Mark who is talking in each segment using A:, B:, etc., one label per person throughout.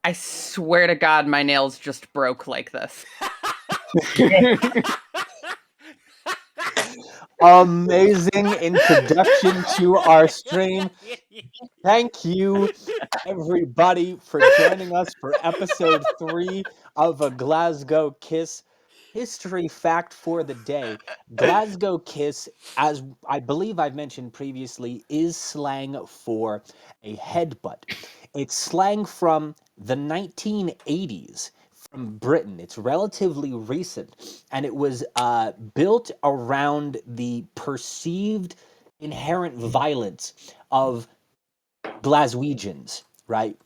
A: I swear to God, my nails just broke like this.
B: Amazing introduction to our stream. Thank you, everybody, for joining us for episode 3 of A Glasgow Kiss. History fact for the day. Glasgow Kiss, as I believe I've mentioned previously, is slang for a headbutt. It's slang from the 1980s from Britain. It's relatively recent, and it was built around the perceived inherent violence of Glaswegians, right?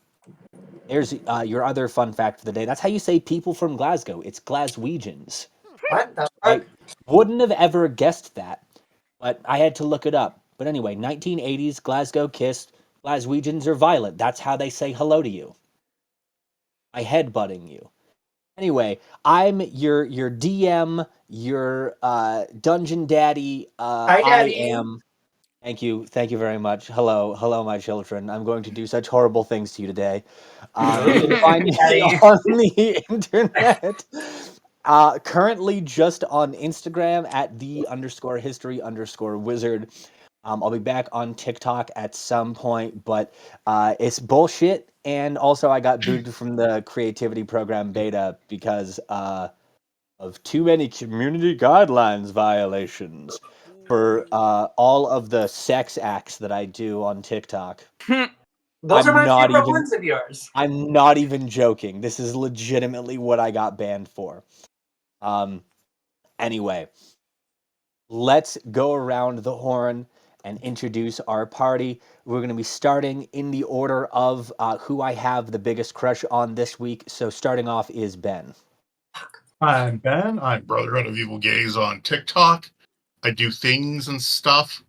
B: There's your other fun fact for the day. That's how you say people from Glasgow. It's Glaswegians.
C: What the
B: I
C: fuck?
B: wouldn't have ever guessed that, but I had to look it up. But anyway, 1980s, Glasgow kissed. Glaswegians are violent. That's how they say hello to you. By headbutting you. Anyway, I'm your DM, your dungeon daddy.
C: Hi,
B: I
C: Daddy.
B: am. Thank you very much. Hello, my children. I'm going to do such horrible things to you today. You can find me
C: Daddy.
B: on the internet. Currently just on Instagram at _history_wizard. I'll be back on TikTok at some point, but it's bullshit. And also, I got booted from the creativity program beta because of too many community guidelines violations for all of the sex acts that I do on TikTok.
C: Those are
B: I'm
C: my
B: not
C: favorite
B: even
C: ones of yours.
B: I'm not even joking. This is legitimately what I got banned for. Anyway, let's go around the horn and introduce our party. We're going to be starting in the order of who I have the biggest crush on this week. So starting off is Ben.
D: I'm Ben. I'm Brotherhood of Evil Gays on TikTok. I do things and stuff.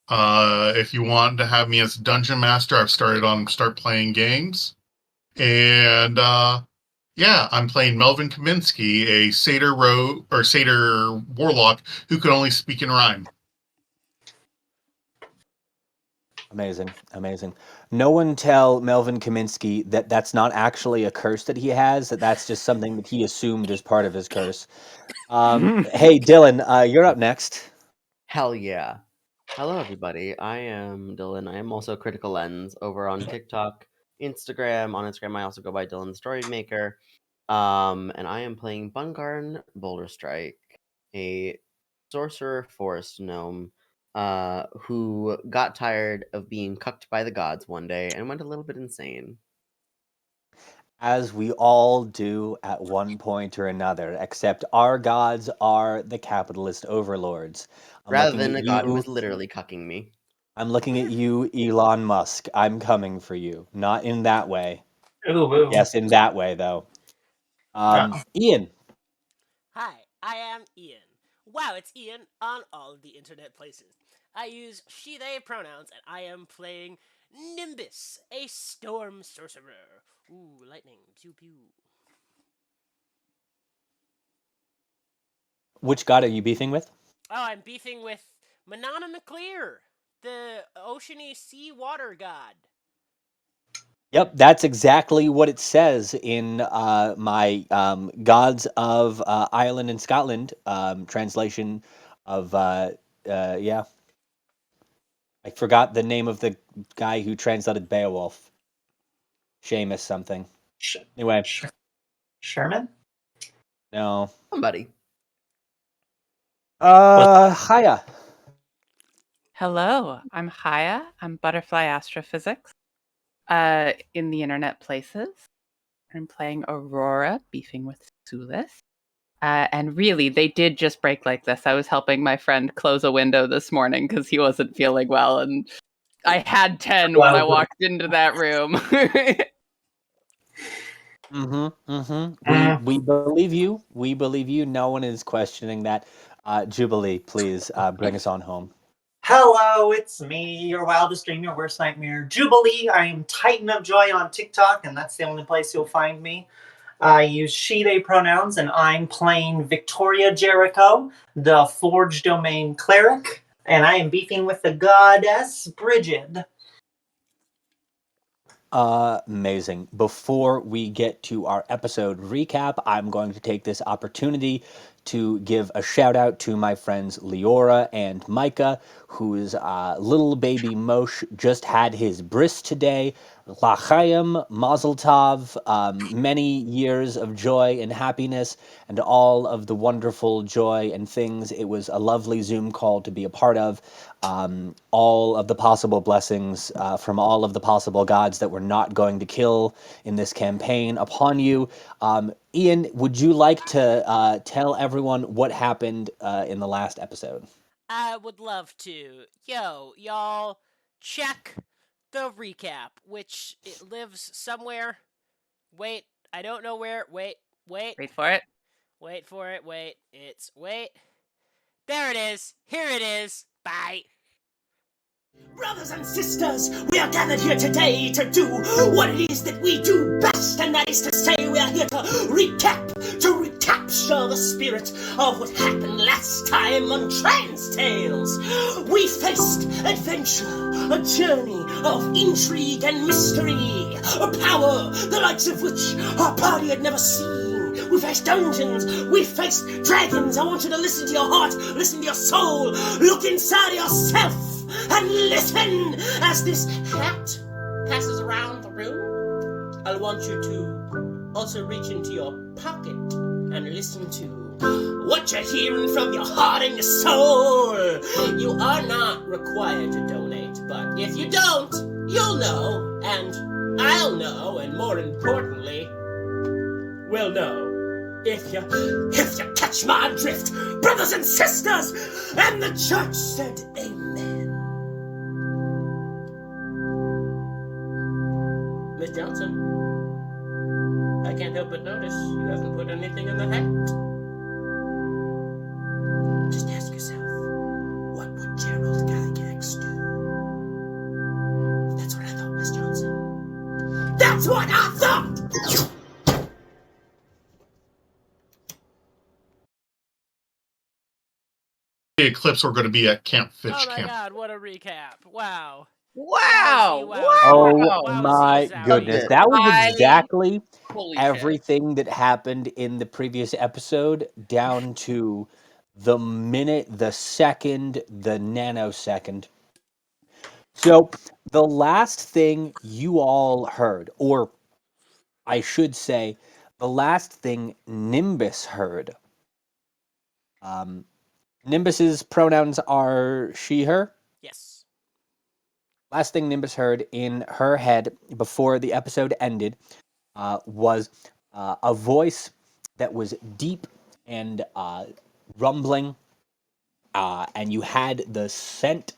D: If you want to have me as a dungeon master, I've start playing games. And yeah, I'm playing Melvin Kaminsky, a satyr warlock who can only speak in rhyme.
B: Amazing. No one tell Melvin Kaminsky that that's not actually a curse that he has, that's just something that he assumed as part of his curse. Hey, Dylan, you're up next.
E: Hell yeah. Hello, everybody. I am Dylan. I am also Critical Lens over on TikTok, Instagram. On Instagram, I also go by Dylan the Storymaker. And I am playing Bungarn Boulder Strike, a sorcerer forest gnome who got tired of being cucked by the gods one day and went a little bit insane.
B: As we all do at one point or another, except our gods are the capitalist overlords.
E: Rather than a god who was literally cucking me.
B: I'm looking at you, Elon Musk. I'm coming for you. Not in that way.
C: Ooh.
B: Yes, in that way, though. Ian.
F: Hi, I am Ian. Wow, it's Ian on all of the internet places. I use she, they pronouns, and I am playing Nimbus, a storm sorcerer. Ooh, lightning, pew pew.
B: Which god are you beefing with?
F: Oh, I'm beefing with Manana McClear, the oceany sea water god.
B: Yep, that's exactly what it says in my Gods of Ireland and Scotland translation of, yeah. I forgot the name of the guy who translated Beowulf. Seamus something. Anyway.
C: Sherman?
B: No.
E: Somebody.
B: Haya.
A: Hello, I'm Haya. I'm Butterfly Astrophysics. In the internet places. I'm playing Aurora, beefing with Sulis. And really, they did just break like this. I was helping my friend close a window this morning because he wasn't feeling well, and I had 10 when I walked into that room.
B: We believe you. We believe you. No one is questioning that. Jubilee, please bring us on home.
C: Hello, it's me, your wildest dream, your worst nightmare, Jubilee. I am Titan of Joy on TikTok, and that's the only place you'll find me. I use she, they pronouns, and I'm playing Victoria Jericho, the Forge Domain Cleric, and I am beefing with the goddess Bridget.
B: Amazing. Before we get to our episode recap, I'm going to take this opportunity to give a shout out to my friends Leora and Micah, whose little baby Moshe just had his bris today. L'chaim, Mazel Tov, many years of joy and happiness, and all of the wonderful joy and things. It was a lovely Zoom call to be a part of. All of the possible blessings from all of the possible gods that we're not going to kill in this campaign upon you. Ian, would you like to tell everyone what happened in the last episode?
F: I would love to. Yo, y'all, check the recap, which it lives somewhere. Wait, I don't know where. Wait.
A: Wait for it.
F: Wait for it. Wait. There it is. Here it is. Bye.
G: Brothers and sisters, we are gathered here today to do what it is that we do best, and that is to say we are here to recapture the spirit of what happened last time on Trans Tales. We faced adventure, a journey of intrigue and mystery, a power the likes of which our party had never seen. We faced dungeons, we faced dragons. I want you to listen to your heart, listen to your soul, look inside yourself, and listen as this hat passes around the room. I want you to also reach into your pocket and listen to what you're hearing from your heart and your soul. You are not required to donate, but if you don't, you'll know, and I'll know, and more importantly, we'll know. If you catch my drift, brothers and sisters, and the church said amen. Miss Johnson, I can't help but notice you haven't put anything in the hat. Just ask yourself, what would Gerald Gygax do? That's what I thought, Miss Johnson. That's what I thought!
D: The eclipse we're going to be at Camp Fish
F: Oh my
D: Camp.
F: god, what a recap. Wow.
A: Wow!
B: Oh
F: Wowzy,
B: my
F: zowie.
B: goodness.
E: bit.
B: That was
A: I-
B: exactly
A: Holy shit.
B: everything that happened in the previous episode, down to the minute, the second, the nanosecond. So, the last thing you all heard, or I should say, the last thing Nimbus heard. Nimbus's pronouns are she, her.
F: Yes.
B: Last thing Nimbus heard in her head before the episode ended was a voice that was deep and rumbling, and you had the scent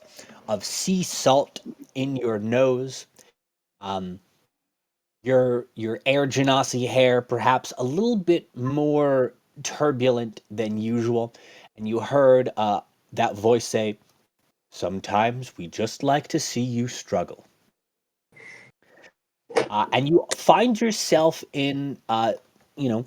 B: of sea salt in your nose. Um, your air genasi hair perhaps a little bit more turbulent than usual, and you heard that voice say, "Sometimes we just like to see you struggle." And you find yourself in, you know,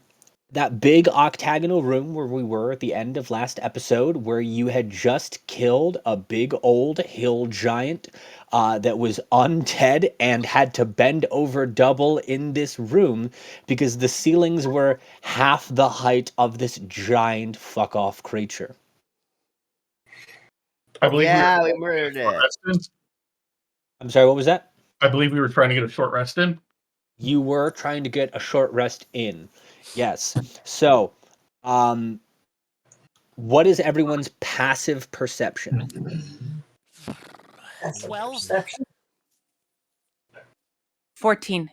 B: that big octagonal room where we were at the end of last episode, where you had just killed a big old hill giant that was undead and had to bend over double in this room because the ceilings were half the height of this giant fuck off creature.
D: I believe
E: Yeah,
D: we
E: we
D: were
E: murdered
D: short
E: it.
D: rest in.
B: I'm sorry, what was that?
D: I believe we were trying to get a short rest in.
B: You were trying to get a short rest in. Yes. So, what is everyone's passive perception?
C: That's a
F: 12.
C: perception.
A: 14.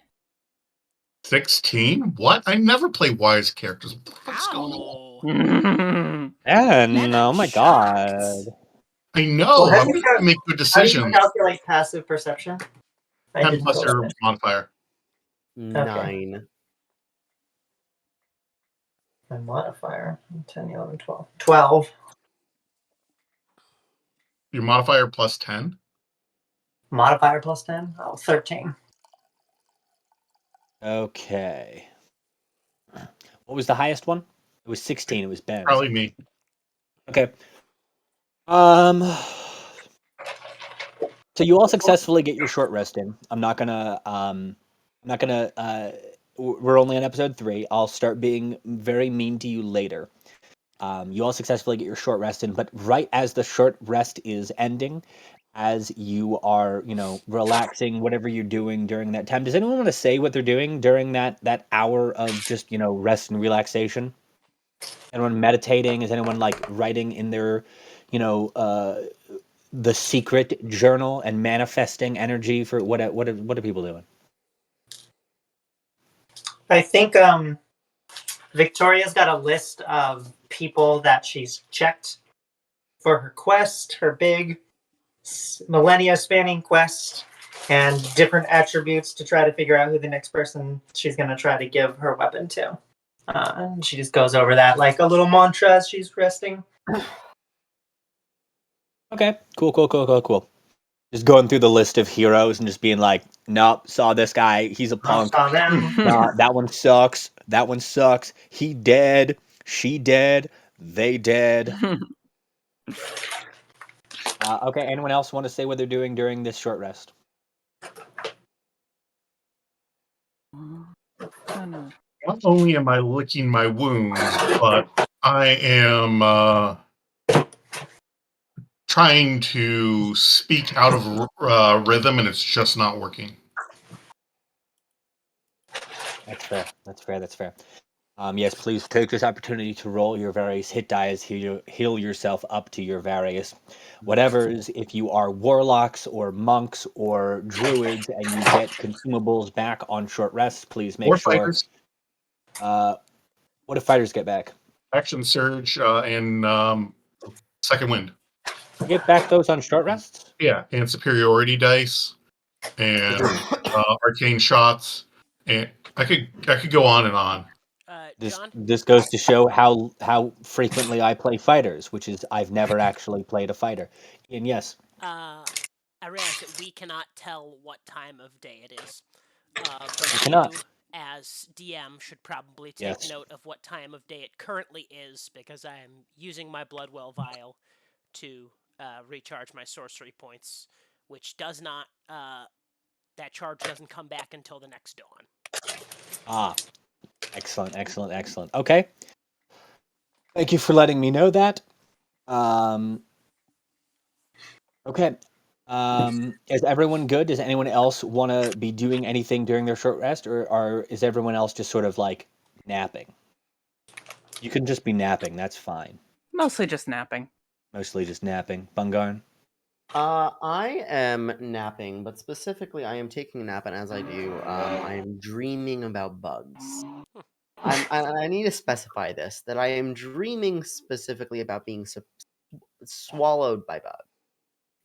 D: 16? What? I never play wise characters. What the fuck's going on?
F: Ow.
B: And
F: Ben,
B: oh
F: I'm
B: my
F: shocked.
B: god.
D: I know.
C: Well,
D: I'm trying to make good
C: How do you
D: decisions.
C: calculate passive perception? I
D: 10
C: didn't
D: plus
C: know
D: your
C: that.
D: modifier.
E: 9.
C: My modifier 10, 11, 12. 12.
D: Your modifier plus 10.
C: Modifier plus 10? Oh, 13.
B: Okay. What was the highest one? It was 16. It was Ben's.
D: Probably me.
B: Okay. So you all successfully get your short rest in. I'm not gonna I'm not gonna. We're only on episode 3. I'll start being very mean to you later. You all successfully get your short rest in, but right as the short rest is ending, as you are, relaxing, whatever you're doing during that time, does anyone want to say what they're doing during that hour of just, rest and relaxation? Anyone meditating? Is anyone like writing in their, you know, uh, the secret journal and manifesting energy for what are people doing?
C: I think Victoria's got a list of people that she's checked for her quest, her big millennia spanning quest, and different attributes to try to figure out who the next person she's going to try to give her weapon to. And she just goes over that like a little mantra as she's resting.
B: Okay, cool. Just going through the list of heroes and just being like, nope, saw this guy, he's a punk.
C: Saw them.
B: Nah, that one sucks. That one sucks. He dead. She dead. They dead. Okay, anyone else want to say what they're doing during this short rest?
D: Not only am I licking my wounds, but I am trying to speak out of rhythm, and it's just not working.
B: That's fair. Yes, please take this opportunity to roll your various hit dice, heal yourself up to your various whatever's. If you are warlocks or monks or druids and you get consumables back on short rest, please make
D: War
B: sure.
D: fighters,
B: What if fighters get back?
D: action surge, and second wind.
B: You get back those on short rests?
D: Yeah, and superiority dice, and arcane shots, and I could go on and on.
B: This
F: John,
B: this goes to show how frequently I play fighters, which is I've never actually played a fighter. And yes,
F: I realize that we cannot tell what time of day it is, but
B: you
F: you,
B: cannot.
F: as DM, should probably take
B: Yes.
F: note of what time of day it currently is, because I am using my Bloodwell vial to recharge my sorcery points, which does not. That charge doesn't come back until the next dawn.
B: Ah, excellent. Okay. Thank you for letting me know that. Um, okay. Is everyone good? Does anyone else want to be doing anything during their short rest, or is everyone else just sort of like napping? You can just be napping. That's fine.
A: Mostly just napping.
B: Mostly just napping. Bungarn.
E: I am napping, but specifically, I am taking a nap, and as I do, I am dreaming about bugs. I need to specify this that I am dreaming specifically about being swallowed by bugs.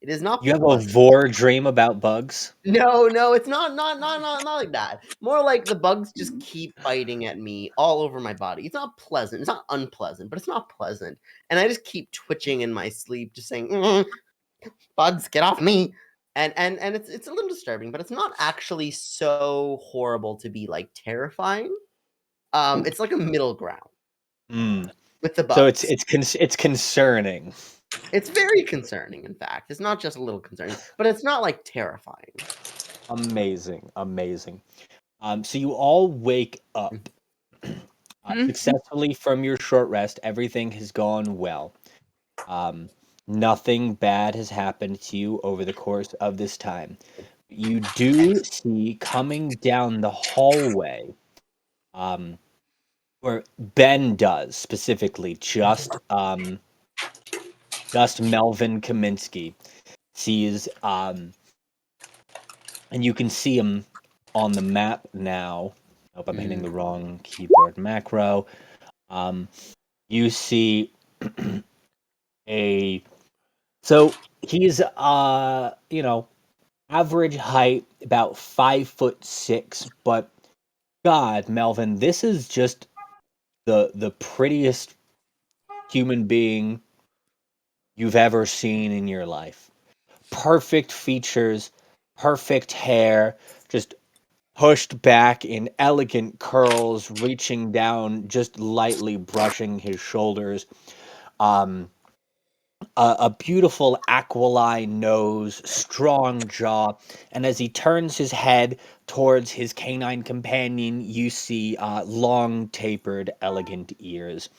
E: It is not
B: You have a
E: pleasant.
B: vor dream about bugs?
E: No, it's not like that. More like the bugs just keep biting at me all over my body. It's not pleasant. It's not unpleasant, but it's not pleasant. And I just keep twitching in my sleep, just saying, "Bugs, get off me!" And it's a little disturbing, but it's not actually so horrible to be like terrifying. It's like a middle ground
B: Mm.
E: with the
B: So
E: bugs.
B: it's concerning.
E: It's very concerning, in fact. It's not just a little concerning, but it's not like terrifying.
B: Amazing. So you all wake up successfully from your short rest. Everything has gone well. Um, Nothing bad has happened to you over the course of this time. You do see coming down the hallway, um, or Ben does specifically, just Melvin Kaminsky sees, and you can see him on the map now. Nope, I'm hitting the wrong keyboard macro. Um, you see a so he's average height, about 5'6", but God, Melvin, this is just the prettiest human being you've ever seen in your life. Perfect features, perfect hair, just pushed back in elegant curls, reaching down, just lightly brushing his shoulders. Um, a beautiful aquiline nose, strong jaw, and as he turns his head towards his canine companion, you see long, tapered, elegant ears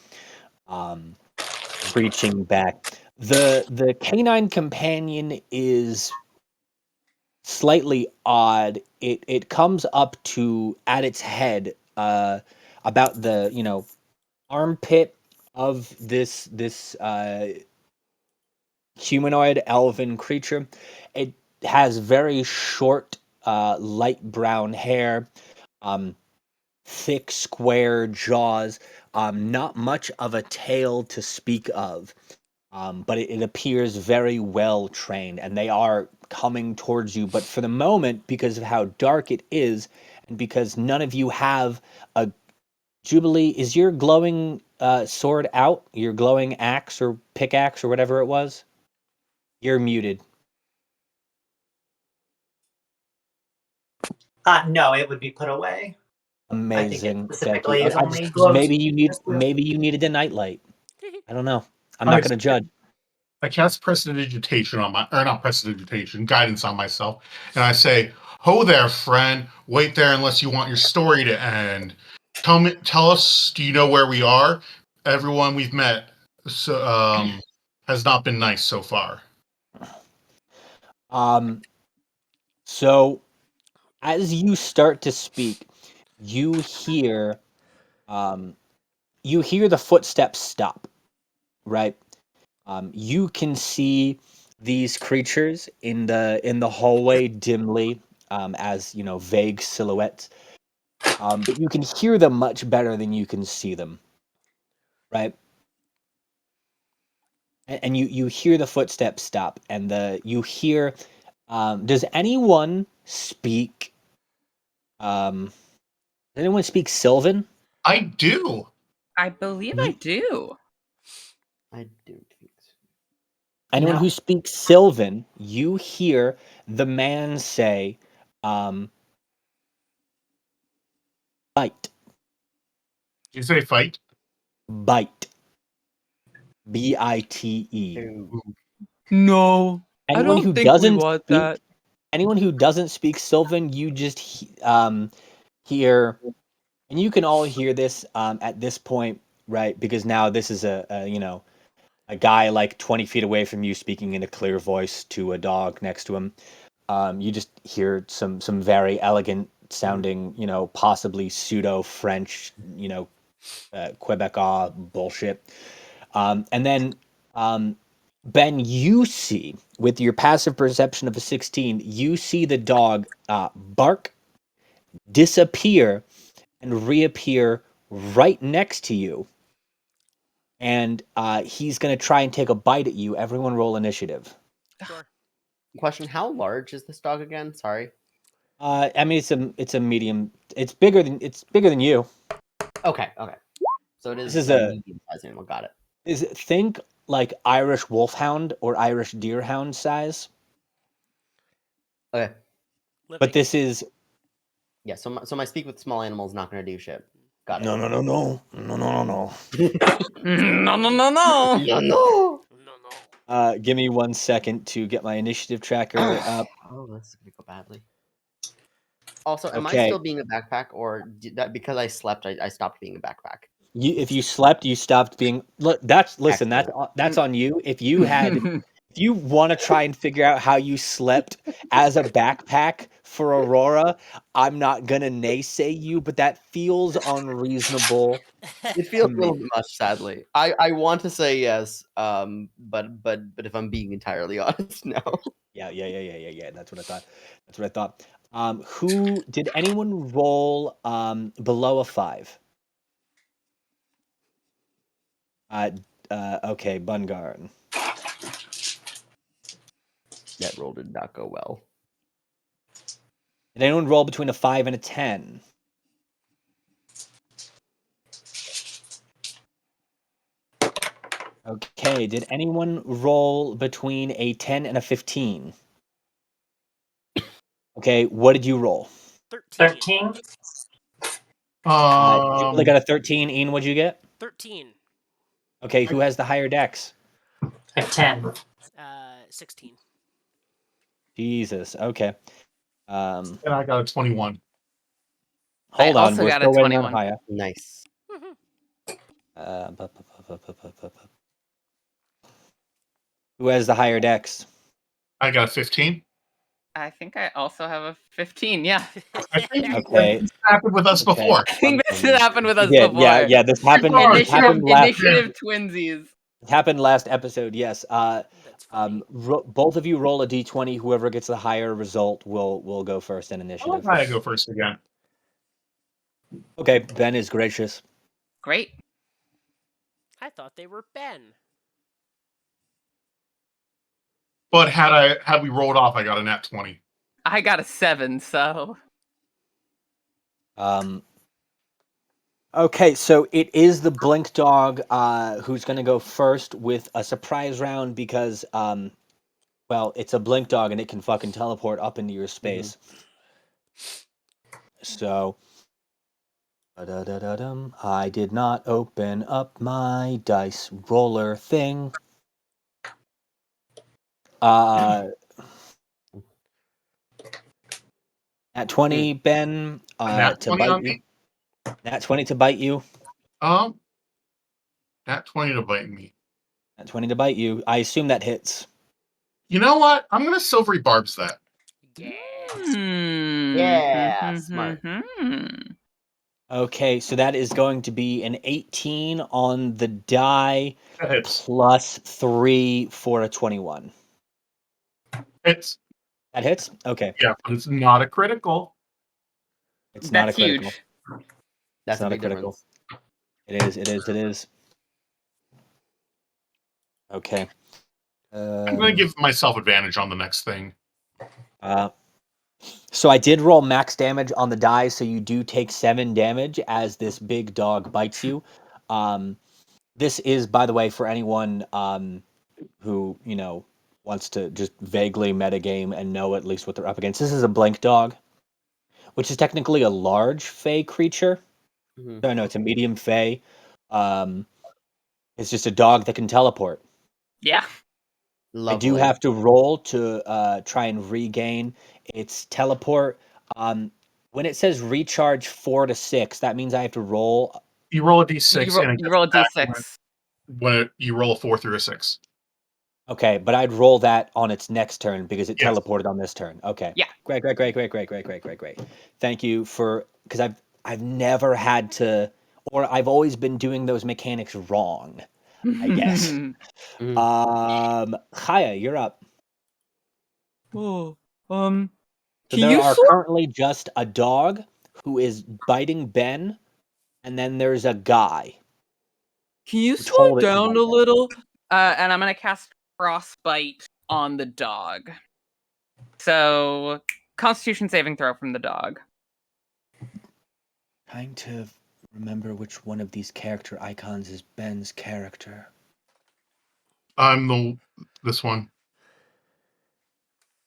B: reaching back. The canine companion is slightly odd. It comes up to at its head, about the armpit of this humanoid elven creature. It has very short, light brown hair, um, thick, square jaws, not much of a tail to speak of. But it appears very well trained, and they are coming towards you. But for the moment, because of how dark it is, and because none of you have a Jubilee, is your glowing sword out? Your glowing axe or pickaxe or whatever it was? You're muted.
C: No, it would be put away. I think it
B: Amazing. Thank you.
C: specifically is
B: I
C: only
B: just
C: glowed.
B: maybe you needed a nightlight. I don't know. I'm
D: I
B: not going to judge.
D: I cast prestidigitation on or not prestidigitation, guidance on myself, and I say, "Ho there, friend. Wait there unless you want your story to end. Tell us. Do you know where we are? Everyone we've met has not been nice so far."
B: Um, so as you start to speak, you hear um, you hear the footsteps stop, right? You can see these creatures in the hallway dimly, as vague silhouettes. But you can hear them much better than you can see them, right? And you hear the footsteps stop, and you hear. Does anyone speak? Does anyone speak Sylvan?
D: I do.
A: I believe I
B: You,
A: do.
E: I do think so.
B: anyone
C: No.
B: who speaks Sylvan, you hear the man say, "Bite,
D: Did you say fight?
B: bite, bite."
E: Ooh.
A: No, I
B: Anyone
A: don't
B: who
A: think we
B: doesn't
A: want
B: speak,
A: that.
B: anyone who doesn't speak Sylvan, you just hear, and you can all hear this at this point, right? Because now this is a guy like 20 feet away from you speaking in a clear voice to a dog next to him. You just hear some very elegant sounding, possibly pseudo French, Quebecois bullshit. And then, Ben, you see with your passive perception of a 16, you see the dog bark, disappear, and reappear right next to you. And he's going to try and take a bite at you. Everyone roll initiative.
F: Sure.
E: Question: how large is this dog again? Sorry.
B: I mean, it's a medium. It's bigger than you.
E: Okay. Okay. So it
B: This
E: is
B: is
E: a
B: a
E: medium-sized animal. Got it.
B: think like Irish wolfhound or Irish deerhound size,
E: Okay.
B: but
F: Lippy.
B: this is
E: Yeah. So my speak with small animal is not going to do shit. Got it.
B: no no no no no no no no.
A: No, no, no, no.
E: No, no.
F: No, no.
B: Give me 1 second to get my initiative tracker up.
E: Oh, this is gonna go badly. Also, am I
B: Okay,
E: still being a backpack, or did that because I slept, I stopped being a backpack?
B: if you slept, you stopped being. Look, listen.
E: Excellent.
B: That's on you. If you want to try and figure out how you slept as a backpack for Aurora, I'm not gonna naysay you, but that feels unreasonable
E: It
B: to
E: feels a little
B: me.
E: bit much, sadly. I want to say yes, but if I'm being entirely honest, no.
B: Yeah. That's what I thought. That's what I thought. Who did anyone roll below a 5? Uh, okay, Bungarn.
E: That roll did not go well.
B: Did anyone roll between a 5 and a 10? Okay, did anyone roll between a 10 and a 15? Okay, what did you roll?
F: 13.
C: 13.
B: Julie got a 13. Ian, what'd you get?
F: 13.
B: Okay, who has the higher dex?
C: I have 10.
F: 16.
B: Jesus. Okay.
D: And I got a 21.
B: Hold on.
A: also
B: We're
A: got a
B: still waiting on
A: 21.
B: Haya.
E: Nice.
B: Who has the higher dex?
D: I got a 15.
A: I think I also have a 15. Yeah.
D: I think
B: Okay.
D: this happened with us
B: Okay.
D: before.
A: I think this has happened with us
B: Yeah,
A: before.
B: yeah. This happened.
D: Oh,
B: This happened last.
A: Initiative twinsies.
B: It happened last episode. Yes.
F: That's funny.
B: Both of you roll a d20. Whoever gets the higher result will go first in
D: I'll let
B: initiative.
D: Maya go first again.
B: Okay. Ben is gracious.
A: Great.
F: I thought they were Ben.
D: But had we rolled off, I got a nat 20.
A: I got a 7, so.
B: Okay, so it is the Blink Dog who's going to go first with a surprise round because, well, it's a Blink Dog and it can fucking teleport up into your space. So, I did not open up my dice roller thing. At 20, Ben,
D: Nat
B: to
D: 20
B: bite
D: on
B: you.
D: me?
B: Nat 20 to bite you.
D: Nat 20 to bite me.
B: Nat 20 to bite you. I assume that hits.
D: You know what? I'm going to silvery barbs that.
E: Yeah, smart.
B: Okay, so that is going to be an 18 on the die
D: That hits.
B: plus 3 for a 21.
D: Hits.
B: That hits? Okay.
D: Yeah, but it's not a critical.
B: It's not a
A: That's
B: critical.
A: huge.
E: That's
B: It's not
E: a
B: a
E: big
B: critical.
E: difference.
B: It is. Okay.
D: I'm going to give myself advantage on the next thing.
B: So I did roll max damage on the die, so you do take 7 damage as this big dog bites you. This is, by the way, for anyone who, wants to just vaguely metagame and know at least what they're up against. This is a Blink Dog, which is technically a large fey creature. No, it's a medium fey. It's just a dog that can teleport.
A: Yeah.
B: I do
E: Lovely.
B: have to roll to try and regain its teleport. When it says recharge 4 to 6, that means I have to roll.
D: You roll a d6 and it
A: You
D: gets
A: roll a
D: back
A: d6.
D: when you roll a 4 through a 6.
B: Okay, but I'd roll that on its next turn because it
D: Yes.
B: teleported on this turn. Okay.
A: Yeah.
B: Great. Thank you because I've never had to, or I've always been doing those mechanics wrong, I guess. Chaya, you're up.
A: Oh,
B: So
A: can
B: there
A: you
B: are
A: slow
B: currently just a dog who is biting Ben, and then there's a guy.
A: Can you
B: who
A: slow
B: told it to
A: down
B: bite
A: a
B: Ben.
A: little? And I'm gonna cast Frostbite on the dog. So, Constitution saving throw from the dog.
B: Trying to remember which one of these character icons is Ben's character.
D: I'm this one.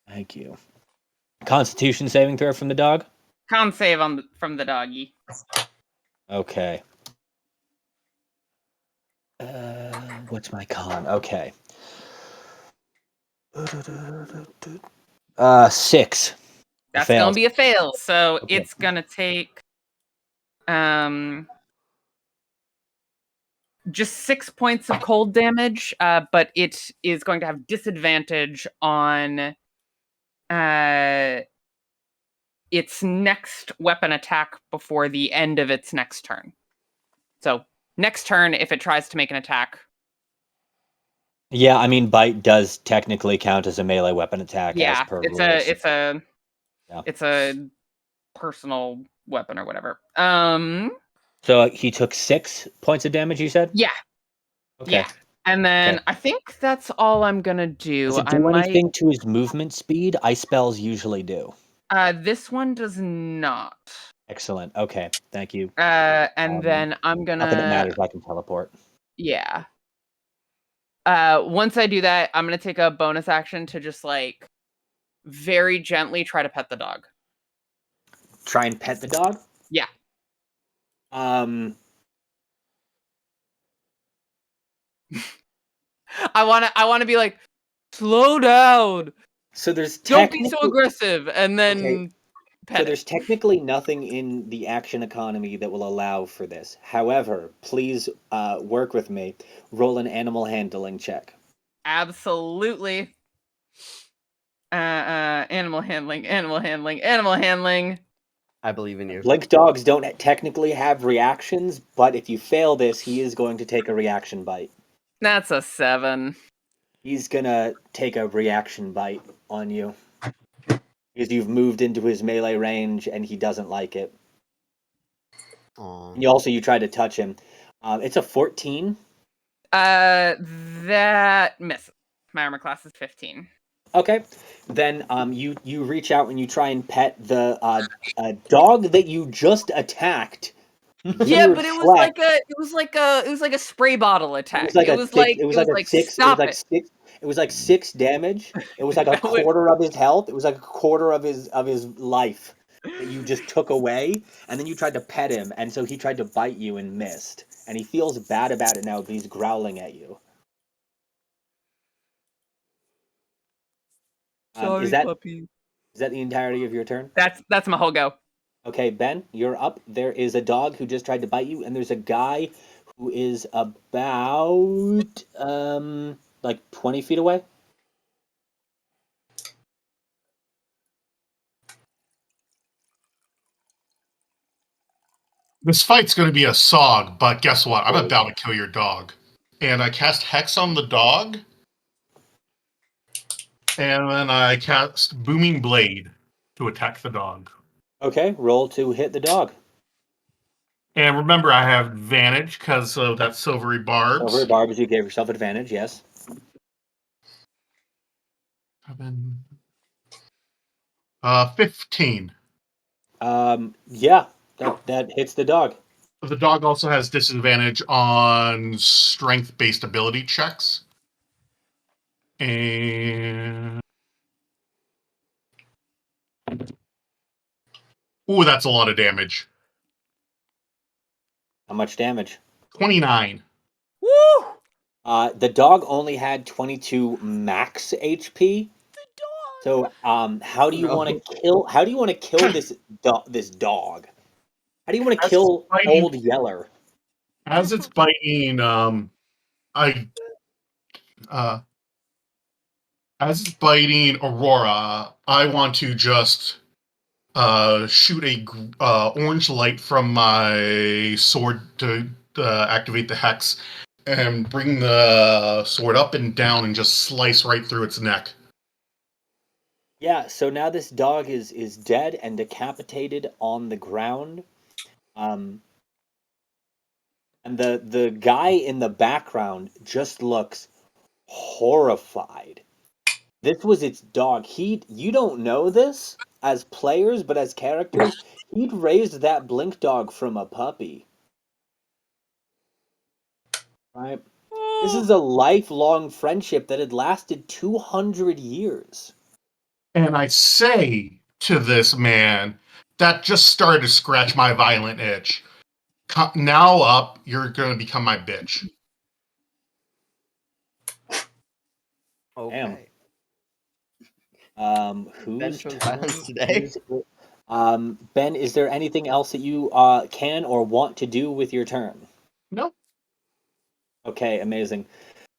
B: Thank you. Constitution saving throw from the dog?
A: Con save from the doggy.
B: Okay. What's my con? Okay. 6.
A: That's
B: Fails.
A: gonna be a fail. So
B: Okay.
A: it's gonna take just 6 points of cold damage, but it is going to have disadvantage on its next weapon attack before the end of its next turn. So next turn, if it tries to make an attack.
B: Yeah, I mean, bite does technically count as a melee weapon attack as
A: Yeah,
B: per
A: it's
B: rules.
A: it's a personal weapon or whatever.
B: So he took 6 points of damage, you said?
A: Yeah.
B: Okay.
A: Yeah. And then
B: Okay.
A: I think that's all I'm gonna do.
B: Does it
A: I
B: do
A: might
B: anything to his movement speed? Ice spells usually do.
A: this one does not.
B: Excellent. Okay. Thank you.
A: And then I'm
B: Not that it
A: gonna
B: matters. I can teleport.
A: yeah. Once I do that, I'm gonna take a bonus action to just like very gently try to pet the dog.
B: Try and pet the dog?
A: Yeah. I wanna be like, slow down.
B: So there's
A: Don't be so
B: technically
A: aggressive, and then
B: so
A: pet it.
B: there's technically nothing in the action economy that will allow for this. However, please work with me. Roll an animal handling check.
A: Absolutely. Animal handling, animal handling, animal handling.
E: I believe in you.
B: Blink dogs don't technically have reactions, but if you fail this, he is going to take a reaction bite.
A: That's a 7.
B: He's gonna take a reaction bite on you because you've moved into his melee range and he doesn't like it.
E: Aw.
B: And you tried to touch him. It's a 14.
A: That misses. My armor class is 15.
B: Okay, then you reach out and you try and pet the dog that you just attacked.
A: Yeah, but
B: Reflect.
A: it was like a spray bottle
B: It was
A: attack.
B: like a six. It was like a six. It was
A: Stop
B: like
A: it.
B: six. It was like 6 damage. It was like a quarter of his health. It was like a quarter of his life that you just took away. And then you tried to pet him, and so he tried to bite you and missed. And he feels bad about it now, but he's growling at you.
A: Sorry, puppy.
B: Is that the entirety of your turn?
A: That's my whole go.
B: Okay, Ben, you're up. There is a dog who just tried to bite you, and there's a guy who is about like 20 feet away.
D: This fight's going to be a SOG, but guess what? I'm about to kill your dog. And I cast Hex on the dog. And then I cast Booming Blade to attack the dog.
B: Okay, roll to hit the dog.
D: And remember, I have advantage because of that silvery barbs.
B: Over barbs, you gave yourself advantage, yes.
D: 15.
B: Yeah, that hits the dog.
D: The dog also has disadvantage on strength-based ability checks. And ooh, that's a lot of damage.
B: How much damage?
D: 29.
A: Woo!
B: The dog only had 22 max HP. So, how do you want to kill? How do you want to kill this dog? How do you want to kill Old Yeller?
D: As it's biting, I as it's biting Aurora, I want to just shoot a orange light from my sword to activate the hex, and bring the sword up and down and just slice right through its neck.
B: Yeah. So now this dog is dead and decapitated on the ground. Um, and the guy in the background just looks horrified. This was its dog. You don't know this as players, but as characters, he'd raised that blink dog from a puppy. Right? This is a lifelong friendship that had lasted 200 years.
D: And I say to this man that just started to scratch my violent itch, now up, you're going to become my bitch.
E: Okay.
B: Whose
E: chose
B: turn
E: violence today?
B: is it? Ben, is there anything else that you can or want to do with your turn?
D: No.
B: Okay, amazing.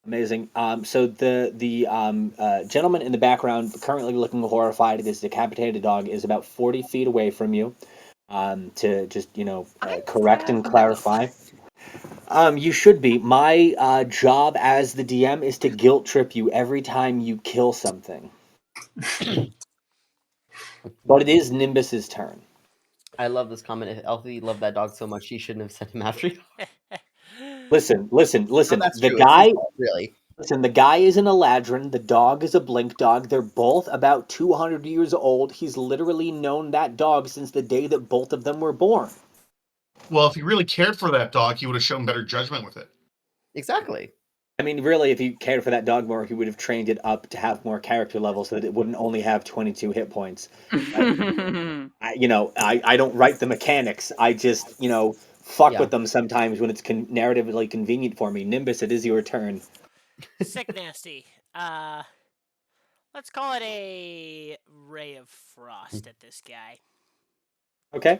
B: Amazing. So the gentleman in the background, currently looking horrified at this decapitated dog, is about 40 feet away from you. To just correct and clarify. You should be. My job as the DM is to guilt trip you every time you kill something. But it is Nimbus's turn.
E: I love this comment. If Elfie loved that dog so much, she shouldn't have sent him after you.
B: Listen.
E: No, that's
B: The
E: true.
B: guy,
E: Really.
B: listen. The guy is an Eladrin. The dog is a Blink dog. They're both about 200 years old. He's literally known that dog since the day that both of them were born.
D: Well, if he really cared for that dog, he would have shown better judgment with it.
E: Exactly.
B: I mean, really, if he cared for that dog more, he would have trained it up to have more character levels so that it wouldn't only have 22 hit points. I don't write the mechanics. I just, fuck
E: Yeah.
B: with them sometimes when it's narratively convenient for me. Nimbus, it is your turn.
F: Sick nasty. Let's call it a ray of frost at this guy.
B: Okay.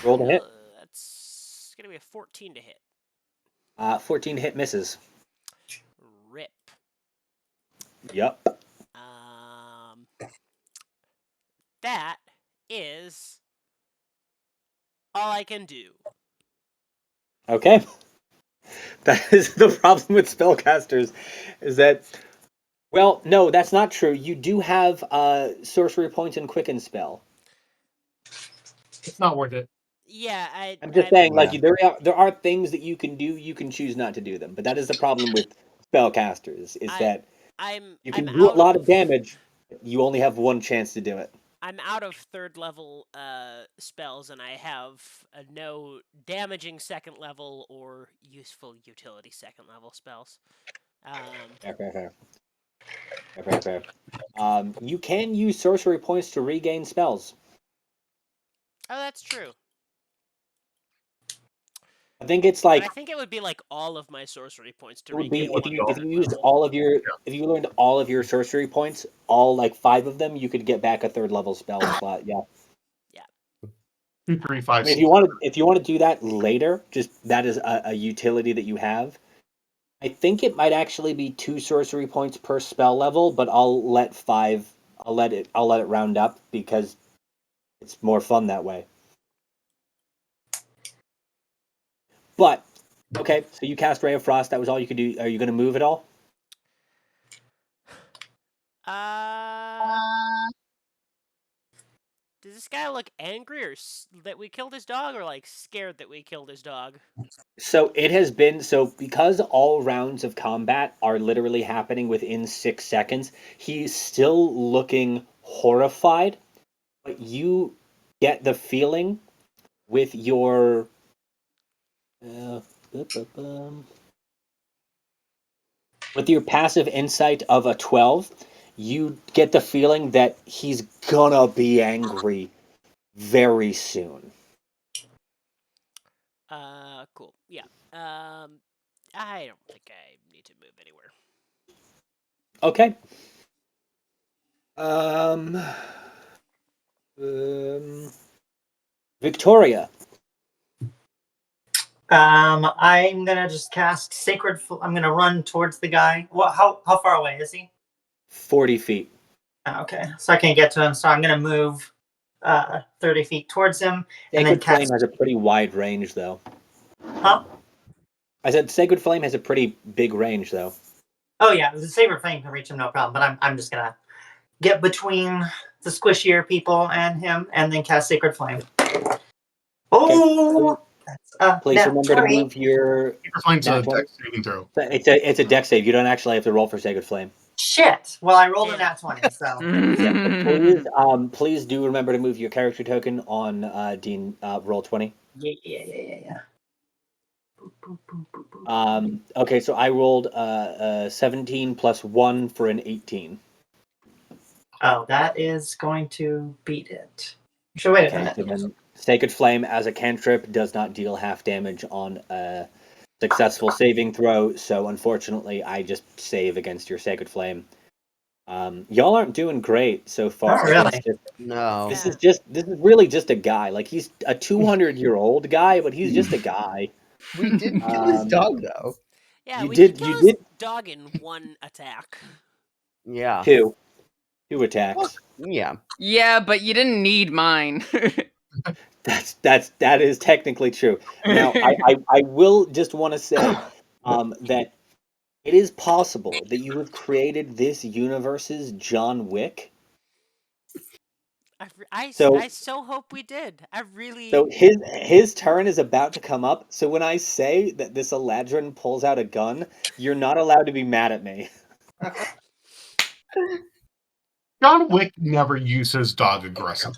B: Roll to hit.
F: That's gonna be a 14 to hit.
B: 14 hit misses.
F: Rip.
B: Yup.
F: That is all I can do.
B: Okay. That is the problem with spellcasters, is that, well, no, that's not true. You do have sorcery points and quicken spell.
D: It's not worth it.
F: Yeah,
B: I'm just saying, like,
E: Yeah.
B: there are things that you can do. You can choose not to do them, but that is the problem with spellcasters, is that
F: I'm
B: you
F: I'm
B: can do a
F: out
B: lot of
F: of
B: damage. You only have one chance to do it.
F: I'm out of third level spells, and I have no damaging second level or useful utility second level spells.
B: Fair. You can use sorcery points to regain spells.
F: Oh, that's true.
B: I think it's
F: But
B: like,
F: I think it would be like all of my sorcery points to
B: it would be
F: regain one
B: if
F: third
B: you used
F: level.
B: all of your if you learned all of your sorcery points, all like 5 of them, you could get back a third level spell slot. Yeah.
D: 2, 3,
B: I
D: 5,
B: mean,
D: 6.
B: if you want to do that later, just that is a utility that you have. I think it might actually be 2 sorcery points per spell level, but I'll let 5. I'll let it round up because it's more fun that way. But okay, so you cast Ray of Frost. That was all you could do. Are you going to move at all?
F: Does this guy look angry or that we killed his dog, or like scared that we killed his dog?
B: So it has been because all rounds of combat are literally happening within 6 seconds. He's still looking horrified, but you get the feeling with your with your passive insight of a 12, you get the feeling that he's gonna be angry very soon.
F: Cool. Yeah. I don't think I need to move anywhere.
B: Okay. Um, Victoria.
C: I'm gonna just cast Sacred. I'm gonna run towards the guy. What? How far away is he?
B: 40 feet.
C: Okay, so I can't get to him. So I'm gonna move 30 feet towards him, and then
B: Sacred Flame
C: cast.
B: has a pretty wide range, though.
C: Huh?
B: I said Sacred Flame has a pretty big range, though.
C: Oh yeah, the Saber Flame can reach him, no problem. But I'm just gonna get between the squishier people and him, and then cast Sacred Flame. Oh, that's
B: Please remember to
C: 20.
B: move your
D: Keeper Flame's
B: nat
D: a
B: 20.
D: dex saving throw.
B: It's a dex save. You don't actually have to roll for Sacred Flame.
C: Shit. Well, I rolled a
F: Damn.
C: nat 20, so.
B: Yeah, but please do remember to move your character token on Dean roll 20.
C: Yeah.
B: Okay, so I rolled 17 plus 1 for an 18.
C: Oh, that is going to beat it. So wait a
B: Okay,
C: minute.
B: so then Sacred Flame as a cantrip does not deal half damage on a successful saving throw, so unfortunately I just save against your Sacred Flame. Y'all aren't doing great so far.
C: Not really.
E: No.
B: This is really just a guy. Like, he's a 200-year-old guy, but he's just a guy.
E: We did kill his
B: Um,
E: dog, though.
F: Yeah,
B: You
F: we
B: did-
F: did kill
B: you
F: his
B: did-
F: dog in one attack.
E: Yeah.
B: Two attacks.
E: Yeah.
A: Yeah, but you didn't need mine.
B: That is technically true. Now, I will just want to say that it is possible that you have created this universe's John Wick.
F: I
B: So-
F: so hope we did. I really.
B: So his turn is about to come up. So when I say that this Eladrin pulls out a gun, you're not allowed to be mad at me.
D: John Wick never uses dog aggressive.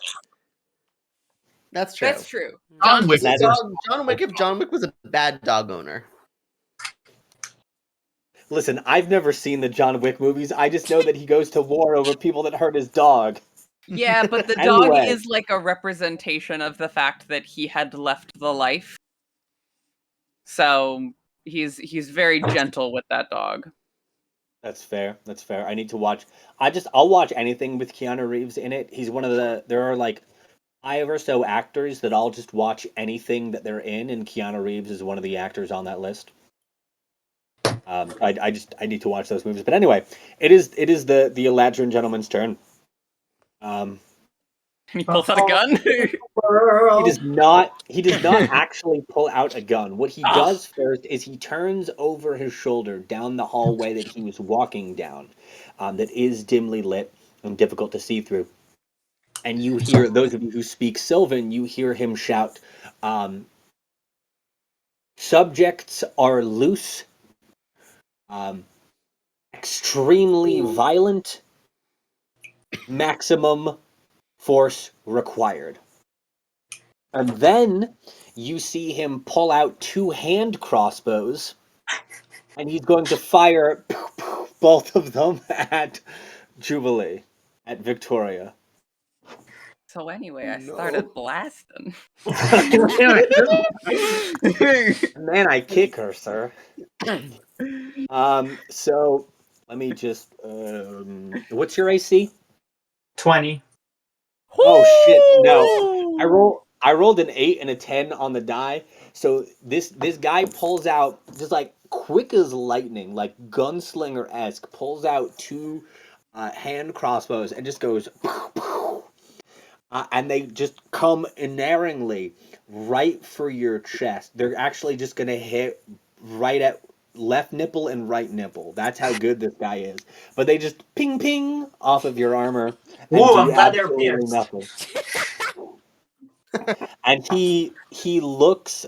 E: That's true.
A: That's true.
D: John
A: John
D: Wick
B: That
D: is-
E: John Wick, if John Wick was a bad dog owner.
B: Listen, I've never seen the John Wick movies. I just know that he goes to war over people that hurt his dog.
A: Yeah, but the dog
B: Anyway.
A: is like a representation of the fact that he had left the life. So He's very gentle with that dog.
B: That's fair. That's fair. I need to watch. I'll watch anything with Keanu Reeves in it. He's one of the. There are like 5 or so actors that I'll just watch anything that they're in, and Keanu Reeves is one of the actors on that list. I need to watch those movies. But anyway, it is the Eladrin gentleman's turn.
A: He pulls out a gun.
B: He does not actually pull out a gun. What he does first is he turns over his shoulder down the hallway that he was walking down, that is dimly lit and difficult to see through. And you hear, those of you who speak Sylvan, you hear him shout, subjects are loose, extremely violent, maximum force required. And then you see him pull out 2 hand crossbows, and he's going to fire both of them at Jubilee, at Victoria.
A: So anyway, I started blasting.
B: Man, I kick her, sir. So let me just. What's your AC?
C: 20.
B: Oh shit! No, I rolled an 8 and a 10 on the die. So this guy pulls out just like quick as lightning, like gunslinger-esque, pulls out 2 hand crossbows and just goes, and they just come unerringly right for your chest. They're actually just gonna hit right at left nipple and right nipple. That's how good this guy is. But they just ping ping off of your armor and
C: Ooh,
B: do
C: I'm glad they're
B: absolutely
C: pierced.
B: nothing. And he looks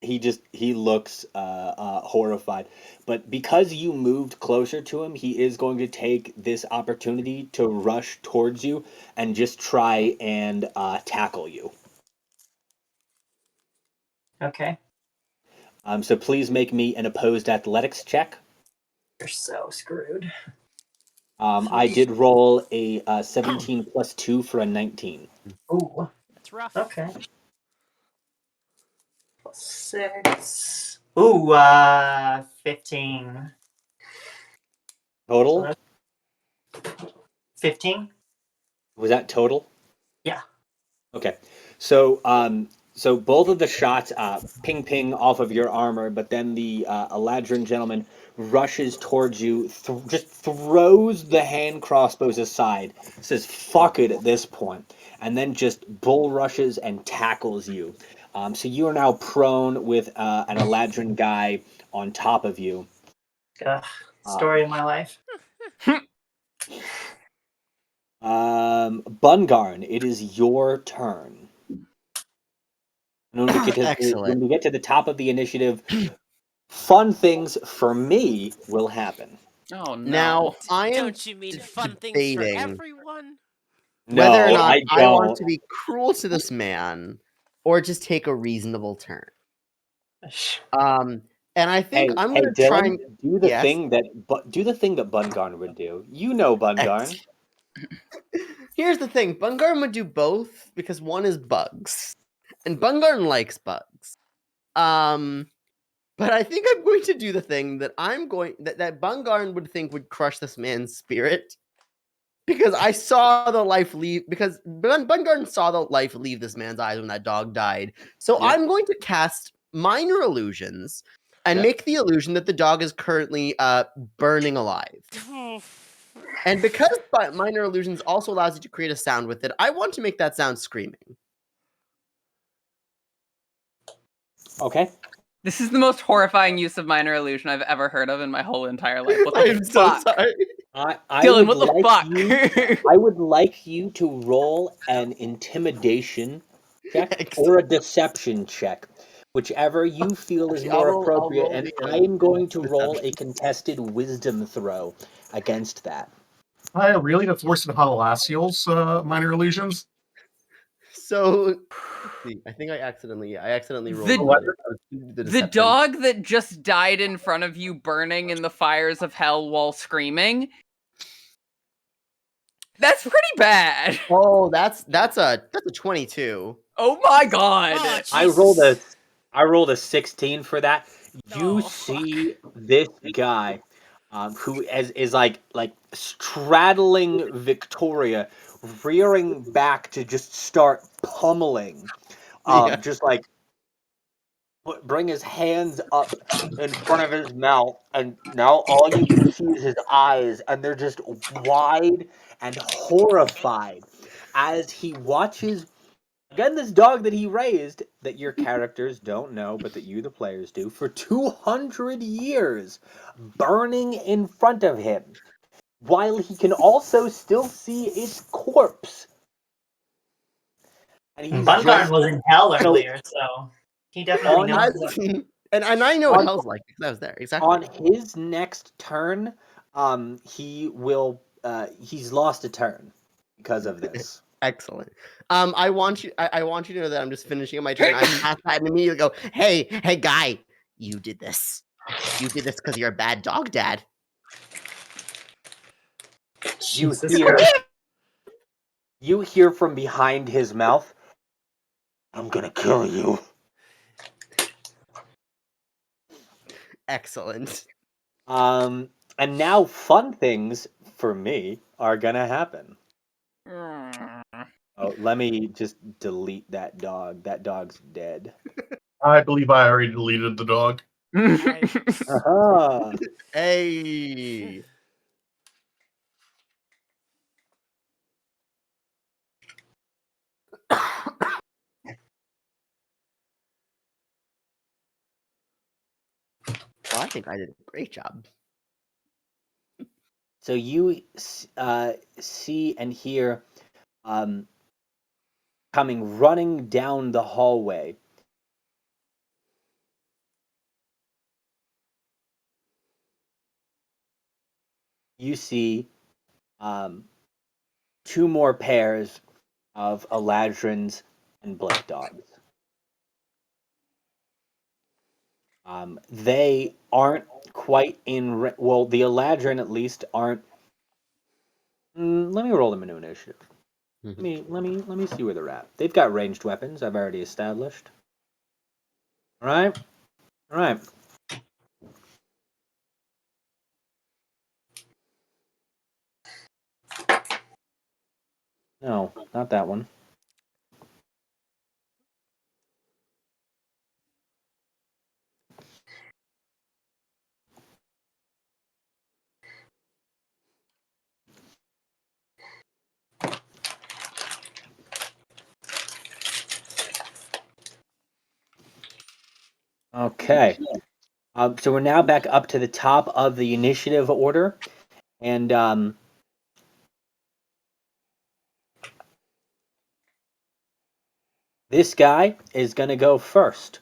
B: he looks horrified. But because you moved closer to him, he is going to take this opportunity to rush towards you and just try and tackle you.
C: Okay.
B: So please make me an opposed athletics check.
C: You're so screwed.
B: I did roll a 17 plus 2 for a 19.
C: Ooh.
F: That's rough.
C: Okay. Plus 6. Ooh, 15.
B: Total?
C: 15?
B: Was that total?
C: Yeah.
B: Okay. So so both of the shots ping ping off of your armor, but then the Eladrin gentleman rushes towards you, just throws the hand crossbows aside, says "fuck it" at this point, and then just bull rushes and tackles you. So you are now prone with an Eladrin guy on top of you.
C: Ugh, story of my life.
B: Bungarn, it is your turn.
E: Excellent.
B: When we get to the top of the initiative, fun things for me will happen.
A: Oh no!
E: Now, I am
F: Don't you mean fun things for
E: debating
F: everyone?
E: whether or
B: No,
E: not
B: I
E: I want
B: don't.
E: to be cruel to this man or just take a reasonable turn. And I think I'm
B: Hey,
E: going to try
B: Dylan,
E: and
B: do the
E: yes.
B: thing that Bungarn would do. You know Bungarn.
E: Here's the thing, Bungarn would do both because one is bugs, and Bungarn likes bugs. But I think I'm going to do the thing that that Bungarn would think would crush this man's spirit. Because I saw the life leave. Because Bungarn saw the life leave this man's eyes when that dog died. So
B: Yeah.
E: I'm going to cast minor illusions and
B: Yeah.
E: make the illusion that the dog is currently burning alive. And because minor illusions also allows you to create a sound with it, I want to make that sound screaming.
B: Okay.
A: This is the most horrifying use of minor illusion I've ever heard of in my whole entire life. What the
E: I'm so
A: fuck?
E: sorry.
B: I
A: Dylan,
B: would
A: what the
B: like
A: fuck?
B: I would like you to roll an intimidation check or a deception check, whichever you feel is
E: Actually,
B: more
E: I'll
B: appropriate.
E: roll
B: And
E: the,
B: I am going to roll
E: deception.
B: a contested wisdom throw against that.
D: I really to force it Halalassial's minor illusions.
E: So, let's see, I think I accidentally rolled the
A: The
E: deception.
A: dog that just died in front of you burning in the fires of hell while screaming. That's pretty bad.
E: Oh, that's a 22.
A: Oh my god.
F: Oh,
B: I rolled a
F: Jesus.
B: I rolled a 16 for that. You
F: Oh, fuck.
B: see this guy, who is like straddling Victoria, rearing back to just start pummeling,
E: Yeah.
B: just like bring his hands up in front of his mouth, and now all you can see is his eyes, and they're just wide and horrified as he watches again this dog that he raised, that your characters don't know, but that you, the players, do, for 200 years, burning in front of him, while he can also still see its corpse. And he's
C: Bungarn
B: just
C: was in hell
B: so
C: earlier, so he definitely
B: on
C: knows.
E: And I know what
B: on
E: hell's like because I was there. Exactly.
B: on his next turn, he will he's lost a turn because of this.
E: Excellent. I want you. I want you to know that I'm just finishing my turn. I pass that and immediately go, hey, guy, you did this. You did this because you're a bad dog, Dad.
B: You
C: Jesus
B: hear
C: Christ.
B: you hear from behind his mouth, "I'm gonna kill you."
E: Excellent.
B: And now fun things for me are gonna happen. Oh, let me just delete that dog. That dog's dead.
D: I believe I already deleted the dog.
F: Nice.
B: Aha!
E: Hey. Well, I think I did a great job.
B: So you see and hear coming running down the hallway. You see two more pairs of Eladrins and Blink dogs. They aren't quite in. Well, the Eladrin at least aren't. Let me roll them into initiative. Let me see where they're at. They've got ranged weapons. I've already established. All right, all right. No, not that one. Okay. So we're now back up to the top of the initiative order, and this guy is going to go first.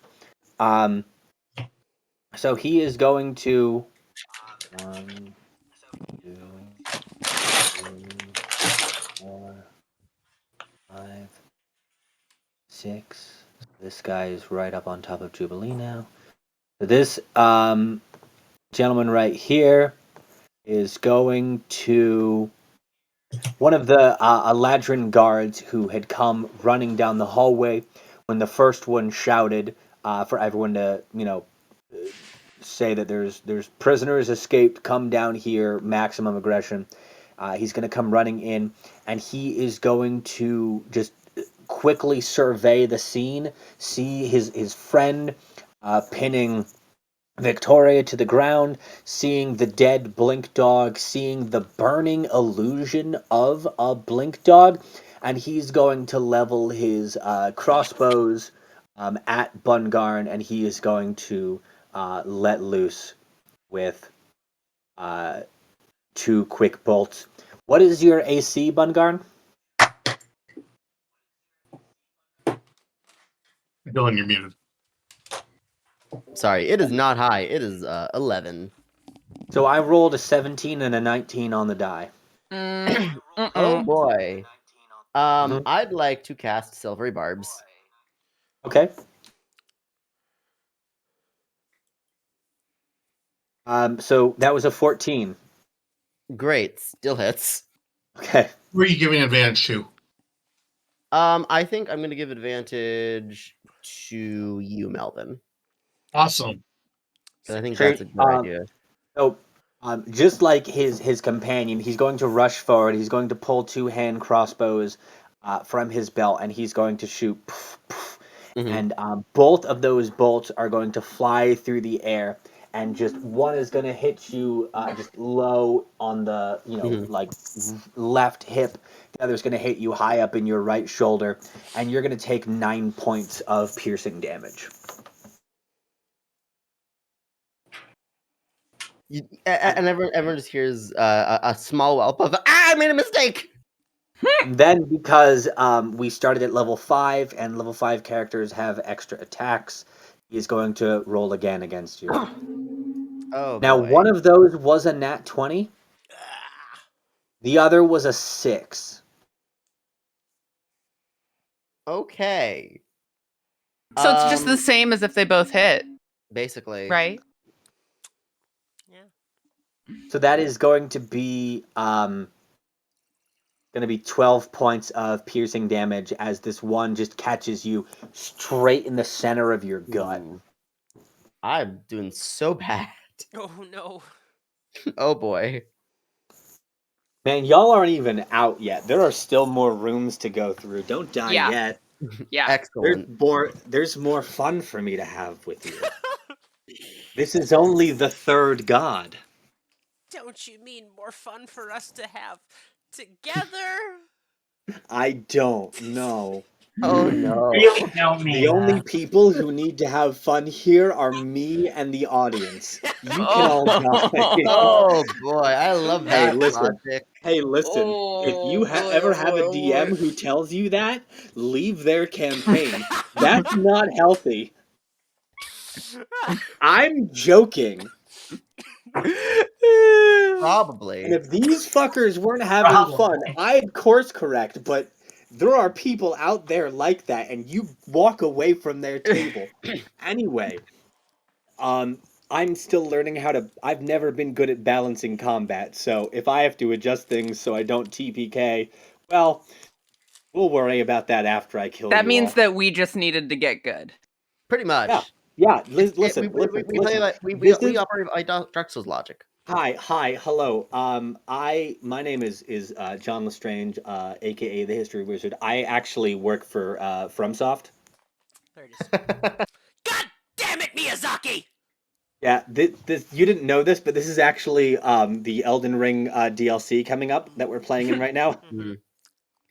B: So he is going to 1, 2, 3, 4, 5, 6. This guy is right up on top of Jubilee now. So this gentleman right here is going to one of the Eladrin guards who had come running down the hallway when the first one shouted for everyone to, say that there's prisoners escaped. Come down here, maximum aggression. He's going to come running in, and he is going to just quickly survey the scene, see his friend pinning Victoria to the ground, seeing the dead Blink dog, seeing the burning illusion of a Blink dog, and he's going to level his crossbows at Bungarn, and he is going to let loose with uh, 2 quick bolts. What is your AC, Bungarn?
D: Dylan, you're muted.
E: Sorry, it is not high. It is 11.
B: So I rolled a 17 and a 19 on the die.
E: Oh boy.
B: Mhm.
E: I'd like to cast Silvery Barbs.
B: Okay. So that was a 14.
E: Great, still hits.
B: Okay.
D: Who are you giving advantage to?
E: I think I'm gonna give advantage to you, Melvin.
D: Awesome.
E: So I think
B: Sure,
E: that's a good idea.
B: So, just like his companion, he's going to rush forward. He's going to pull 2 hand crossbows from his belt, and he's going to shoot.
E: Mhm.
B: And both of those bolts are going to fly through the air, and just one is going to hit you just low on the
E: Mhm.
B: like left hip. The other is going to hit you high up in your right shoulder, and you're going to take 9 points of piercing damage.
E: And everyone just hears a small whelp of I made a mistake.
B: Then, because we started at level 5 and level 5 characters have extra attacks, he is going to roll again against you.
E: Oh
B: Now,
E: boy.
B: one of those was a nat 20,
F: Ah,
B: the other was a 6.
E: Okay.
A: So it's just the
E: Um,
A: same as if they both hit,
E: basically.
A: right?
F: yeah.
B: So that is going to be 12 points of piercing damage as this one just catches you straight in the center of your gut.
E: Ooh. I'm doing so bad.
F: Oh no.
E: Oh boy.
B: Man, y'all aren't even out yet. There are still more rooms to go through. Don't die
A: Yeah.
B: yet.
A: Yeah.
E: Excellent.
B: There's more fun for me to have with you. This is only the third god.
F: Don't you mean more fun for us to have together?
B: I don't know.
E: Oh no.
C: Really don't mean
B: The only
C: that.
B: people who need to have fun here are me and the audience. You can all die.
E: Oh boy. I love
B: Hey,
E: that
B: listen.
E: logic.
B: Hey, listen. If you
A: Oh boy,
B: ever
A: oh
B: have
A: boy,
B: a
A: oh boy.
B: DM who tells you that, leave their campaign. That's not healthy. I'm joking. And
E: Probably.
B: if these fuckers weren't having fun,
C: Probably.
B: I'd course correct, but there are people out there like that, and you walk away from their table. Anyway, um, I'm still learning how to. I've never been good at balancing combat, so if I have to adjust things so I don't TPK, well, we'll worry about that after I kill
A: That
B: you
A: means
B: all.
A: that we just needed to get good.
E: Pretty
B: Yeah,
E: much.
B: yeah.
E: We
B: Listen, listen,
E: we play
B: listen.
E: like
B: This
E: we
B: is
E: operate by Drexel's logic.
B: hi, hello. My name is John Lestrange, aka the History Wizard. I actually work for FromSoft.
F: There it is. God damn it, Miyazaki!
B: Yeah, this you didn't know this, but this is actually the Elden Ring DLC coming up that we're playing in right now.
E: Mhm.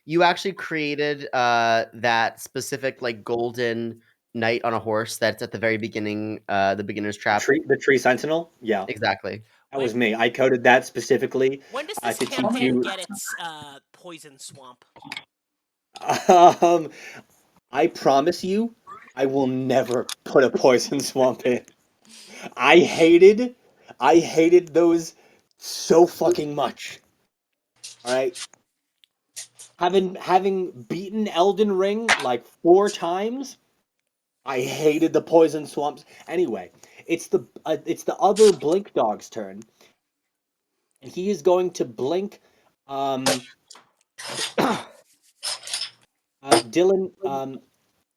E: You actually created that specific like golden knight on a horse that's at the very beginning, the beginner's trap.
B: The Tree Sentinel. Yeah,
E: Exactly.
B: that was
F: When
B: me. I coded that specifically
F: when does this
B: to teach
F: campaign
B: you.
F: get its poison swamp?
B: Um, I promise you, I will never put a poison swamp in. I hated, I hated those so fucking much. All right, having beaten Elden Ring like 4 times, I hated the poison swamps. Anyway, it's the other Blink Dog's turn, and he is going to blink. Um, Dylan,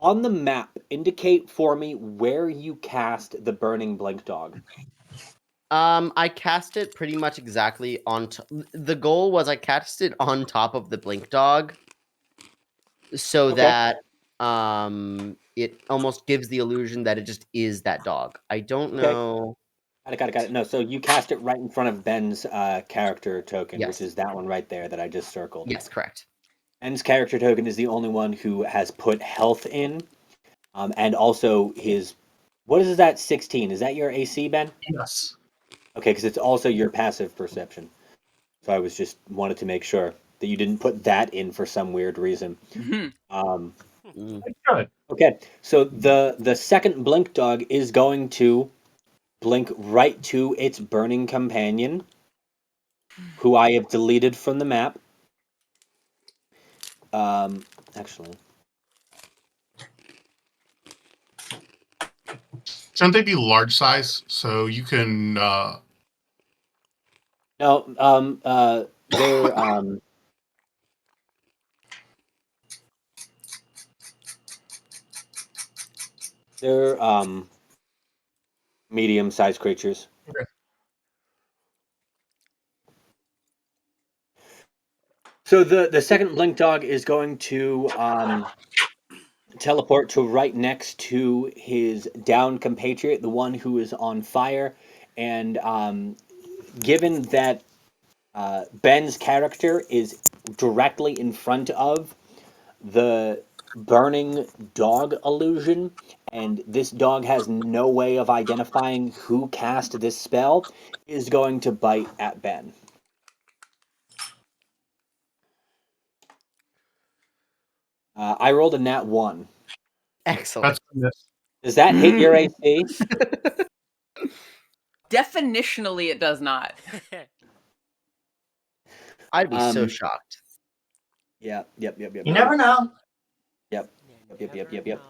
B: on the map, indicate for me where you cast the burning Blink Dog.
E: I cast it pretty much exactly on. The goal was I cast it on top of the blink dog, so
B: Okay.
E: that it almost gives the illusion that it just is that dog. I don't
B: Okay.
E: know.
B: Got it. No, so you cast it right in front of Ben's character token, which
E: Yes.
B: is that one right there that I just circled.
E: Yes, correct.
B: Ben's character token is the only one who has put health in, and also his. What is that? 16. Is that your AC, Ben?
D: Yes.
B: Okay, because it's also your passive perception. So I was just wanted to make sure that you didn't put that in for some weird reason.
A: Mhm.
B: Um,
E: Mm.
D: Good.
B: okay, so the second blink dog is going to blink right to its burning companion, who I have deleted from the map. Actually,
D: Shouldn't they be large size so you can?
B: no, they're They're medium-sized creatures.
D: Okay.
B: So the second blink dog is going to teleport to right next to his downed compatriot, the one who is on fire, and given that Ben's character is directly in front of the burning dog illusion, and this dog has no way of identifying who cast this spell, is going to bite at Ben. I rolled a nat 1.
E: Excellent.
D: That's a miss.
B: Does that hit your AC?
A: Definitionally, it does not.
E: I'd be so
B: Um,
E: shocked.
B: Yep.
C: You never know.
B: Yep.
F: You
B: Yep.
F: never know.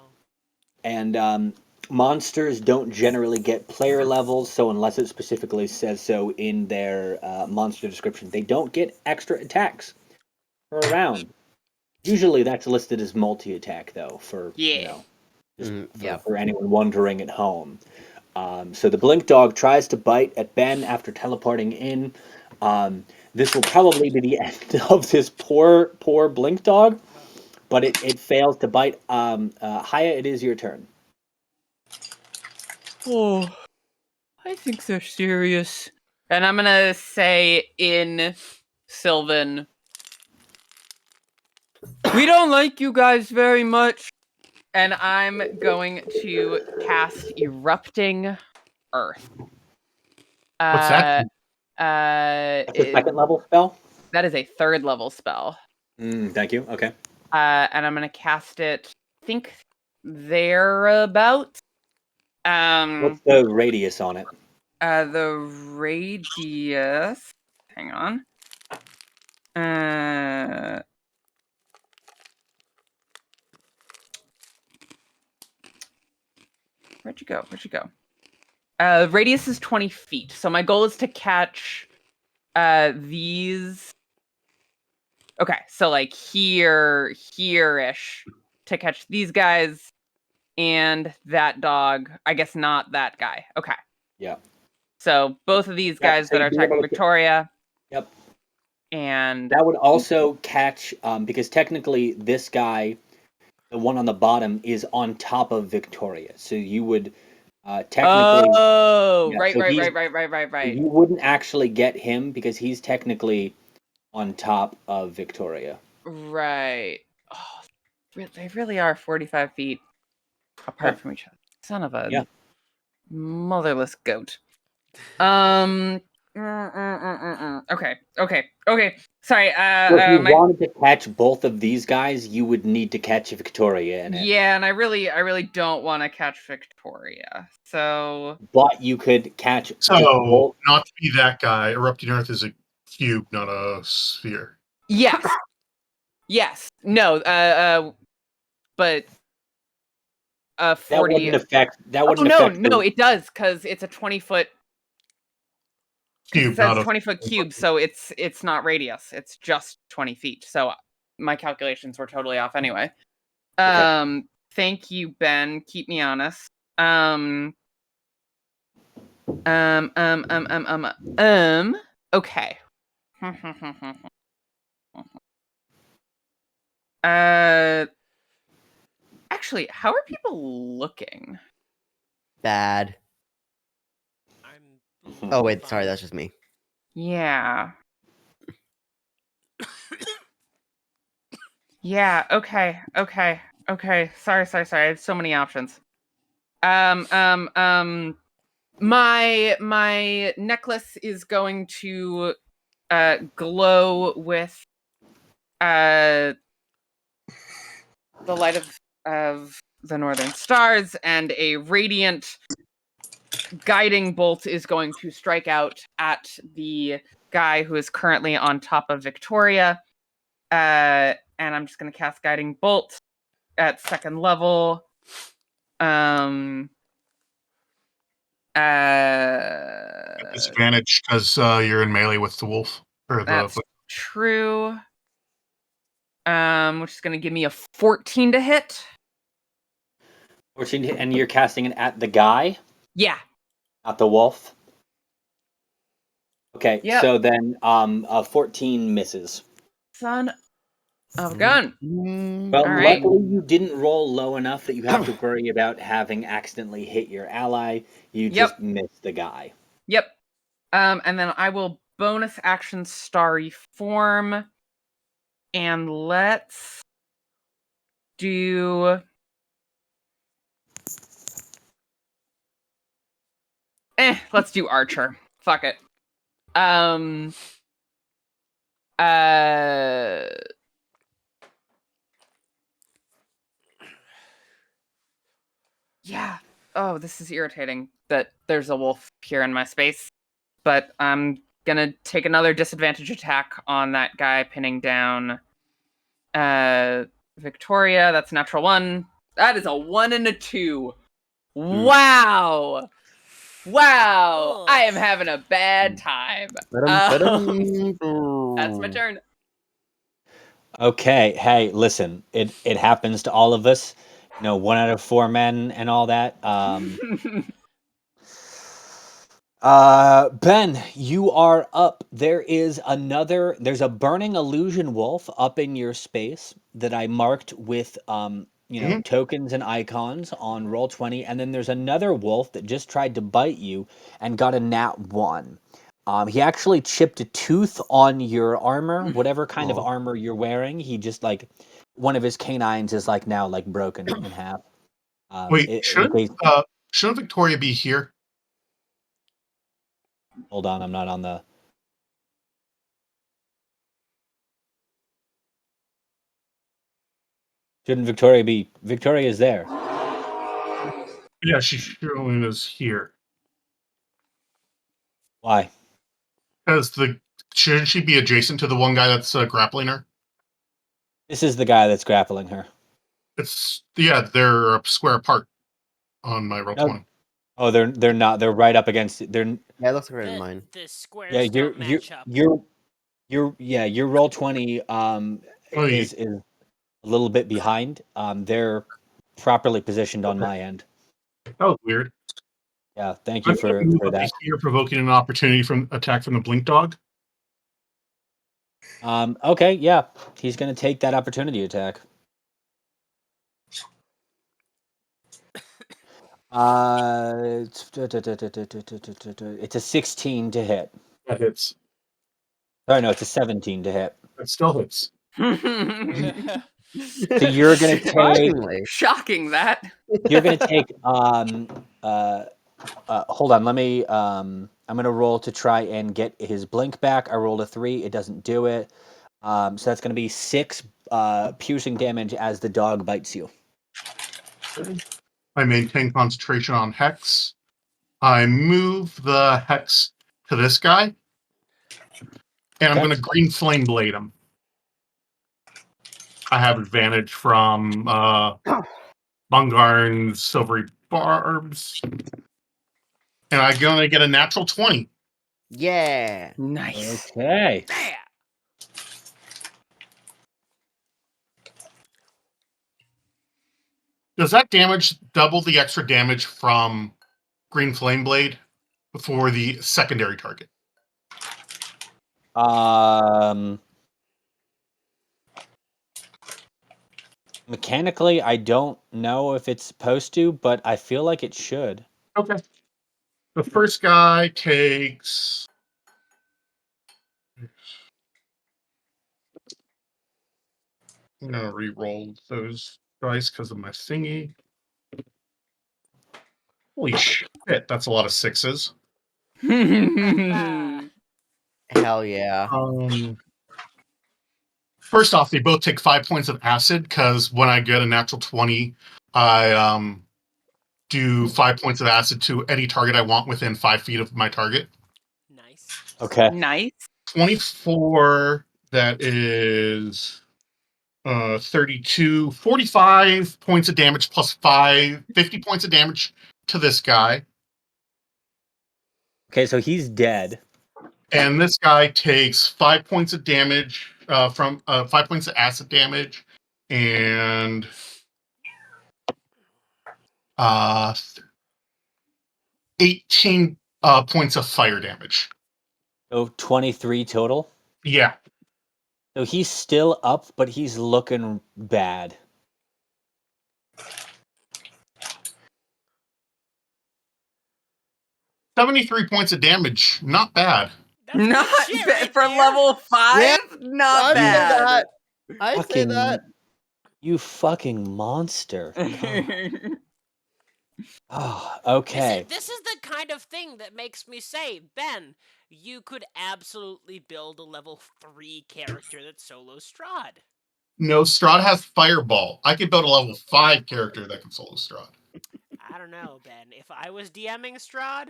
B: And monsters don't generally get player levels, so unless it specifically says so in their monster description, they don't get extra attacks per round. Usually that's listed as multi-attack, though, for
A: Yeah.
B: just
E: Yep.
B: for anyone wondering at home. So the blink dog tries to bite at Ben after teleporting in. This will probably be the end of this poor blink dog, but it fails to bite. Haya, it is your turn.
A: Oh, I think they're serious. And I'm gonna say in Sylvan, we don't like you guys very much. And I'm going to cast Erupting Earth.
D: What's that?
B: That's a second level spell.
A: That is a 3rd level spell.
B: Thank you. Okay.
A: And I'm gonna cast it, I think, thereabouts.
B: What's the radius on it?
A: The radius. Hang on. Where'd you go? Radius is 20 feet. So my goal is to catch these. Okay, so like here-ish to catch these guys and that dog. I guess not that guy. Okay.
B: Yeah.
A: So both of these
B: Yeah,
A: guys
B: so
A: that are
B: you'd be able
A: attacking
B: to-
A: Victoria.
B: Yep.
A: And
B: That would also catch, because technically this guy, the one on the bottom, is on top of Victoria. So you would technically.
A: Oh,
B: Yeah,
A: right.
B: so you wouldn't actually get him because he's technically on top of Victoria.
A: Right. Oh, they really are 45 feet apart from each other. Son of a motherless goat. Okay. Sorry.
B: So if you wanted to catch both of these guys, you would need to catch Victoria in it.
A: Yeah, and I really don't want to catch Victoria. So.
B: But you could catch.
D: So, not to be that guy, Erupting Earth is a cube, not a sphere.
A: Yes. Yes. No. But. 40.
B: That wouldn't affect. That wouldn't affect.
A: No, it does because it's a 20-foot.
D: Cube,
A: it says 20-foot cube, so it's not radius. It's just 20 feet. So my calculations were totally off anyway.
B: Okay.
A: Thank you, Ben. Keep me honest. Okay. Actually, how are people looking?
E: Bad. Oh wait, sorry, that's just me.
A: Yeah. Yeah, okay. Sorry. I have so many options. My necklace is going to glow with the light of the northern stars, and a radiant guiding bolt is going to strike out at the guy who is currently on top of Victoria. And I'm just going to cast Guiding Bolt at 2nd level.
D: Disadvantage because you're in melee with the wolf.
A: That's true. Which is going to give me a 14 to hit.
B: 14 to hit, and you're casting it at the guy,
A: Yeah.
B: not the wolf. Okay,
A: Yep.
B: so then 14 misses.
A: Son of a gun.
B: Well,
A: All right.
B: luckily you didn't roll low enough that you have to worry about having accidentally hit your ally. You
A: Yep.
B: just missed the guy.
A: Yep. And then I will bonus action starry form. And let's do let's do archer. Fuck it. Yeah. Oh, this is irritating that there's a wolf here in my space. But I'm gonna take another disadvantage attack on that guy pinning down Victoria. That's natural 1. That is a 1 and a 2. Wow. Wow. I am having a bad time. That's my turn.
B: Okay, hey, listen, it happens to all of us. 1 out of 4 men and all that. Ben, you are up. There's a burning illusion wolf up in your space that I marked with tokens and icons on Roll20, and then there's another wolf that just tried to bite you and got a nat 1. He actually chipped a tooth on your armor, whatever kind of armor you're wearing. He just one of his canines is now broken in half.
D: Wait, shouldn't Victoria be here?
B: Hold on, I'm not on the. Shouldn't Victoria be? Victoria is there.
D: Yeah, she's showing us here.
B: Why?
D: Because shouldn't she be adjacent to the one guy that's grappling her?
B: This is the guy that's grappling her.
D: They're a square apart on my Roll20.
B: Oh, they're not. They're right up against it.
E: Yeah, it looks great in mine.
F: The squares
B: Yeah,
F: don't match up.
B: your Roll20 is a little bit behind. They're properly positioned on my end.
D: That was weird.
B: Yeah, thank you for that.
D: Here, provoking an opportunity from attack from the blink dog.
B: Okay, yeah, he's gonna take that opportunity attack. It's a 16 to hit.
D: That hits.
B: Sorry, no, it's a 17 to hit.
D: That still hits.
B: So you're gonna take.
E: Surprisingly.
A: Shocking that.
B: You're gonna take. Hold on. Let me. I'm gonna roll to try and get his blink back. I rolled a 3. It doesn't do it. So that's gonna be 6 piercing damage as the dog bites you.
D: I maintain concentration on Hex. I move the Hex to this guy. And I'm going to green flame blade him. I have advantage from Bungarn's silvery barbs. And I'm going to get a natural 20.
E: Yeah.
A: Nice.
B: Okay.
F: Yeah.
D: Does that damage double the extra damage from Green Flame Blade for the secondary target?
B: Mechanically, I don't know if it's supposed to, but I feel like it should.
D: Okay. The first guy takes... I'm going to re-roll those dice because of my thingy. Holy shit, that's a lot of 6s.
E: Hell yeah.
D: First off, they both take 5 points of acid because when I get a natural 20, I do 5 points of acid to any target I want within 5 feet of my target.
F: Nice.
B: Okay.
A: Nice.
D: 24, that is 32, 45 points of damage plus 50 points of damage to this guy.
B: Okay, so he's dead.
D: And this guy takes 5 points of damage from 5 points of acid damage and Uh, 18 points of fire damage.
B: So 23 total.
D: Yeah.
B: So he's still up, but he's looking bad.
D: 73 points of damage. Not bad.
F: That's
A: Not
F: good shit right
A: for
F: there.
A: level 5.
E: Yeah,
A: Not
E: I'd say
A: bad.
E: that. I'd say
B: Fucking,
E: that.
B: you fucking monster. God. Oh, okay.
F: This is the kind of thing that makes me say, Ben, you could absolutely build a level 3 character that's solo Strahd.
D: No, Strahd has Fireball. I could build a level 5 character that can solo Strahd.
F: I don't know, Ben. If I was DMing Strahd,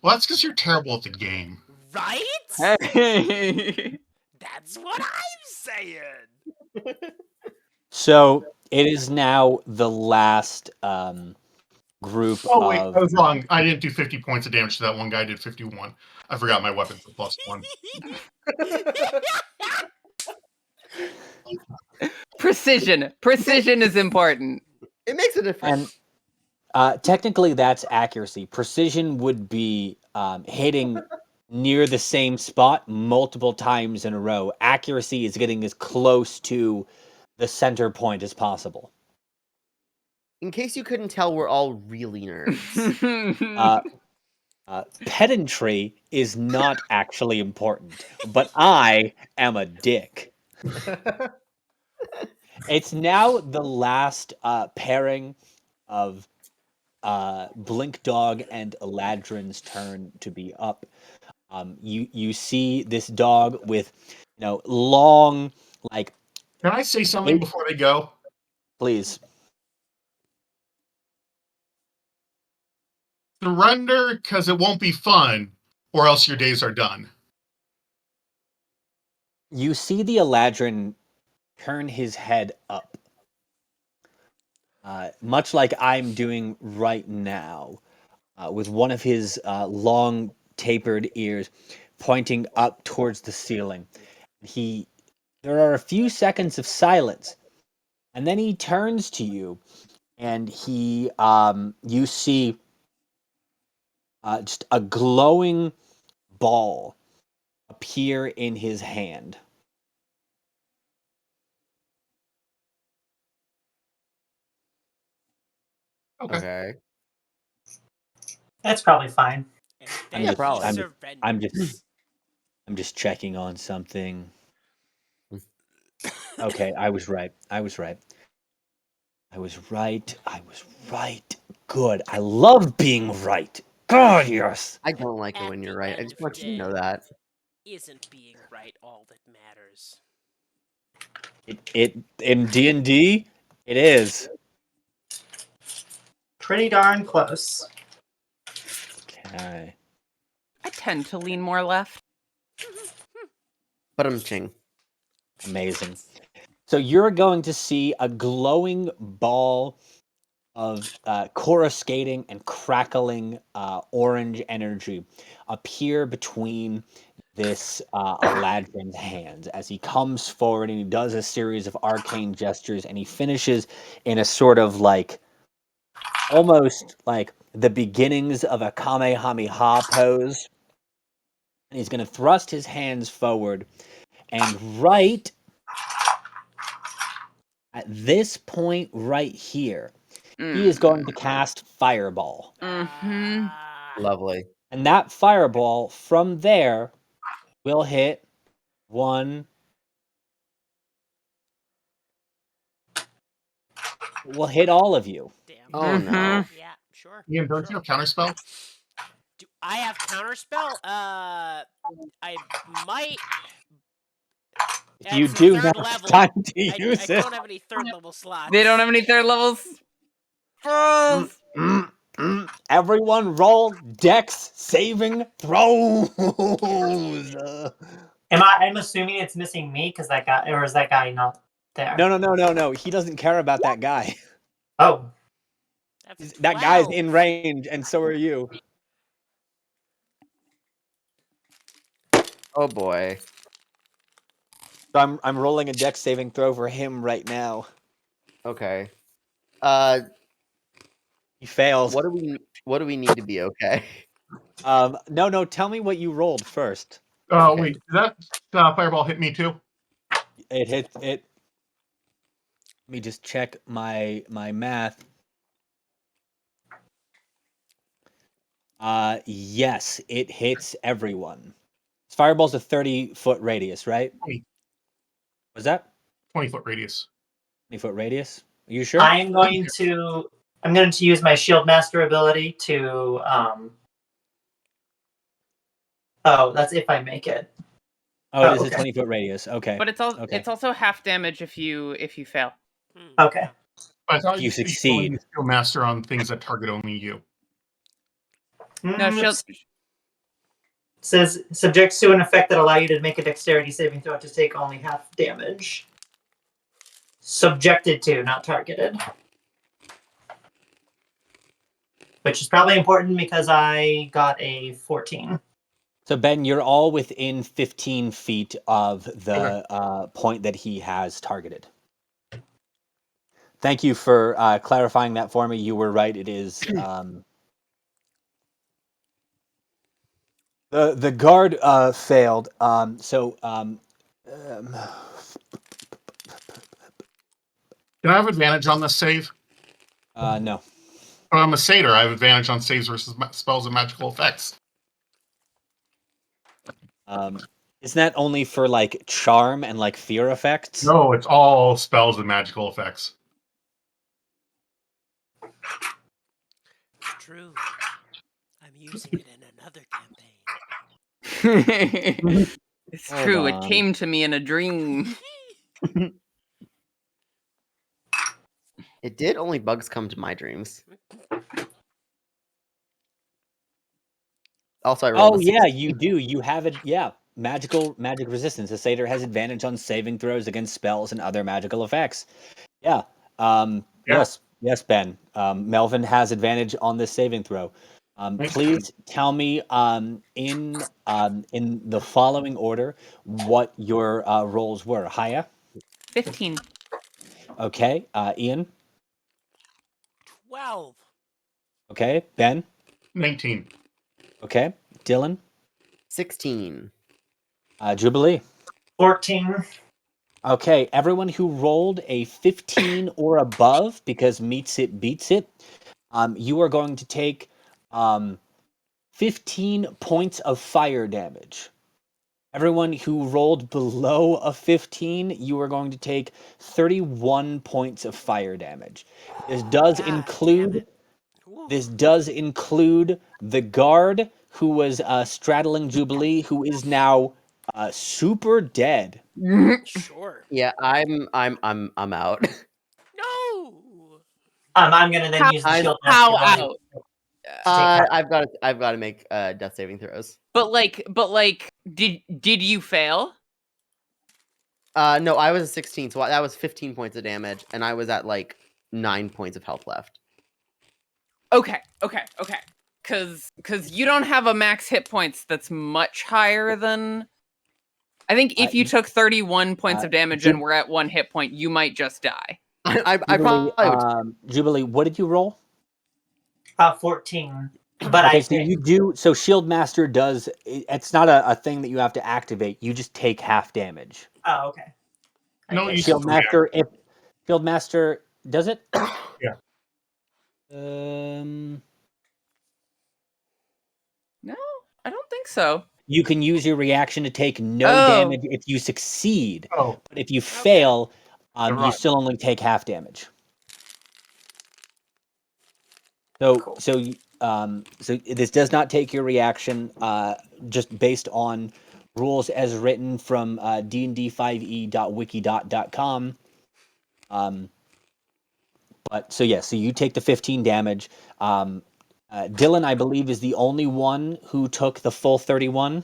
D: Well, that's because you're terrible at the game.
F: right?
A: Hey.
F: That's what I'm saying.
B: So it is now the last group
D: Oh, wait,
B: of.
D: I was wrong. I didn't do 50 points of damage to that one guy. I did 51. I forgot my weapon's a +1.
A: Precision. Precision is important.
E: It makes a difference.
B: And technically, that's accuracy. Precision would be hitting near the same spot multiple times in a row. Accuracy is getting as close to the center point as possible.
E: In case you couldn't tell, we're all really nerds.
B: Pedantry is not actually important, but I am a dick. It's now the last pairing of Blink Dog and Eladrin's turn to be up. You see this dog with long, like,
D: Can I say something before they go?
B: please.
D: Surrender, because it won't be fun, or else your days are done.
B: You see the Eladrin turn his head up, much like I'm doing right now, with one of his long tapered ears pointing up towards the ceiling. There are a few seconds of silence, and then he turns to you, and you see just a glowing ball appear in his hand.
E: Okay.
C: That's probably fine.
F: And
B: I'm
F: then
E: Yeah,
B: just,
E: probably.
F: he
B: I'm,
F: surrenders.
B: I'm just checking on something. Okay, I was right. I was right. I was right. I was right. Good. I love being right. God, yes.
E: I don't like it
F: At
E: when you're
F: the
E: right. I
F: end
E: just
F: of
E: want you to know
F: day,
E: that.
F: isn't being right all that matters?
B: It in D&D, it is.
C: Pretty darn close.
B: Okay.
A: I tend to lean more left.
E: But I'm ching.
B: Amazing. So you're going to see a glowing ball of coruscating and crackling orange energy appear between this Aladdin's hands as he comes forward and he does a series of arcane gestures and he finishes in a sort of like almost like the beginnings of a Kamehameha pose. And he's going to thrust his hands forward, and right at this point right here, he is going to cast Fireball.
A: Mm-hmm.
E: Lovely.
B: And that Fireball from there will hit one. Will hit all of you.
F: Damn.
E: Oh no.
F: Yeah, sure.
D: Ian, don't you have Counterspell?
F: Do I have counterspell? I might.
B: If you
F: It's the
B: do,
F: third
B: now it's
F: level.
B: time to
F: I
B: use it.
F: don't have any third level slots.
A: They don't have any third levels. Froze.
B: Everyone roll Dex saving throws.
C: I'm assuming it's missing me because that guy, or is that guy not there?
B: No. He doesn't care about that guy.
C: Oh,
F: That's
B: That guy's
F: 12.
B: in range, and so are you.
E: Oh boy.
B: So I'm rolling a Dex saving throw for him right now.
E: Okay.
B: He fails.
E: What do we need to be okay?
B: No. Tell me what you rolled first.
E: Okay.
D: Wait, did that fireball hit me too?
B: It hit it. Let me just check my math. Yes, it hits everyone. Fireball's a 30-foot radius, right?
D: 20,
B: Was that
D: 20-foot radius.
B: 20-foot radius? Are you sure?
C: I'm going to use my Shield Master ability to oh, that's if I make it.
B: Oh, it is a
C: okay.
B: 20-foot radius. Okay.
A: But
B: Okay.
A: it's also half damage if you fail.
C: Okay.
D: I thought
B: You
D: you could
B: succeed.
D: only use Shield Master on things that target only you.
A: No, shield.
C: Says subjects to an effect that allow you to make a dexterity saving throw to take only half damage. Subjected to, not targeted. Which is probably important because I got a 14.
B: So Ben, you're all within 15 feet of the
D: Okay.
B: point that he has targeted. Thank you for clarifying that for me. You were right. It is the guard failed.
D: Can I have advantage on this save?
B: No.
D: Oh, I'm a satyr. I have advantage on saves versus spells and magical effects.
B: Isn't that only for like charm and like fear effects?
D: No, it's all spells and magical effects.
F: True. I'm using it in another campaign.
A: It's
B: Hold
A: true. It
B: on.
A: came to me in a dream.
E: It did. Only bugs come to my dreams. Also, I rolled
B: Oh
E: a
B: yeah,
E: 16.
B: you do. You have it. Yeah, magic resistance. A satyr has advantage on saving throws against spells and other magical effects. Yeah.
D: Yeah.
B: Yes, Ben. Melvin has advantage on this saving throw. Please tell me in the following order what your rolls were. Haya.
A: 15.
B: Okay. Ian.
F: 12.
B: Okay. Ben.
D: 19.
B: Okay. Dylan.
E: 16.
B: Jubilee.
C: 14.
B: Okay, everyone who rolled a 15 or above, because meets it beats it, you are going to take 15 points of fire damage. Everyone who rolled below a 15, you are going to take 31 points of fire damage. This does
F: God
B: include
F: damn it. Woo.
B: this does include the guard who was straddling Jubilee, who is now super dead.
F: Sure.
E: Yeah, I'm out.
F: No.
C: I'm gonna then use the
E: I'm-
C: Shield Master
A: How
C: ability
A: out?
C: to take half.
E: I've got to make death saving throws.
A: But did you fail?
E: No, I was a 16, so that was 15 points of damage, and I was at like 9 points of health left.
A: Okay. Because you don't have a max hit points that's much higher than. I think if you took 31 points of damage and were at 1 hit point, you might just die.
E: I
B: Jubilee,
E: probably would.
B: Jubilee, what did you roll?
C: 14. But
B: Okay,
C: I
B: so you do. So Shield Master does. It's not a thing that you have to activate. You just take half damage.
C: Oh, okay.
D: No, you
B: Shield
D: still react.
B: Master, if Shield Master does it.
D: Yeah.
A: No, I don't think so.
B: You can use your reaction to take no
A: Oh.
B: damage if you succeed,
D: Oh,
B: but if you fail,
D: You're
B: you
D: right.
B: still only take half damage. So,
C: Cool.
B: so this does not take your reaction, just based on rules as written from dnd5e.wiki.com. But so yeah, so you take the 15 damage. Dylan, I believe, is the only one who took the full 31.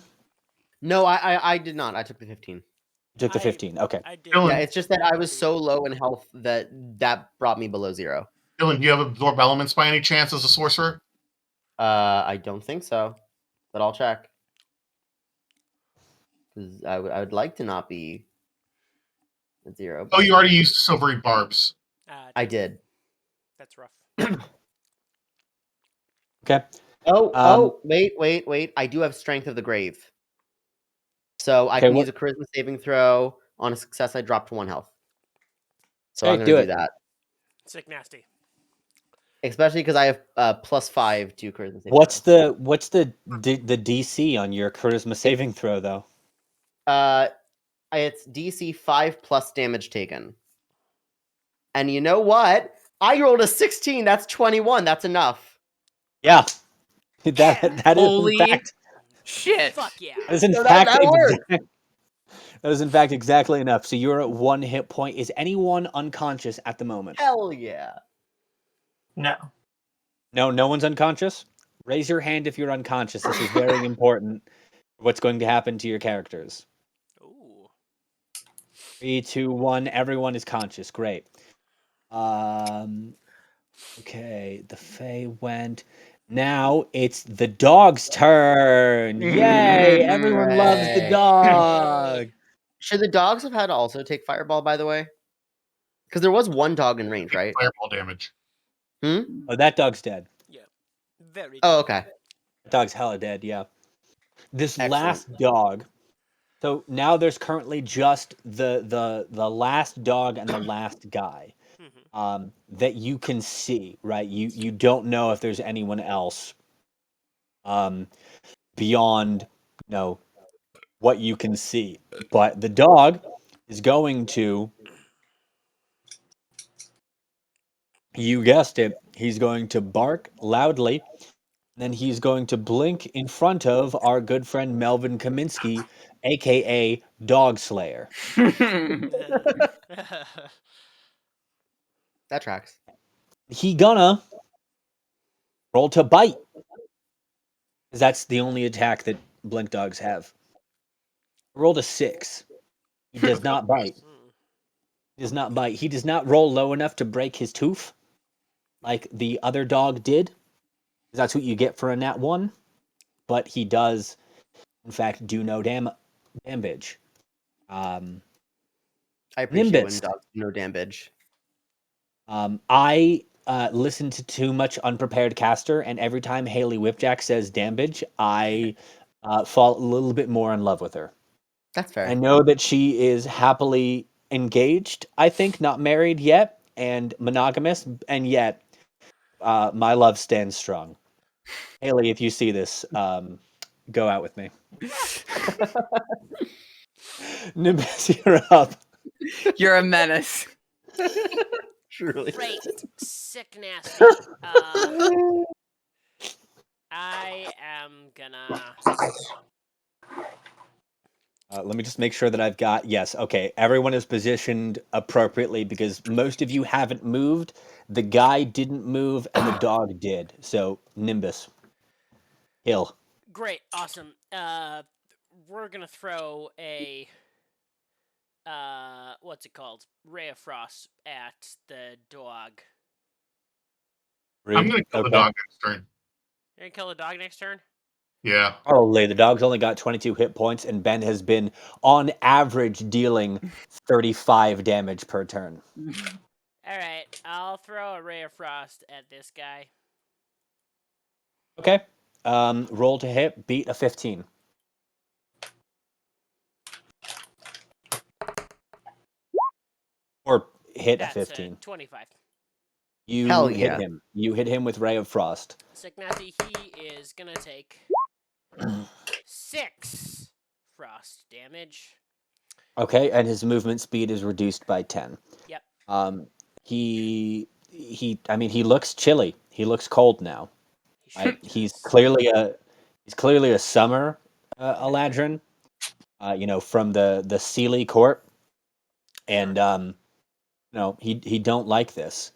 E: No, I did not. I took the 15.
B: Took the 15. Okay.
F: I did.
D: Dylan.
E: Yeah, it's just that I was so low in health that brought me below 0.
D: Dylan, do you have absorb elements by any chance as a sorcerer?
E: I don't think so, but I'll check. Because I would like to not be at 0.
D: Oh, you already used silvery barbs.
E: I did.
F: That's rough.
B: Okay.
E: Wait. I do have Strength of the Grave. So I
B: Okay,
E: can
B: what?
E: use a charisma saving throw. On a success, I drop to 1 health. So
B: Okay,
E: I'm going to
B: do
E: do
B: it.
E: that.
F: Sick nasty.
E: Especially because I have +5 to charisma saving
B: What's
E: throws.
B: the DC on your charisma saving throw though?
E: It's DC 5 plus damage taken. And you know what? I rolled a 16. That's 21. That's enough.
B: Yeah.
F: Yeah.
B: That is in
A: Holy
B: fact
A: shit.
F: Fuck yeah.
B: that is in
E: So
B: fact
E: that worked.
B: that is in fact exactly enough. So you're at 1 hit point. Is anyone unconscious at the moment?
E: Hell yeah.
C: No.
B: No, no one's unconscious. Raise your hand if you're unconscious. This is very important. What's going to happen to your characters?
F: Ooh.
B: 3, 2, 1. Everyone is conscious. Great. Okay, the Fae went. Now it's the dog's turn. Yay! Everyone loves the
E: Hooray.
B: dog.
E: Should the dogs have had to also take fireball, by the way? Because there was one dog in range, right?
D: Fireball damage.
B: Oh, that dog's dead.
F: Yeah. Very
E: Oh,
F: dead.
E: okay.
B: That dog's hella dead. Yeah. This
E: Excellent.
B: last dog. So now there's currently just the last dog and the last guy
F: Mhm.
B: that you can see. Right. You don't know if there's anyone else beyond what you can see, but the dog is going to. You guessed it. He's going to bark loudly. Then he's going to blink in front of our good friend Melvin Kaminsky, aka Dog Slayer.
E: That tracks.
B: He gonna roll to bite. 'Cause that's the only attack that blink dogs have. Rolled a 6. He does not bite.
F: Mm.
B: He does not bite. He does not roll low enough to break his tooth like the other dog did. That's what you get for a nat 1. But he does, in fact, do no damage. Um,
E: I appreciate when
B: Nimbus.
E: dogs do no damage.
B: I listen to too much unprepared caster, and every time Haley Whipjack says damage, I fall a little bit more in love with her.
E: That's fair.
B: I know that she is happily engaged, I think, not married yet, and monogamous, and yet my love stands strong. Haley, if you see this, go out with me. Nimbus, you're up.
A: You're a menace.
E: Truly.
F: Great. Sick nasty. I am gonna.
B: Let me just make sure that I've got, yes, okay, everyone is positioned appropriately because most of you haven't moved. The guy didn't move and the dog did. So, Nimbus, kill.
F: Great. Awesome. We're gonna throw a. What's it called? Ray of Frost at the dog.
B: Rude.
D: I'm gonna kill the
B: Okay.
D: dog next turn.
F: You're gonna kill the dog next turn?
D: Yeah.
B: Probably. The dog's only got 22 hit points, and Ben has been, on average, dealing 35 damage per turn.
F: Alright, I'll throw a Ray of Frost at this guy.
B: Okay. Roll to hit, beat a 15. Or hit a
F: That's
B: 15.
F: 25.
B: You
E: Hell
B: hit
E: yeah.
B: him. You hit him with Ray of Frost.
F: Sick nasty, he is gonna take 6 frost damage.
B: Okay, and his movement speed is reduced by 10.
F: Yep.
B: I mean, he looks chilly. He looks cold now.
F: He
B: Right?
F: sure
B: He's
F: does.
B: clearly a summer Eladrin. From the Sealy court, and he don't like this.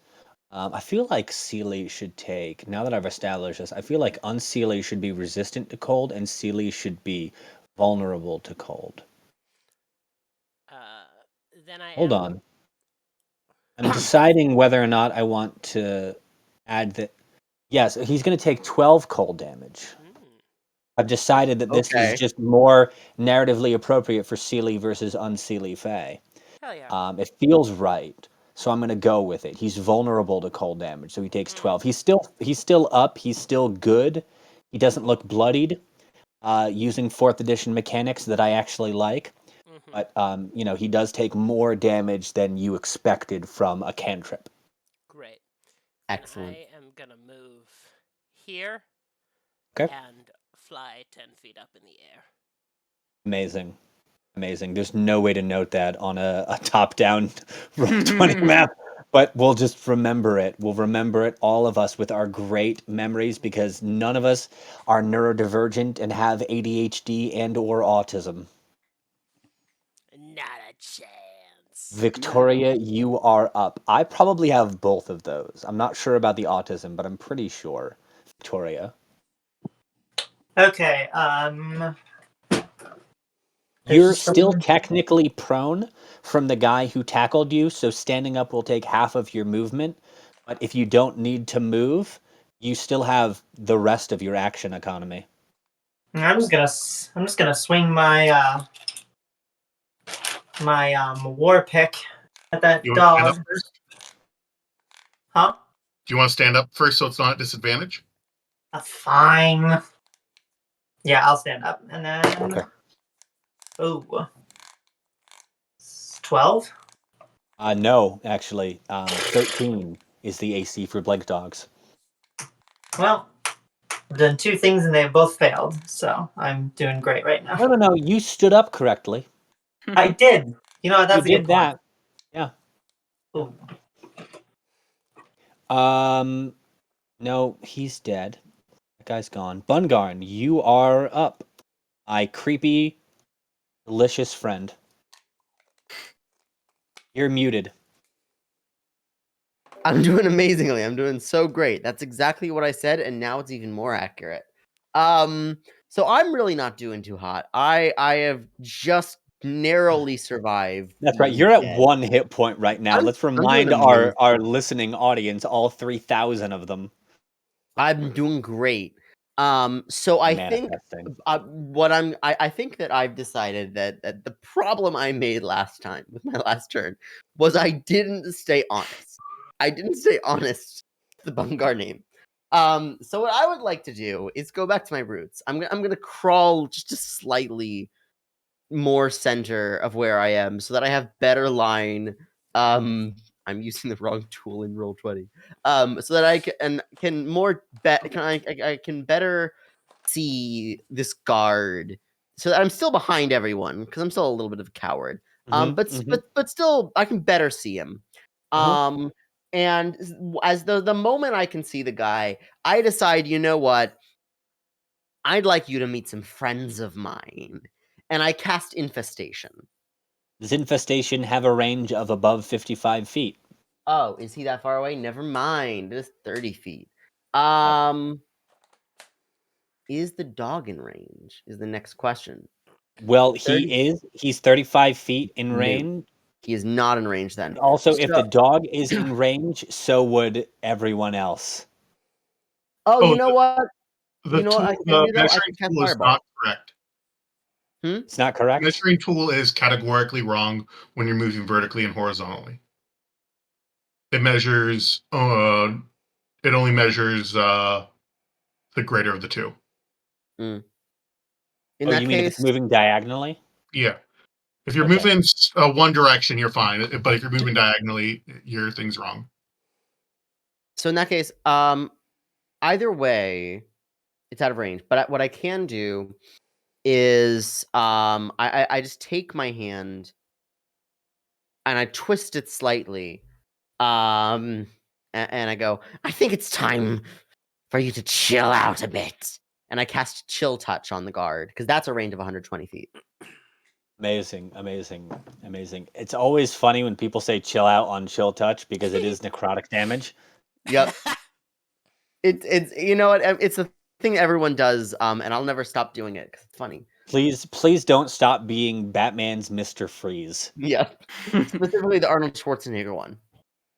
B: I feel like Sealy should take. Now that I've established this, I feel like Unsealy should be resistant to cold, and Sealy should be vulnerable to cold.
F: Uh, then I
B: Hold
F: am.
B: on. I'm deciding whether or not I want to add that. Yes, he's going to take 12 cold damage.
F: Mm,
B: I've decided that this is
E: Okay.
B: just more narratively appropriate for Sealy versus Unsealy Fae.
F: hell yeah.
B: It feels right. so I'm going to go with it. He's vulnerable to cold damage, so he takes 12. He's still up. He's still good. He doesn't look bloodied. Using 4th edition mechanics that I actually like, but he does take more damage than you expected from a cantrip.
F: Great.
E: Excellent.
F: And I am gonna move here
B: Okay.
F: and fly 10 feet up in the air.
B: Amazing. There's no way to note that on a top-down Roll20 map, but we'll just remember it. We'll remember it, all of us, with our great memories, because none of us are neurodivergent and have ADHD and/or autism.
F: Not a chance.
B: Victoria, you are up. I probably have both of those. I'm not sure about the autism, but I'm pretty sure. Victoria.
C: Okay.
B: You're
C: There's
B: still
C: some.
B: technically prone from the guy who tackled you, so standing up will take half of your movement. But if you don't need to move, you still have the rest of your action economy.
C: I'm just gonna swing my war pick at that
D: You want to stand up
C: dog.
D: first?
C: Huh?
D: Do you want to stand up first so it's not at disadvantage?
C: Fine. Yeah, I'll stand up. And then.
B: Okay.
C: Oh. 12?
B: No, actually. 13 is the AC for Blink Dogs.
C: Well, I've done 2 things and they've both failed, so I'm doing great right now.
B: No. You stood up correctly.
C: I did. You know, that's
B: You
C: a good
B: did
C: point.
B: that. Yeah.
C: Ooh.
B: No, he's dead. That guy's gone. Bungarn, you are up. My creepy, delicious friend. You're muted.
E: I'm doing amazingly. I'm doing so great. That's exactly what I said, and now it's even more accurate. So I'm really not doing too hot. I have just narrowly survived.
B: That's right.
E: being
B: You're at
E: dead.
B: 1 hit point right now. Let's
E: I'm doing
B: remind
E: amazing.
B: our listening audience, all 3,000 of them.
E: I'm doing great. So I think
B: Manifesting.
E: I think that I've decided that the problem I made last time with my last turn was I didn't stay honest. I didn't stay honest to the Bungar name. So what I would like to do is go back to my roots. I'm gonna crawl just slightly more center of where I am so that I have better line. I'm using the wrong tool in Roll20. So that I can more I can better see this guard so that I'm still behind everyone because I'm still a little bit of a coward. But still I can better see him. And as the moment I can see the guy, I decide, you know what? I'd like you to meet some friends of mine. And I cast Infestation.
B: Does Infestation have a range of above 55 feet?
E: Oh, is he that far away? Never mind. It is 30 feet. Is the dog in range? Is the next question.
B: Well,
E: 30
B: he's 35 feet in
E: No.
B: range.
E: He is not in range then.
B: Also, if the
E: So-
B: dog is in range, so would everyone else.
E: Oh, you
D: Oh,
E: know what?
D: The
E: You know what
D: tool,
E: I can
D: the
E: do though? I
D: measuring
E: can cast
D: tool is
E: Fireball.
D: not correct.
B: It's not
D: The
B: correct?
D: measuring tool is categorically wrong when you're moving vertically and horizontally. It measures. It only measures the greater of the two.
E: In
B: Oh,
E: that
B: you mean if it's
E: case,
B: moving diagonally?
D: Yeah. If you're
B: Okay.
D: moving one direction, you're fine. But if you're moving diagonally, your thing's wrong.
E: so in that case, either way, it's out of range. But what I can do is I just take my hand and I twist it slightly. And I go, I think it's time for you to chill out a bit. And I cast Chill Touch on the guard because that's a range of 120 feet.
B: Amazing. It's always funny when people say chill out on chill touch because it is necrotic damage.
E: Yep. It's you know what, it's the thing everyone does, and I'll never stop doing it because it's funny.
B: Please don't stop being Batman's Mr. Freeze.
E: Yeah, specifically the Arnold Schwarzenegger one.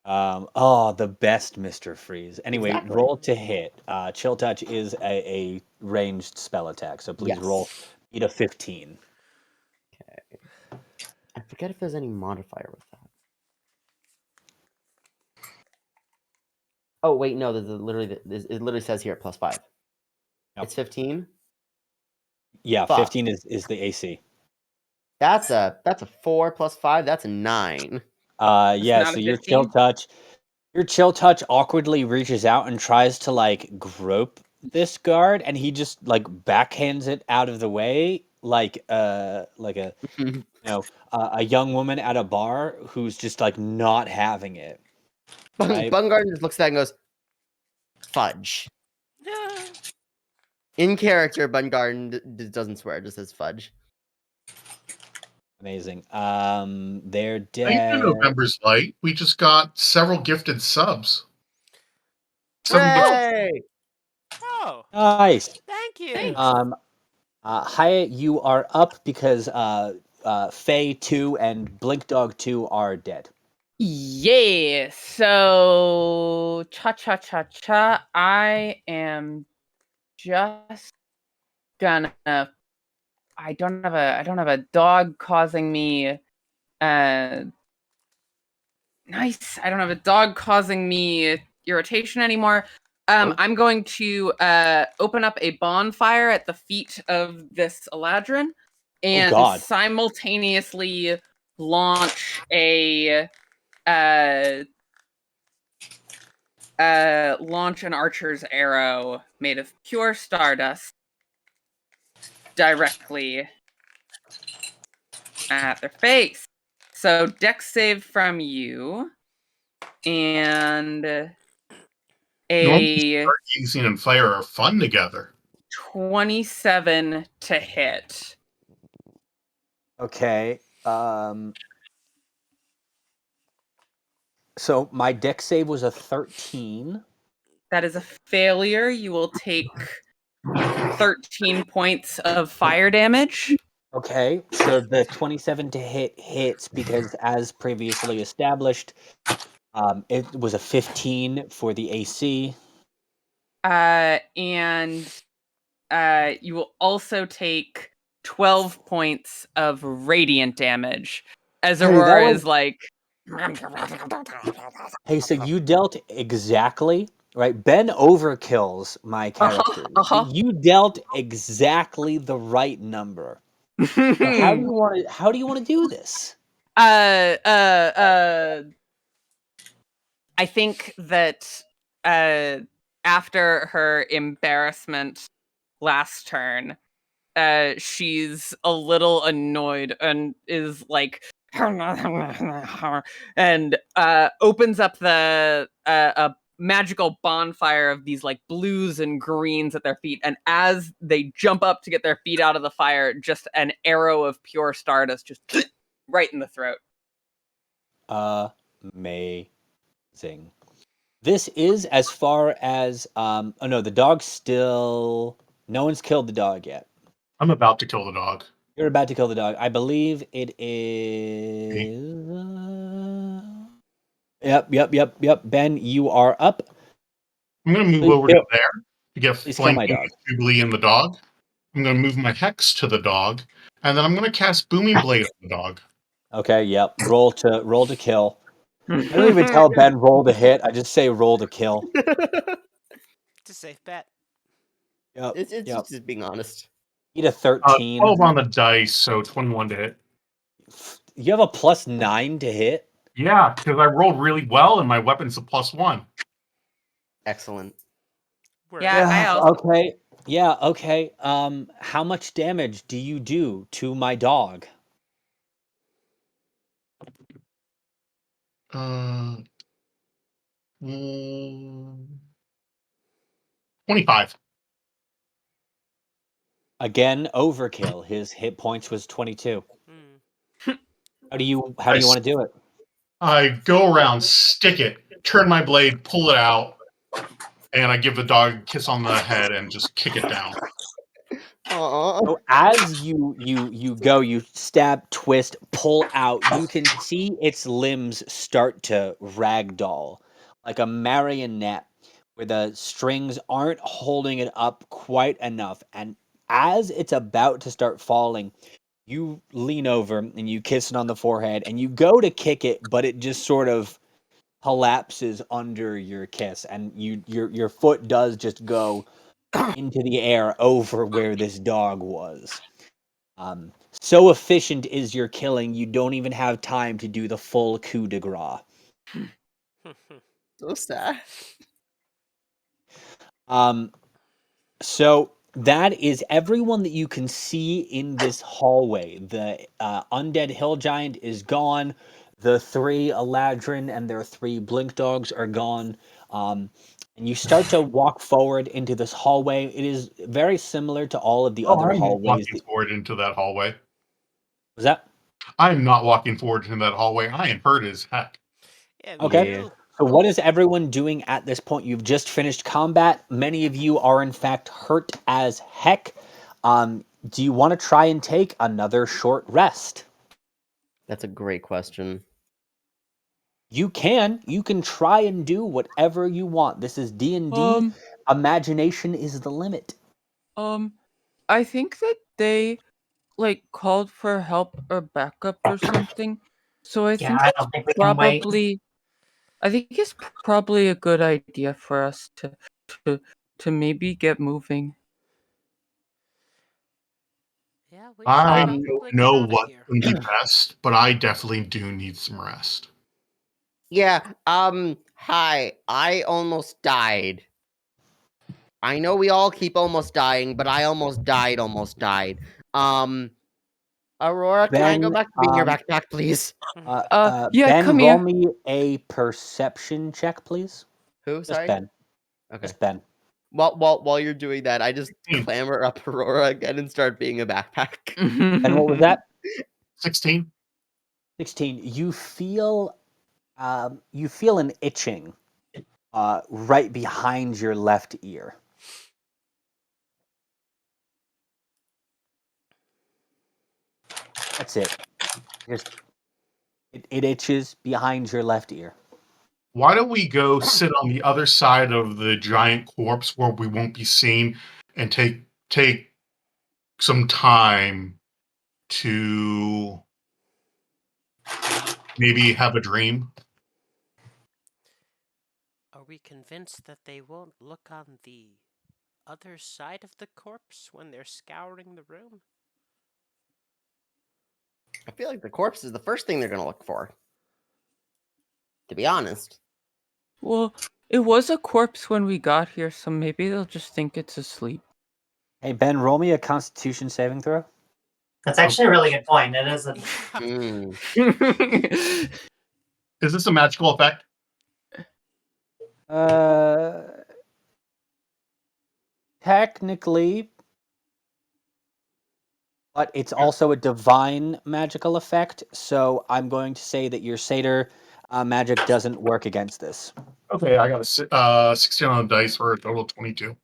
B: The best Mr. Freeze. Anyway,
E: Exactly.
B: roll to hit. Chill touch is a ranged spell attack, so please
E: Yes.
B: roll beat a 15.
E: I forget if there's any modifier with that. Oh wait, no. There's it literally says here +5.
B: Yep.
E: It's 15.
B: Yeah,
E: Fuck.
B: 15 is the AC.
E: That's a 4 + 5. That's a 9.
B: Yeah.
A: not
B: So
A: a
B: your chill
A: 15?
B: touch, awkwardly reaches out and tries to like grope this guard, and he just like backhands it out of the way, like a a young woman at a bar who's just like not having it. Right?
E: Bungarden just looks at that and goes, "Fudge." In character, Bungarden doesn't swear, just says fudge.
B: Amazing. They're
D: Thank you,
B: dead.
D: November's Light. We just got several gifted subs. $7.
E: Hooray!
F: Oh,
B: Nice.
F: thank you.
B: Hyatt, you are up because Faye 2 and Blink Dog 2 are dead.
A: Yeah. So cha. I am just gonna. I don't have a dog causing me. Nice. I don't have a dog causing me irritation anymore.
E: Oh.
A: I'm going to open up a bonfire at the feet of this Eladrin and
B: God.
A: simultaneously launch a launch an archer's arrow made of pure stardust directly at their face. So dex save from you and
D: Normally,
A: a
D: stargazing and fire are fun together.
A: 27 to hit.
B: Okay. So my dex save was a 13.
A: That is a failure. You will take 13 points of fire damage.
B: Okay, so the 27 to hit hits because, as previously established, it was a 15 for the AC.
A: And you will also take 12 points of radiant damage as
B: Hey, that
A: Aurora
B: was-
A: is like.
B: Hey, so you dealt exactly right. Ben overkills my character. You dealt exactly the right number. So how do you want to do this?
A: I think that after her embarrassment last turn, she's a little annoyed and is like and opens up the a magical bonfire of these like blues and greens at their feet, and as they jump up to get their feet out of the fire, just an arrow of pure stardust just right in the throat.
B: Amazing. This is as far as oh no, the dog's still. No one's killed the dog yet.
D: I'm about to kill the dog.
B: You're about to kill the dog. I believe it is. Yep. Ben, you are up.
D: I'm going to move
B: Please
D: over
B: kill-
D: to there to get
B: Please kill my
D: flanking
B: dog.
D: Jubilee and the dog. I'm going to move my hex to the dog, and then I'm going to cast Booming Blade on the dog.
B: Okay, yep. Roll to kill. I don't even tell Ben roll to hit. I just say roll to kill.
F: It's a safe bet.
B: Yep.
E: It's just being honest.
B: Eat a 13.
D: 12 on the dice, so 21 to hit.
B: You have a +9 to hit.
D: Yeah, because I rolled really well, and my weapon's a +1.
E: Excellent.
A: Yeah, I also.
B: Okay. Yeah. Okay. How much damage do you do to my dog?
D: Uh, 25.
B: Again, overkill. His hit points was 22.
F: Hmm.
B: How do you want to do it?
D: I go around, stick it, turn my blade, pull it out, and I give the dog a kiss on the head and just kick it down.
E: Aww.
B: So as you go, you stab, twist, pull out, you can see its limbs start to ragdoll like a marionette where the strings aren't holding it up quite enough. And as it's about to start falling, you lean over and you kiss it on the forehead and you go to kick it, but it just sort of collapses under your kiss, and your foot does just go into the air over where this dog was. So efficient is your killing, you don't even have time to do the full coup de grace.
E: So sad.
B: So that is everyone that you can see in this hallway. The undead hill giant is gone. The 3 Eladrin and their 3 blink dogs are gone. And you start to walk forward into this hallway. It is very similar to all of the
D: Oh,
B: other
D: I'm not
B: hallways.
D: walking forward into that hallway.
B: Was that
D: I'm not walking forward into that hallway. I am hurt as heck.
F: Yeah, me
B: okay?
E: Yeah.
F: too.
B: So what is everyone doing at this point? You've just finished combat. Many of you are in fact hurt as heck. Do you want to try and take another short rest?
E: That's a great question.
B: You can try and do whatever you want. This is D&D.
A: Um,
B: Imagination is the limit.
A: I think that they like called for help or backup or something. So I
C: Yeah,
A: think
C: I
A: it's
C: don't think we can wait.
A: probably a good idea for us to to maybe get moving.
F: Yeah, we should
D: I
B: Um,
D: don't
F: probably get
D: know
F: out of
D: what
F: here.
D: would be best, but I definitely do need some rest.
E: Yeah, hi. I almost died. I know we all keep almost dying, but I almost died. Um, Aurora, can I go
B: Ben,
E: back to being your backpack, please?
A: Yeah,
B: Ben,
A: come
B: roll
A: here.
B: me a perception check, please.
E: Who?
B: Just
E: Sorry?
B: Ben.
E: Okay.
B: Just Ben.
E: While you're doing that, I just
D: 16.
E: clamor up Aurora again and start being a backpack.
B: Ben, what was that?
D: 16.
B: 16. You feel an itching right behind your left ear. That's it. Just it itches behind your left ear.
D: Why don't we go sit on the other side of the giant corpse where we won't be seen and take some time to maybe have a dream?
F: Are we convinced that they won't look on the other side of the corpse when they're scouring the room?
E: I feel like the corpse is the first thing they're gonna look for. To be honest.
A: Well, it was a corpse when we got here, so maybe they'll just think it's asleep.
B: Hey Ben, roll me a Constitution saving throw.
C: That's actually a really good point. It is a
E: Hmm.
D: Is this a magical effect?
B: Uh, Technically, but it's also a divine magical effect. So I'm going to say that your satyr magic doesn't work against this.
D: Okay, I got a 16 on the dice for a total of 22.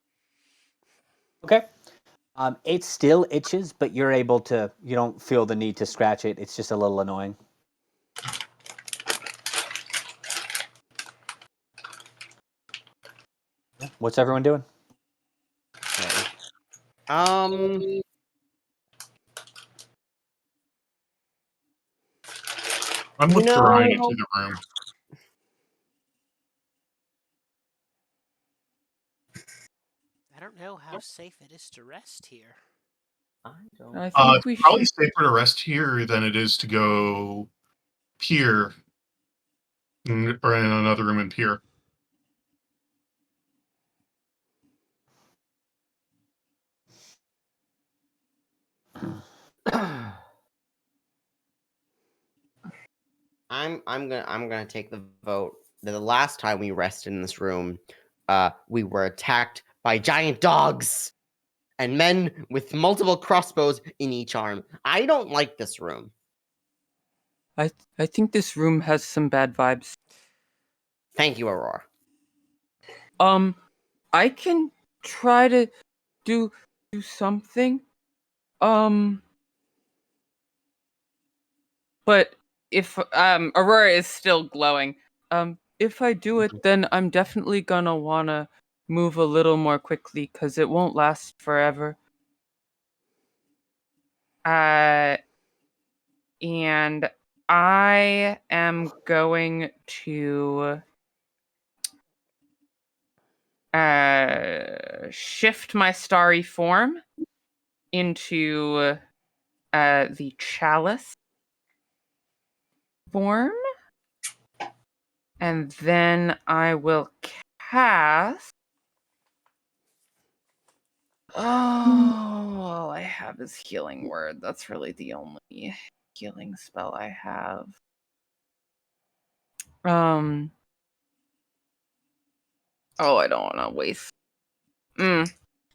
B: Okay. It still itches, but you're able to. You don't feel the need to scratch it. It's just a little annoying. Yeah. What's everyone doing?
E: Okay. Um,
D: I'm
E: you
D: withdrawing
E: know,
D: into the room.
F: I don't know how safe it is to rest here.
E: I don't.
A: I think
D: It's
A: we
D: probably
A: should.
D: safer to rest here than it is to go here or in another room in here.
E: I'm gonna take the vote. The last time we rested in this room, we were attacked by giant dogs and men with multiple crossbows in each arm. I don't like this room.
A: I think this room has some bad vibes.
E: Thank you, Aurora.
A: I can try to do something. Um, but if Aurora is still glowing, if I do it, then I'm definitely gonna wanna move a little more quickly because it won't last forever. Uh, and I am going to shift my starry form into the chalice form, and then I will cast. Oh, all I have is healing word. That's really the only healing spell I have. Oh, I don't want to waste.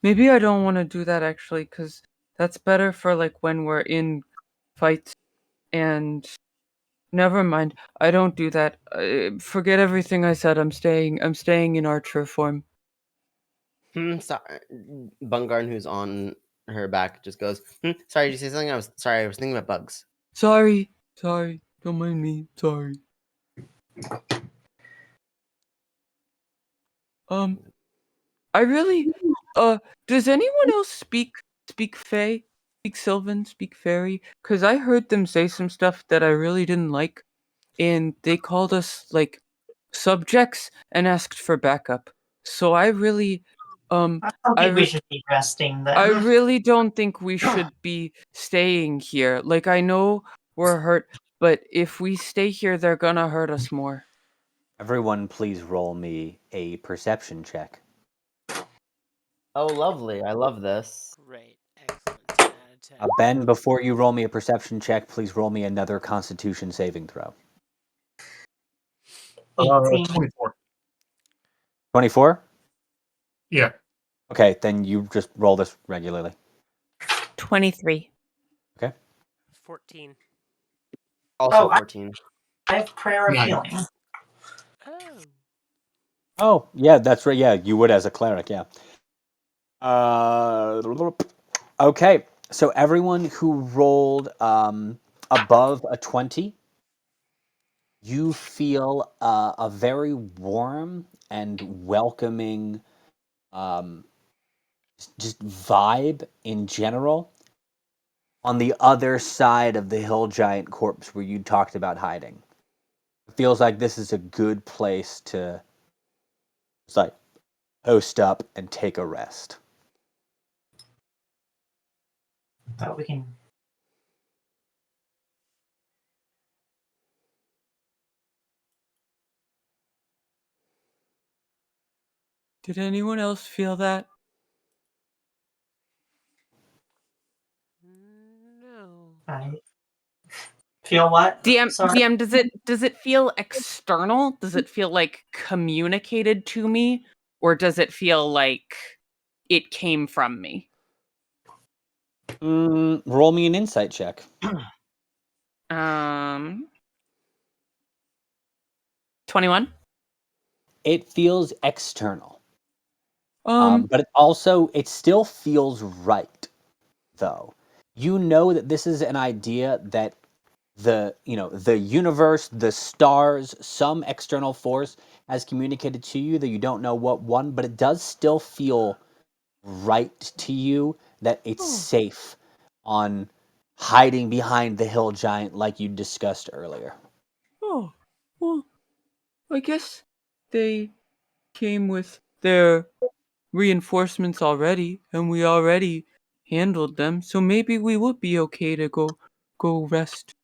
A: Maybe I don't want to do that actually, because that's better for like when we're in fights. And never mind. I don't do that. Forget everything I said. I'm staying in archer form.
E: Sorry. Bungarn, who's on her back, just goes, sorry, did you say something? I was thinking about bugs.
A: Sorry. Don't mind me. Sorry. I really. Does anyone else speak Fae? Speak Sylvan? Speak Fairy? Because I heard them say some stuff that I really didn't like, and they called us like subjects and asked for backup. So I really,
C: I don't
A: I
C: think we
A: re-
C: should be resting
A: I
C: then.
A: really don't think we should be staying here. Like, I know we're hurt, but if we stay here, they're gonna hurt us more.
B: Everyone, please roll me a perception check.
E: Oh, lovely. I love this.
F: Great. Excellent. 10 out of 10.
B: Ben, before you roll me a perception check, please roll me another Constitution saving throw.
C: 18.
D: 24.
B: 24?
D: Yeah.
B: Okay, then you just roll this regularly.
A: 23.
B: Okay.
F: 14.
E: Also
C: Oh,
E: 14.
C: I have prayer of
D: Nice.
C: healing.
F: Oh.
B: Oh, yeah, that's right. Yeah, you would as a cleric, yeah. Okay, so everyone who rolled above a 20, you feel a very warm and welcoming just vibe in general on the other side of the hill giant corpse where you talked about hiding. It feels like this is a good place to just like host up and take a rest.
C: But we can.
A: Did anyone else feel that?
F: No.
C: I feel what? Sorry.
A: DM, does it feel external? Does it feel like communicated to me, or does it feel like it came from me?
B: Roll me an insight check.
A: 21.
B: It feels external,
A: Um,
B: but it still feels right, though. You know that this is an idea that the universe, the stars, some external force has communicated to you that you don't know what one, but it does still feel right to you that it's safe on hiding behind the hill giant like you discussed earlier.
A: oh, well, I guess they came with their reinforcements already, and we already handled them, so maybe we would be okay to go rest.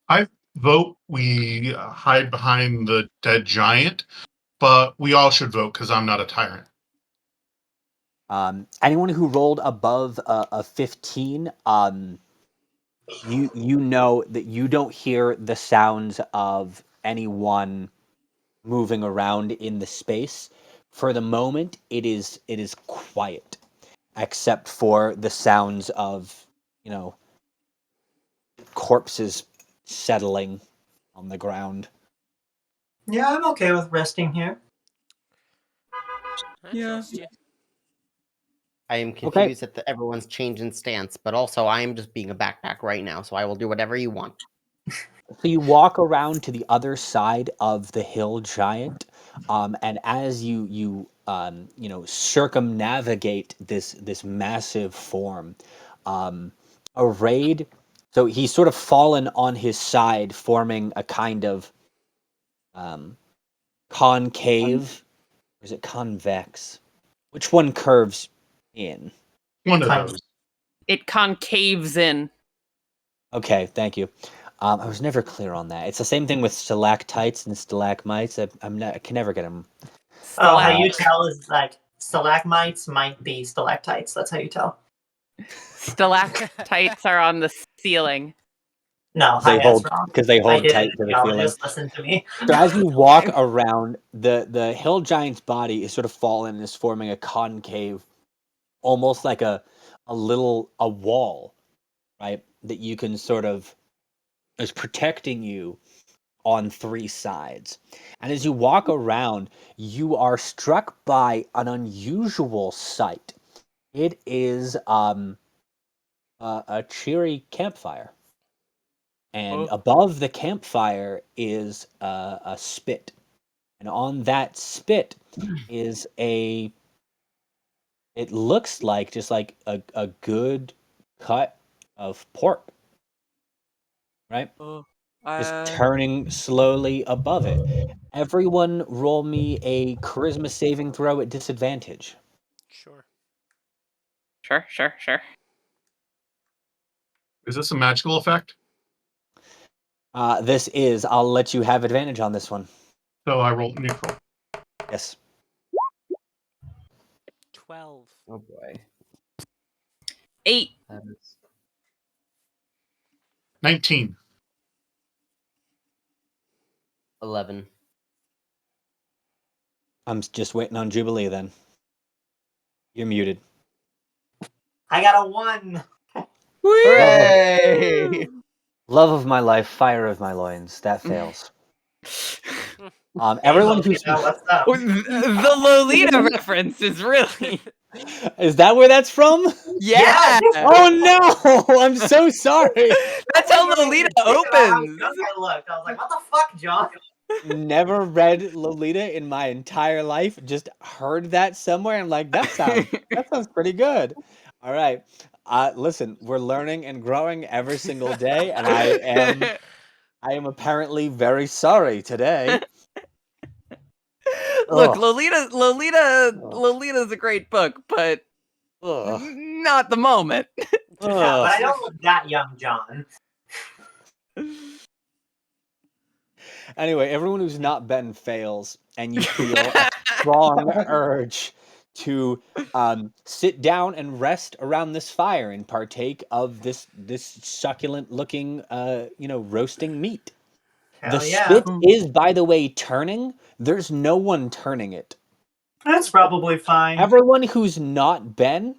D: I vote we hide behind the dead giant, but we all should vote because I'm not a tyrant.
B: Anyone who rolled above a 15, you know that you don't hear the sounds of anyone moving around in the space. For the moment, it is quiet, except for the sounds of corpses settling on the ground.
C: Yeah, I'm okay with resting here.
F: I
A: Yeah.
F: trust you.
E: I am
B: Okay.
E: confused at everyone's change in stance, but also I am just being a backpack right now, so I will do whatever you want.
B: So you walk around to the other side of the hill giant, and as you circumnavigate this massive form, arrayed. So he's sort of fallen on his side, forming a kind of concave. Or is it convex? Which one curves in?
D: One of
C: Kind
D: those.
A: It concaves in.
B: Okay, thank you. I was never clear on that. It's the same thing with stalactites and stalagmites. I can never get them.
C: Oh, how you
A: Stalact-
C: tell is like stalagmites might be stalactites. That's how you tell.
A: Stalactites are on the ceiling.
C: No,
B: They
C: hi, that's
B: hold
C: wrong.
B: because they
C: I
B: hold
C: did
B: tight
C: it.
B: to the ceiling.
C: Geologist, listen to me.
B: So as you walk around, the hill giant's body is sort of fallen and is forming a concave, almost like a wall, right? That you can sort of is protecting you on three sides. And as you walk around, you are struck by an unusual sight. It is a cheery campfire. And above the campfire is a spit. And on that spit is it looks like just like a good cut of pork, right?
A: Oh,
B: Just turning slowly above it. Everyone roll me a charisma saving throw at disadvantage.
F: Sure.
A: sure.
D: Is this a magical effect?
B: This is, I'll let you have advantage on this one.
D: So I roll neutral.
B: Yes.
F: 12.
E: Oh boy.
A: 8.
E: That is
D: 19.
E: 11.
B: I'm just waiting on Jubilee then. You're muted.
C: I got a 1.
E: Hooray!
B: Love of my life, fire of my loins. That fails.
C: Hey,
B: Everyone who's
C: Lolita, what's up?
A: The Lolita reference is really.
B: is that where that's from?
A: Yeah!
B: Oh no! I'm so sorry.
A: That's how Lolita
C: How
A: opens!
C: young I looked. I was like, what the fuck, John?
B: Never read Lolita in my entire life. Just heard that somewhere. I'm like, that sounds pretty good. All right. Listen, we're learning and growing every single day, and I am apparently very sorry today.
A: Look,
B: Ugh.
A: Lolita's a great book, but
B: Ugh.
A: not the moment.
C: Yeah, but I
B: Ugh.
C: don't look that young, John.
B: Anyway, everyone who's not Ben fails, and you feel a strong urge to sit down and rest around this fire and partake of this succulent looking roasting meat. The
C: Hell yeah.
B: spit is, by the way, turning. There's no one turning it.
C: That's probably fine.
B: Everyone who's not Ben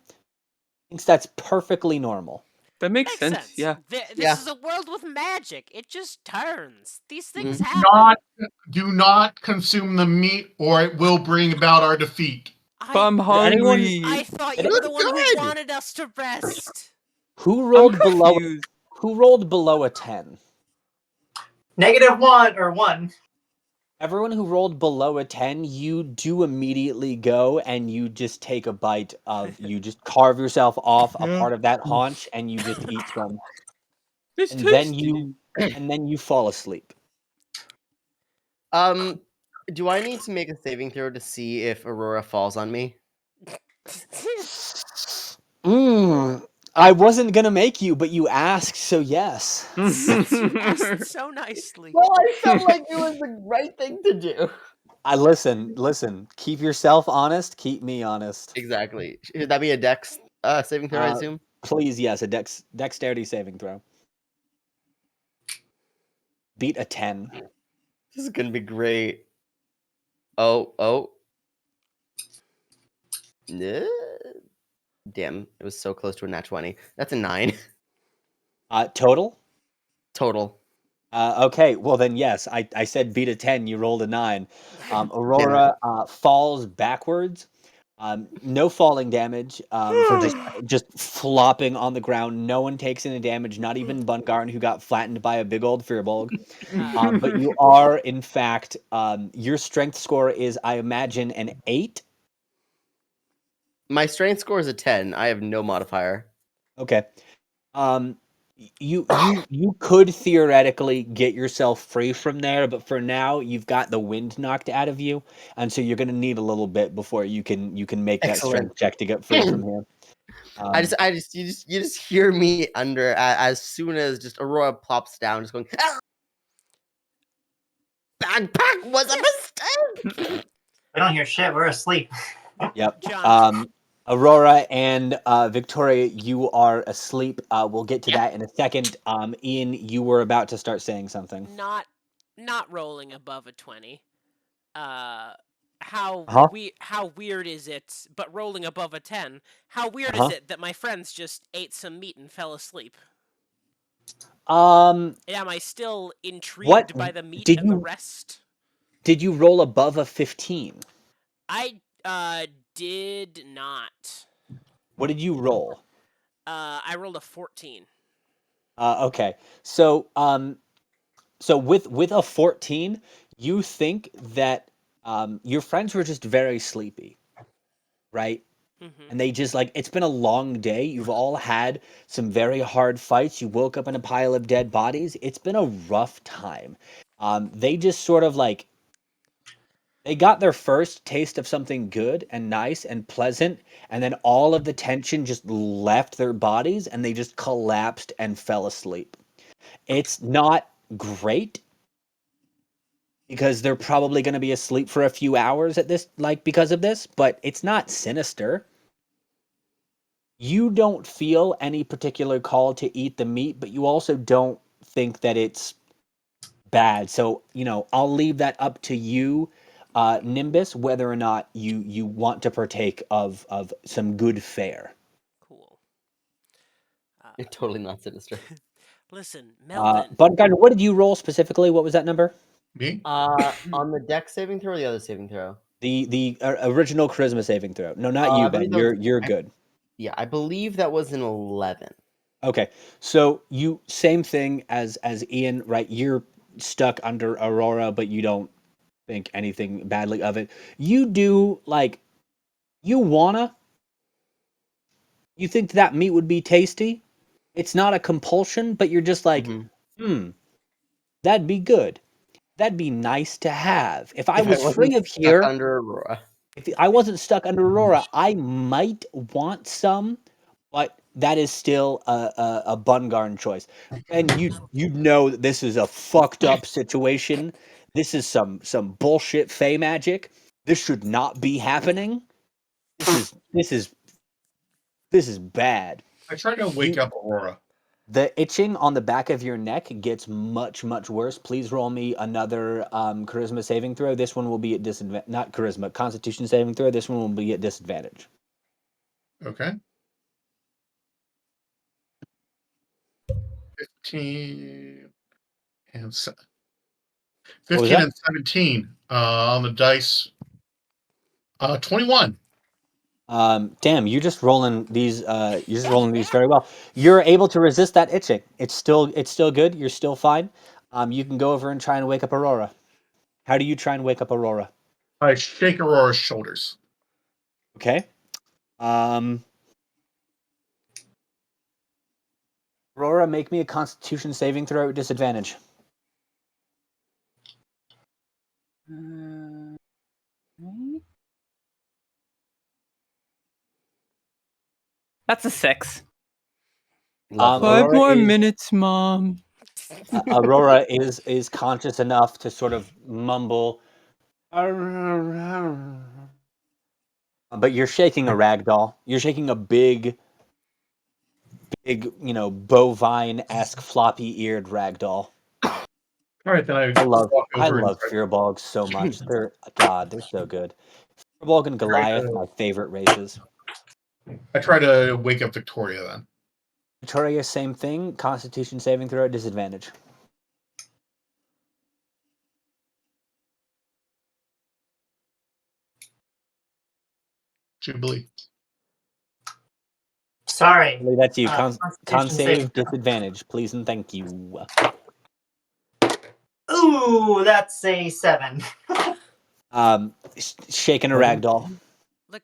B: thinks that's perfectly normal.
A: That makes
F: Makes
A: sense.
F: sense.
A: Yeah.
F: This
E: Yeah.
F: is a world with magic. It just turns. These things
E: Mhm.
F: happen.
D: Do not consume the meat, or it will bring about our defeat.
A: I'm
B: anyone-
A: hungry.
F: I thought
B: Did
F: you were
E: it-
F: the one who
E: Good.
F: wanted us to rest.
B: Who
A: I'm
B: rolled below?
A: confused.
B: Who rolled below a 10?
C: -1 or 1.
B: Everyone who rolled below a 10, you do immediately go and you just take a bite of, you just carve yourself off a part of that haunch and you just eat some.
A: It's
B: And
A: tasty.
B: then you fall asleep.
E: Do I need to make a saving throw to see if Aurora falls on me?
B: I wasn't gonna make you, but you asked, so yes.
F: You asked so nicely.
E: Well, I felt like it was the right thing to do.
B: I listen. Keep yourself honest. Keep me honest.
E: Exactly. Should that be a dex saving throw, I assume?
B: Please, yes, a dexterity saving throw. Beat a 10.
E: This is gonna be great. Oh. Damn, it was so close to a nat 20. That's a 9
B: Total.
E: total.
B: Okay, well then yes, I said beat a 10, you rolled a 9. Aurora falls backwards. No falling damage. Just flopping on the ground. No one takes any damage, not even Bungarn, who got flattened by a big old Firbolg. But you are, in fact, your strength score is, I imagine, an 8.
E: My strength score is a 10. I have no modifier.
B: Okay. Um, you could theoretically get yourself free from there, but for now you've got the wind knocked out of you, and so you're gonna need a little bit before you can make that
E: Excellent.
B: strength check to get free from here.
E: You just hear me under as soon as just Aurora plops down, just going. "Ah! Backpack was a mistake."
C: We don't hear shit. We're asleep.
B: Yep.
F: John.
B: Aurora and Victoria, you are asleep. We'll get to that in a second. Ian, you were about to start saying something.
F: Not rolling above a 20. How
B: Uh-huh.
F: how weird is it? But rolling above a 10. How weird is
B: Uh-huh.
F: it that my friends just ate some meat and fell asleep?
B: Um,
F: Am I still
B: what
F: intrigued by the meat
B: did
F: and the
B: you
F: rest?
B: did you roll above a 15?
F: I did not.
B: What did you roll?
F: I rolled a 14.
B: Okay. So with a 14, you think that your friends were just very sleepy, right?
F: Mm-hmm.
B: And they just like it's been a long day. You've all had some very hard fights. You woke up in a pile of dead bodies. It's been a rough time. They just sort of like they got their first taste of something good and nice and pleasant, and then all of the tension just left their bodies and they just collapsed and fell asleep. It's not great because they're probably going to be asleep for a few hours at this like because of this, but it's not sinister. You don't feel any particular call to eat the meat, but you also don't think that it's bad. So, I'll leave that up to you, Nimbus, whether or not you want to partake of some good fare.
F: Cool.
E: You're totally not sinister.
F: Listen, Melvin.
B: Buggarder, what did you roll specifically? What was that number?
D: Me?
E: On the deck saving throw or the other saving throw?
B: The original charisma saving throw. No, not
E: I
B: you,
E: believe
B: Ben.
E: that was,
B: You're good.
E: yeah, I believe that was an 11.
B: Okay, so you same thing as Ian, right? You're stuck under Aurora, but you don't think anything badly of it. You do like you wanna. You think that meat would be tasty. It's not a compulsion, but you're just like,
E: Mm-hmm.
B: that'd be good. That'd be nice to have. If I
E: If I
B: was
E: wasn't
B: free of
E: stuck
B: here,
E: under Aurora.
B: if I wasn't stuck under Aurora, I might want some, but that is still a Bungarn choice. And you know that this is a fucked up situation. This is some bullshit Fey magic. This should not be happening. This is bad.
D: I try to wake
B: You
D: up Aurora.
B: The itching on the back of your neck gets much, much worse. Please roll me another charisma saving throw. This one will be at disadvantage. Not charisma, constitution saving throw. This one will be at disadvantage.
D: Okay. 15 and
B: What was
D: 15
B: that?
D: and 17 on the dice. 21.
B: Damn, you're just rolling these. You're just rolling these very well. You're able to resist that itching. It's still good. You're still fine. You can go over and try and wake up Aurora. How do you try and wake up Aurora?
D: I shake Aurora's shoulders.
B: Okay. Aurora, make me a Constitution saving throw at disadvantage.
A: Right. That's a 6.
E: Lovely.
B: Aurora
A: minutes, Mom.
B: Aurora is conscious enough to sort of mumble, but you're shaking a rag doll. You're shaking a big, bovine-esque floppy-eared rag doll.
D: All right, then I
B: I love
D: walk
B: I
D: over and
B: love fearbolgs so much. They're so good. Fearbolg and Goliath, my favorite races.
D: I try to wake up Victoria then.
B: Victoria, same thing. Constitution saving throw at disadvantage.
D: Jubilee.
C: Sorry.
B: That's you. Con
C: Constitution saving
B: save disadvantage, please and thank you.
C: Ooh, that's a 7.
B: Shaking a rag doll.
F: Look,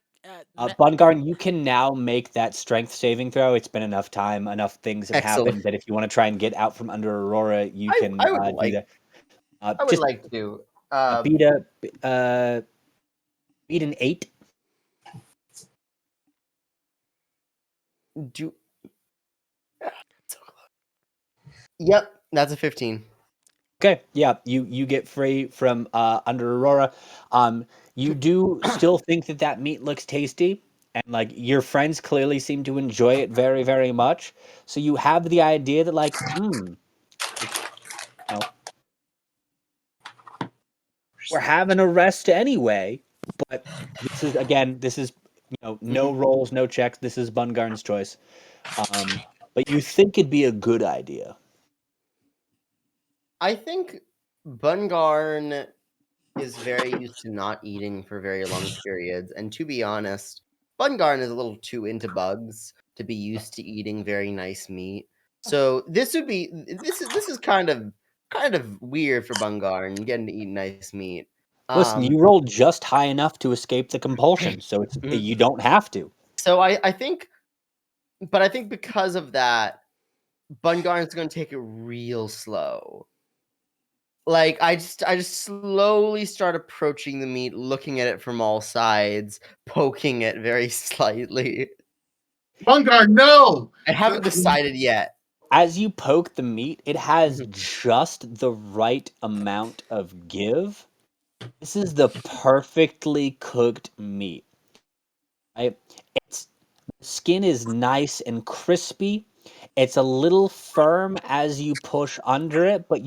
B: Bungarn, you can now make that strength saving throw. It's been enough time, enough things have
E: Excellent.
B: happened that if you want to try and get out from under Aurora, you
E: I
B: can
E: would
B: do
E: like.
B: that.
E: I would
B: Just
E: like to.
B: beat an 8.
E: Do. Yep, that's a 15.
B: Okay, yeah, you get free from under Aurora. You do still think that meat looks tasty, and like your friends clearly seem to enjoy it very, very much. So you have the idea that like, like, we're having a rest anyway. But this is no rolls, no checks. This is Bungarn's choice. But you think it'd be a good idea.
E: I think Bungarn is very used to not eating for very long periods, and to be honest, Bungarn is a little too into bugs to be used to eating very nice meat. So this is kind of weird for Bungarn getting to eat nice meat.
B: Listen, you rolled just high enough to escape the compulsion, so you don't have to.
E: So I think because of that, Bungarn's going to take it real slow. Like I just slowly start approaching the meat, looking at it from all sides, poking it very slightly.
D: Bungar, no!
E: I haven't decided yet.
B: As you poke the meat, it has just the right amount of give. This is the perfectly cooked meat. Right? The skin is nice and crispy. It's a little firm as you push under it, but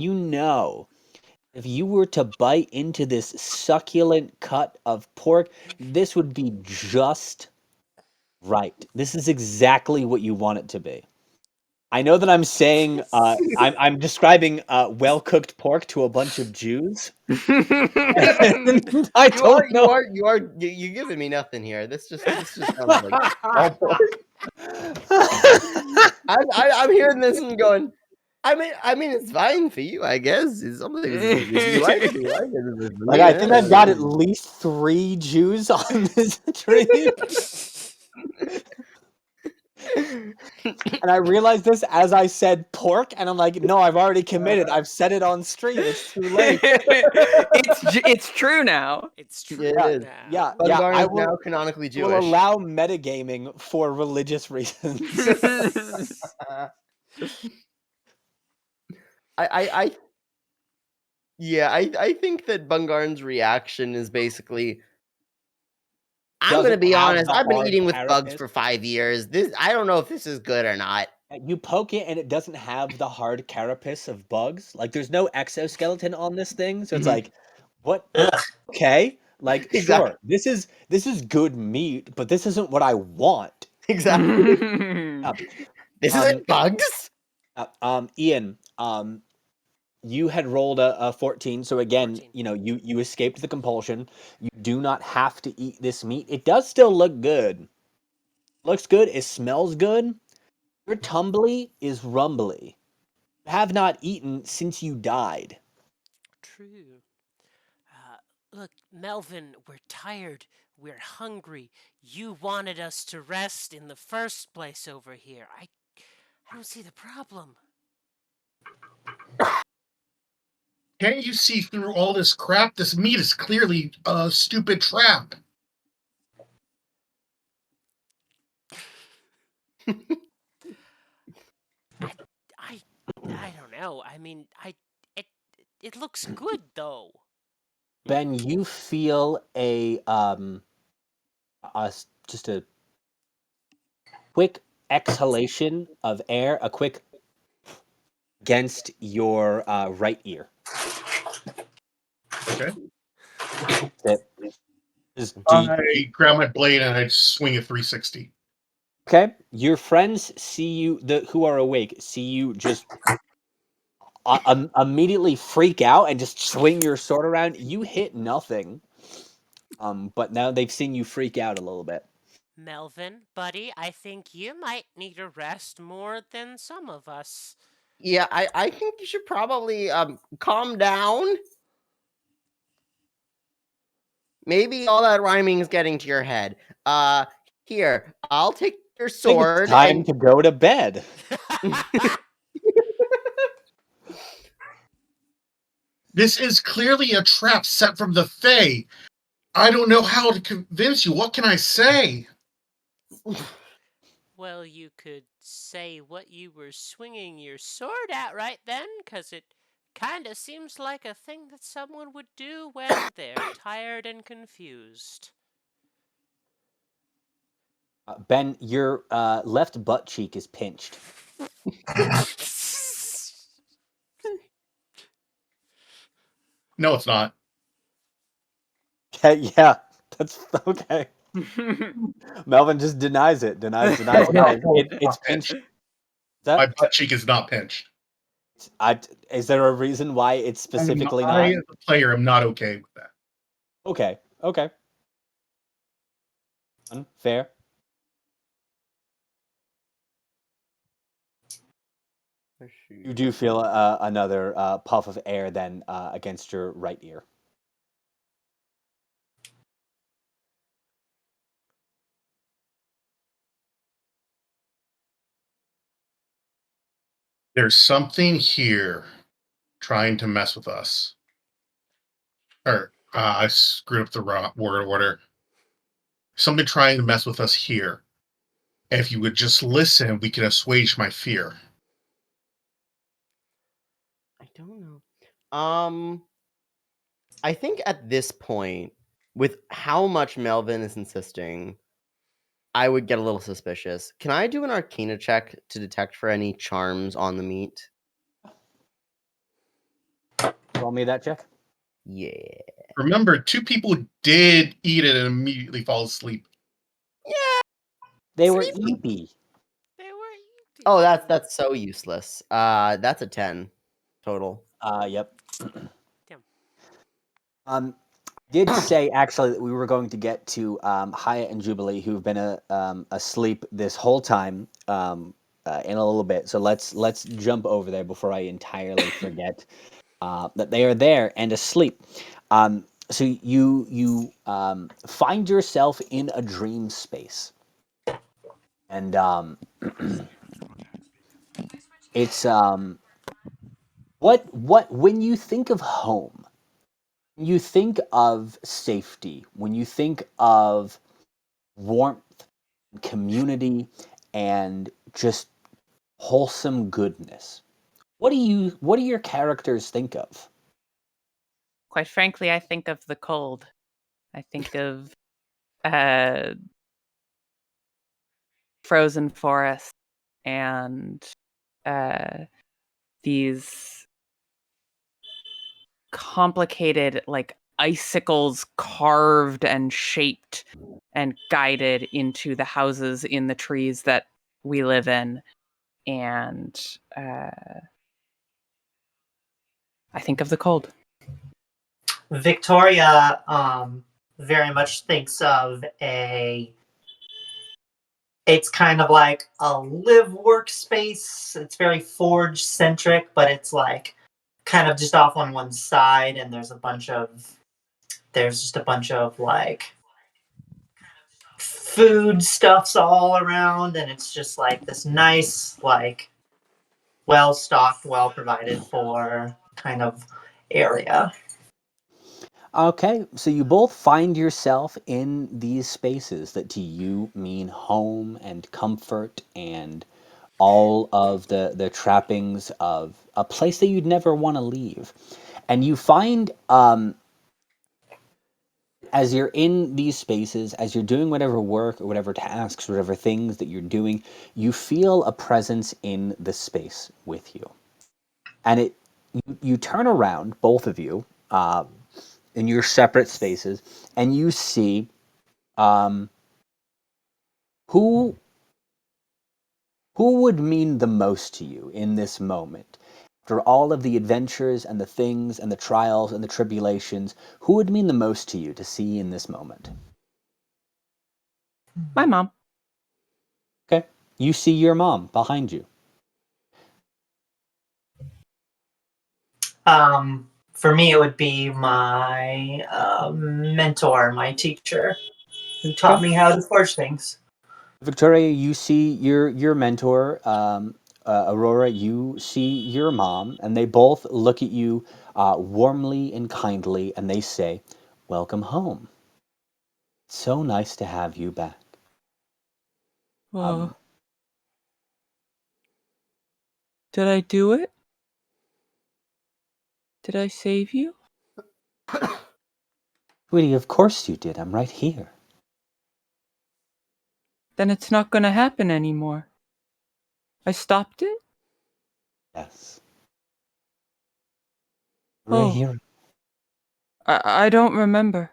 B: if you were to bite into this succulent cut of pork, this would be just right. This is exactly what you want it to be. I know that I'm saying I'm describing well-cooked pork to a bunch of Jews. I don't know.
E: You're giving me nothing here. This just sounds like all pork. I'm hearing this and going, I mean, it's fine for you, I guess. It's something if you like it, you like it.
B: Like I think I've got at least 3 Jews on this stream. And I realized this as I said pork, and I'm like, no, I've already committed. I've said it on stream. It's too late.
A: It's true now.
F: It's true.
E: It is.
B: Yeah.
E: Bungarn
B: I
E: is now canonically
B: will
E: Jewish.
B: allow metagaming for religious reasons.
E: I think that Bungarn's reaction is basically, I'm going to
B: Doesn't
E: be
B: have
E: honest,
B: the
E: I've been
B: hard
E: eating with bugs
B: carapace.
E: for 5 years. I don't know if this is good or not.
B: You poke it and it doesn't have the hard carapace of bugs. Like there's no exoskeleton on this thing, so it's like, what? Okay, like
E: Exactly.
B: sure, this is good meat, but this isn't what I want.
E: Exactly. This
B: Um,
E: isn't bugs.
B: Ian, you had rolled a 14, so again,
F: 14.
B: you escaped the compulsion. You do not have to eat this meat. It does still look good. Looks good. It smells good. Your tumbly is rumbly. You have not eaten since you died.
F: True. Look, Melvin, we're tired. We're hungry. You wanted us to rest in the first place over here. I don't see the problem.
D: Can't you see through all this crap? This meat is clearly a stupid trap.
F: I don't know. I mean, it looks good though.
B: Ben, you feel just a quick exhalation of air, a quick against your right ear.
D: Okay. I grab my blade and I swing a 360.
B: Okay, your friends see you, who are awake, see you just immediately freak out and just swing your sword around. You hit nothing, but now they've seen you freak out a little bit.
F: Melvin, buddy, I think you might need a rest more than some of us.
E: Yeah, I think you should probably calm down. Maybe all that rhyming is getting to your head. Here, I'll take your
B: I think
E: sword.
B: it's time to go to bed.
D: This is clearly a trap set from the Fae. I don't know how to convince you. What can I say?
F: Well, you could say what you were swinging your sword at right then, 'cause it kinda seems like a thing that someone would do when they're tired and confused.
B: Ben, your left butt cheek is pinched.
D: No, it's not.
B: Okay, yeah, that's okay. Melvin just denies it. Denies. It's pinched.
D: My
B: That
D: butt cheek is not pinched.
B: is there a reason why it's specifically not?
D: I, as a player, am not okay with that.
B: Okay. Okay. Fair. You do feel another puff of air then against your right ear.
D: There's something here trying to mess with us. Or, I screwed up the wrong word order. Something trying to mess with us here. And if you would just listen, we could assuage my fear.
E: I don't know. I think at this point, with how much Melvin is insisting, I would get a little suspicious. Can I do an Arcana check to detect for any charms on the meat?
B: Roll me that check.
E: Yeah.
D: Remember, 2 people did eat it and immediately fall asleep.
B: They were
E: Sleepy.
B: eepy.
F: They were eating.
E: Oh, that's so useless. That's a 10 total.
B: Yep.
F: Damn.
B: Did say actually that we were going to get to Hyatt and Jubilee, who've been asleep this whole time, in a little bit. So let's jump over there before I entirely forget that they are there and asleep. So you find yourself in a dream space, and it's what when you think of home, when you think of safety, when you think of warmth, community, and just wholesome goodness. What do your characters think of?
A: Quite frankly, I think of the cold. I think of uh, frozen forests and uh, these complicated, like icicles carved and shaped and guided into the houses in the trees that we live in. And I think of the cold.
C: Victoria very much thinks of it's kind of like a live workspace. It's very forge centric, but it's like kind of just off on one side, and there's just a bunch of like food stuffs all around, and it's just like this nice, like well stocked, well provided for kind of area.
B: Okay, so you both find yourself in these spaces that to you mean home and comfort and all of the trappings of a place that you'd never want to leave. And you find as you're in these spaces, as you're doing whatever work or whatever tasks, whatever things that you're doing, you feel a presence in the space with you. And you turn around, both of you, in your separate spaces, and you see um, who who would mean the most to you in this moment. After all of the adventures and the things and the trials and the tribulations, who would mean the most to you to see in this moment?
A: My mom.
B: Okay. You see your mom behind you.
C: For me, it would be my mentor, my teacher, who taught
B: Okay.
C: me how to forge things.
B: Victoria, you see your mentor, Aurora. You see your mom, and they both look at you warmly and kindly, and they say, "Welcome home. It's so nice to have you back."
A: Oh,
B: Um,
A: did I do it? Did I save you?
B: Sweetie, of course you did. I'm right here.
A: Then it's not going to happen anymore. I stopped it?
B: Yes, right
A: Oh,
B: here.
A: I don't remember.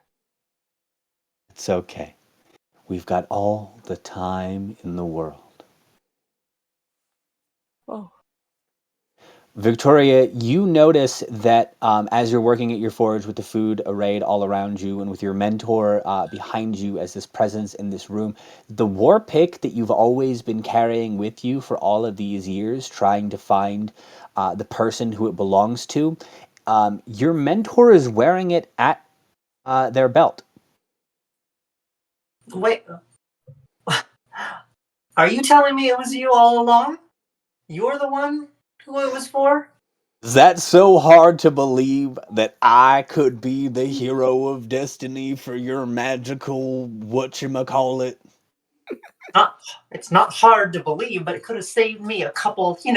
B: It's okay. We've got all the time in the world.
A: Oh,
B: Victoria, you notice that as you're working at your forge with the food arrayed all around you and with your mentor behind you as this presence in this room, the war pick that you've always been carrying with you for all of these years, trying to find the person who it belongs to, your mentor is wearing it at their belt.
C: Wait, are you telling me it was you all along? You're the one who it was for?
B: Is that so hard to believe that I could be the hero of destiny for your magical whatchamacallit?
C: Not, it's not hard to believe, but it could have saved me a couple,
B: You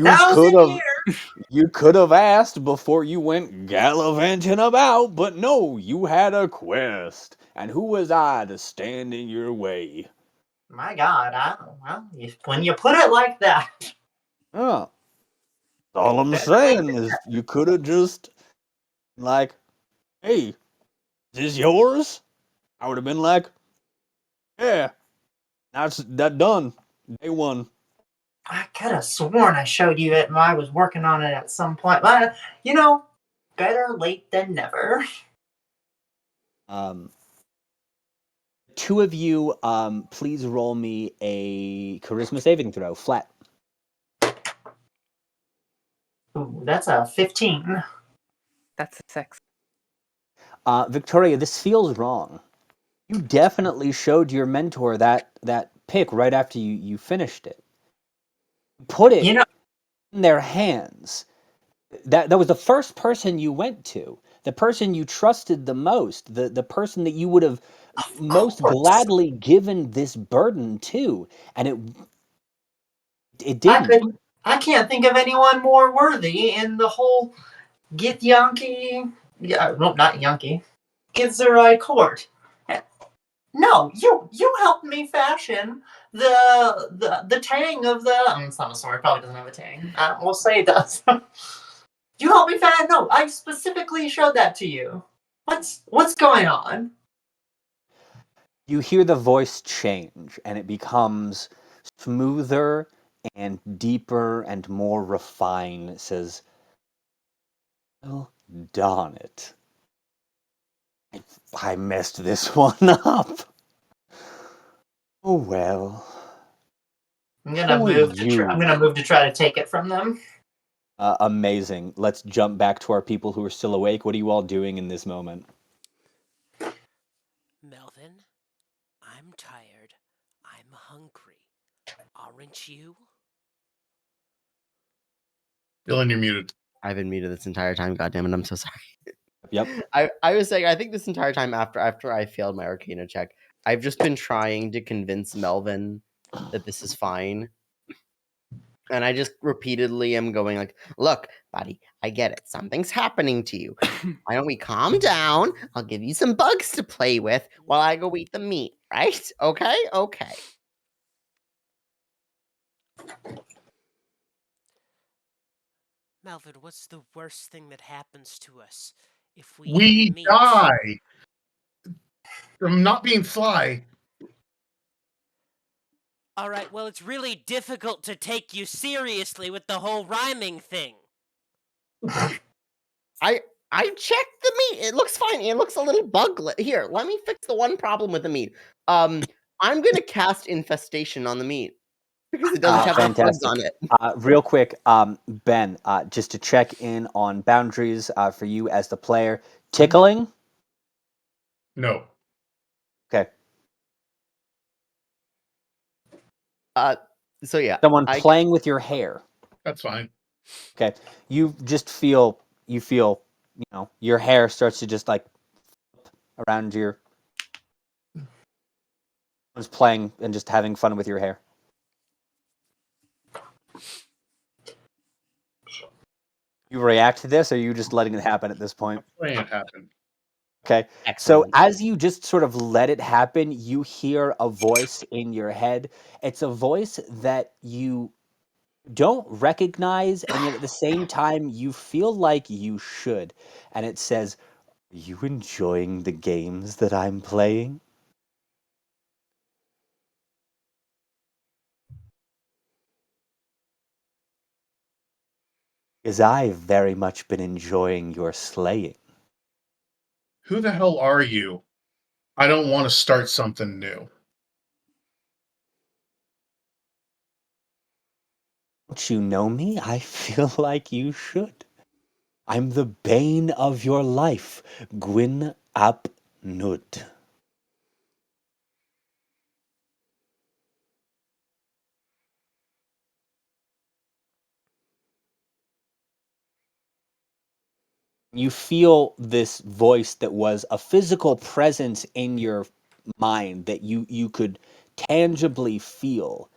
B: could
C: thousand
B: have
C: years.
B: you could have asked before you went gallivanting about, but no, you had a quest. And who was I to stand in your way?
C: My God, when you put it like that,
B: Oh, all I'm
C: better
B: saying is you could have just like, hey, is this yours? I would have been like, yeah, that's that done. Day one.
C: I could have sworn I showed you it and I was working on it at some point. But, better late than never.
B: Um, two of you, please roll me a charisma saving throw, flat.
C: Ooh, that's a 15.
A: that's a 6.
B: Victoria, this feels wrong. You definitely showed your mentor that pick right after you finished it. Put
C: You
B: it
C: know,
B: in their hands. That was the first person you went to, the person you trusted the most, the person that you would have
C: of
B: most
C: course.
B: gladly given this burden to, and it
C: I
B: didn't.
C: could I can't think of anyone more worthy in the whole Gith Yankee, yeah, no, not Yankee, Gitzerai court. No, you helped me fashion the tang of the. It's not a sword. Probably doesn't have a tang. We'll say it does. You helped me fashion. No, I specifically showed that to you. What's going on?
B: You hear the voice change, and it becomes smoother and deeper and more refined. It says, "Well, darn it. I messed this one up. Oh well.
C: I'm
B: How
C: gonna
B: are
C: move to try. I'm
B: you?"
C: gonna move to try to take it from them.
B: Amazing. Let's jump back to our people who are still awake. What are you all doing in this moment?
F: Melvin, I'm tired. I'm hungry. Aren't you?
D: Dylan, you're muted.
E: I've been muted this entire time. God damn it! I'm so sorry.
B: Yep.
E: I was saying I think this entire time after I failed my Arcana check, I've just been trying to convince Melvin that this is fine. And I just repeatedly am going like, look, buddy, I get it. Something's happening to you. Why don't we calm down? I'll give you some bugs to play with while I go eat the meat, right? Okay? Okay.
F: Melvin, what's the worst thing that happens to us if we eat the
D: We
F: meat?
D: die from not being fly.
F: All right, well, it's really difficult to take you seriously with the whole rhyming thing.
E: I checked the meat. It looks fine. It looks a little buglet. Here, let me fix the one problem with the meat. I'm gonna cast infestation on the meat because it doesn't have the bugs
B: Fantastic.
E: on it.
B: Real quick, Ben, just to check in on boundaries for you as the player. Tickling?
D: No.
B: Okay.
E: So yeah,
B: Someone
E: I
B: playing with your hair.
D: That's fine.
B: Okay. You just feel your hair starts to just like around your was playing and just having fun with your hair. You react to this, or are you just letting it happen at this point?
D: Letting it happen.
B: Okay. So
E: excellent.
B: as you just sort of let it happen, you hear a voice in your head. It's a voice that you don't recognize, and yet at the same time, you feel like you should. And it says, "Are you enjoying the games that I'm playing?" Because I've very much been enjoying your slaying.
D: Who the hell are you? I don't want to start something new.
B: Don't you know me? I feel like you should. I'm the bane of your life, Gwyn ap Nud. You feel this voice that was a physical presence in your mind that you could tangibly feel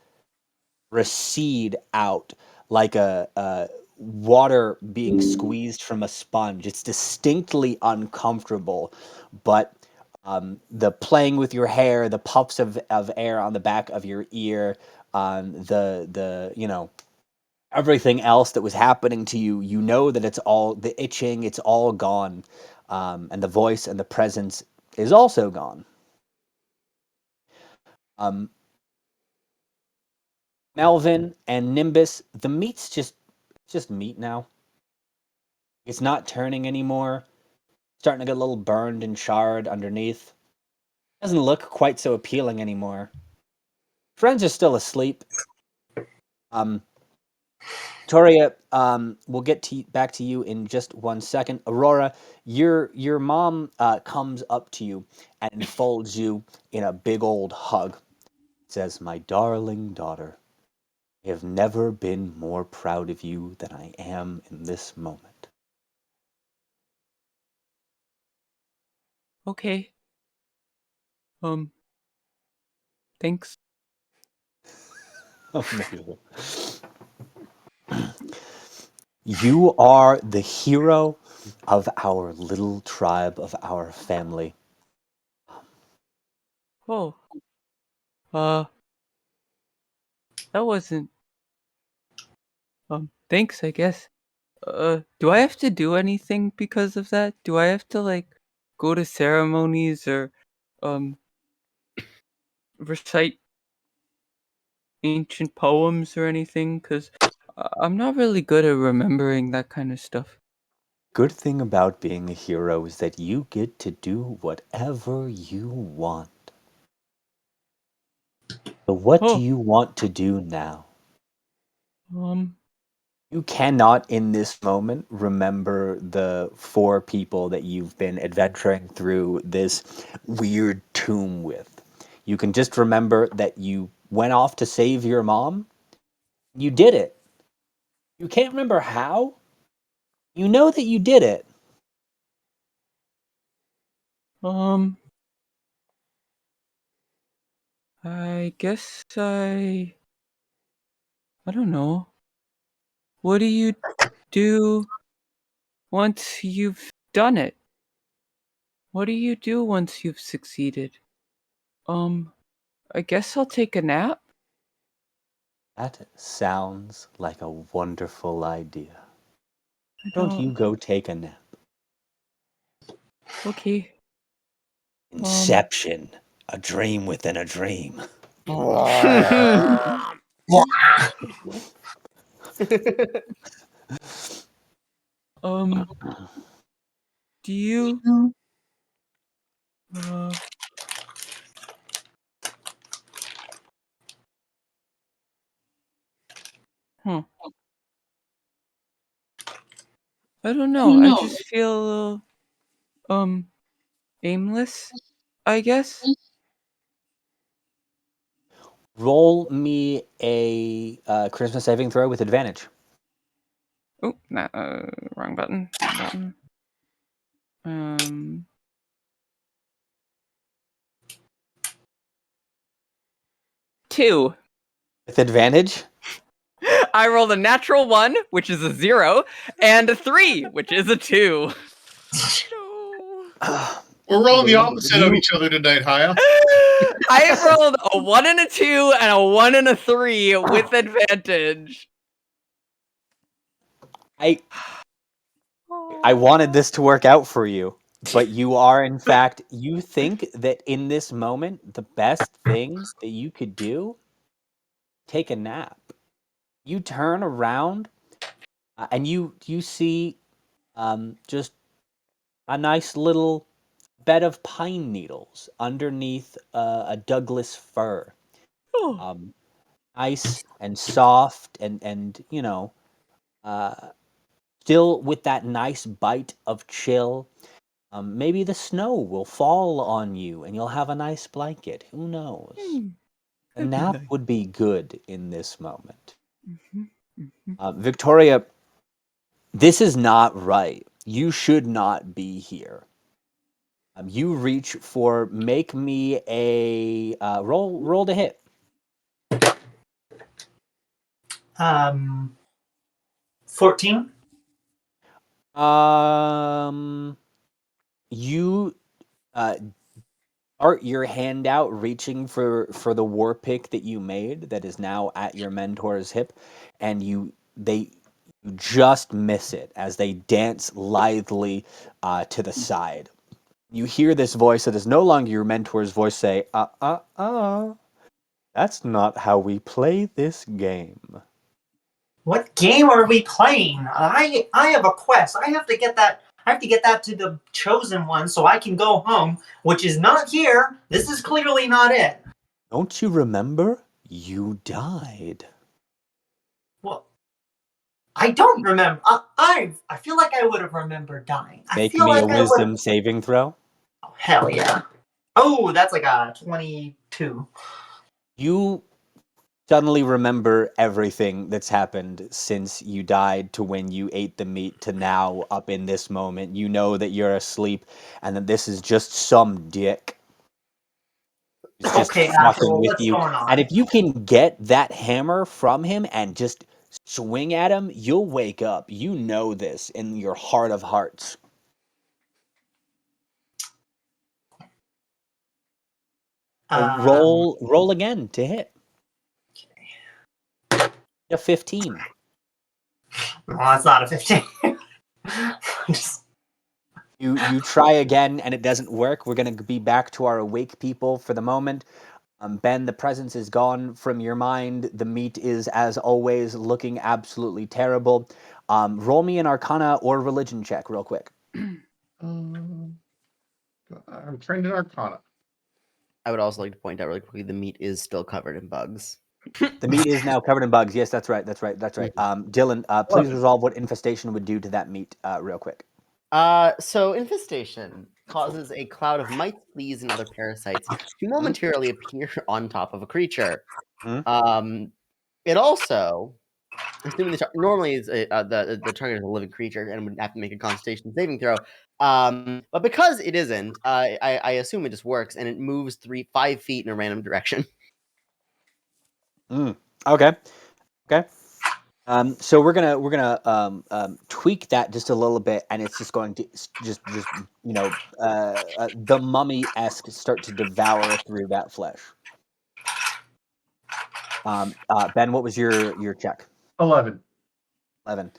B: recede out like a water being squeezed from a sponge. It's distinctly uncomfortable, but the playing with your hair, the puffs of air on the back of your ear, the everything else that was happening to you, you know that it's all the itching, it's all gone, and the voice and the presence is also gone. Um, Melvin and Nimbus, the meat's just meat now. It's not turning anymore. Starting to get a little burned and charred underneath. Doesn't look quite so appealing anymore. Friends are still asleep. Um, Toria, we'll get back to you in just 1 second. Aurora, your mom comes up to you and folds you in a big old hug. Says, "My darling daughter, I have never been more proud of you than I am in this moment."
A: Okay. Thanks.
B: Amazing. You are the hero of our little tribe, of our family.
A: Oh, uh, that wasn't, thanks, I guess. Do I have to do anything because of that? Do I have to, like, go to ceremonies or, um, recite ancient poems or anything? Because I'm not really good at remembering that kind of stuff.
B: Good thing about being a hero is that you get to do whatever you want. So what do
A: Oh,
B: you want to do now?
A: um,
B: You cannot in this moment remember the four people that you've been adventuring through this weird tomb with. You can just remember that you went off to save your mom. You did it. You can't remember how. You know that you did it.
A: um, I guess I don't know. What do you do once you've done it? What do you do once you've succeeded? Um, I guess I'll take a nap.
B: That sounds like a wonderful idea.
A: I
B: Don't you
A: don't.
B: go take a nap?
A: Okay. Um.
B: Inception. A dream within a dream.
A: um. Do you? Uh. Huh. I don't know. I just feel a little, aimless. I guess.
B: Roll me a charisma saving throw with advantage.
A: Oh, no, wrong button. Wrong button. 2.
B: With advantage?
A: I rolled a natural 1, which is a 0, and a 3, which is a 2.
F: No.
D: We're rolling the
B: Dave,
D: opposite of each other tonight, Haya.
A: I rolled a 1 and a 2 and a 1 and a 3 with advantage.
B: I wanted this to work out for you, but you are, in fact, you think that in this moment, the best thing that you could do, take a nap. You turn around and you see just a nice little bed of pine needles underneath a Douglas fir.
A: Oh.
B: Nice and soft and still with that nice bite of chill. Maybe the snow will fall on you and you'll have a nice blanket. Who knows? A
A: That'd be
B: nap
A: nice.
B: would be good in this moment.
A: Mhm.
B: Victoria, this is not right. You should not be here. You reach for make me a roll to hit.
C: 14.
B: You art your hand out, reaching for the war pick that you made that is now at your mentor's hip, and you just miss it as they dance lithely to the side. You hear this voice that is no longer your mentor's voice say, that's not how we play this game.
C: What game are we playing? I have a quest. I have to get that. I have to get that to the chosen one so I can go home, which is not here. This is clearly not it.
B: Don't you remember? You died.
C: Well, I don't remember. I feel like I would have remembered dying. I
B: Make
C: feel
B: me a
C: like I would.
B: wisdom saving throw.
C: Oh, hell yeah. Oh, that's like a 22.
B: You suddenly remember everything that's happened since you died to when you ate the meat to now up in this moment. You know that you're asleep and that this is just some dick who's just
C: Okay,
B: fucking
C: Astral,
B: with
C: what's
B: you.
C: going
B: And
C: on?
B: if you can get that hammer from him and just swing at him, you'll wake up. You know this in your heart of hearts. So
C: Um,
B: roll again to hit. A 15.
C: well, that's not a 15. Just-
B: You try again and it doesn't work. We're going to be back to our awake people for the moment. Ben, the presence is gone from your mind. The meat is, as always, looking absolutely terrible. Roll me an Arcana or Religion check real quick.
D: I'm trained in Arcana.
E: I would also like to point out really quickly the meat is still covered in bugs.
B: The meat is now covered in bugs. Yes, that's right. That's right. That's right. Dylan, please resolve what infestation would do to that meat real quick.
E: So infestation causes a cloud of mites, fleas, and other parasites to momentarily appear on top of a creature.
B: Mhm.
E: It also, assuming normally is the target is a living creature and would have to make a Constitution saving throw. But because it isn't, I assume it just works and it moves 5 feet in a random direction.
B: Okay. Okay. So we're gonna tweak that just a little bit, and it's just going to just the mummy-esque start to devour through that flesh. Ben, what was your check?
D: 11.
B: 11.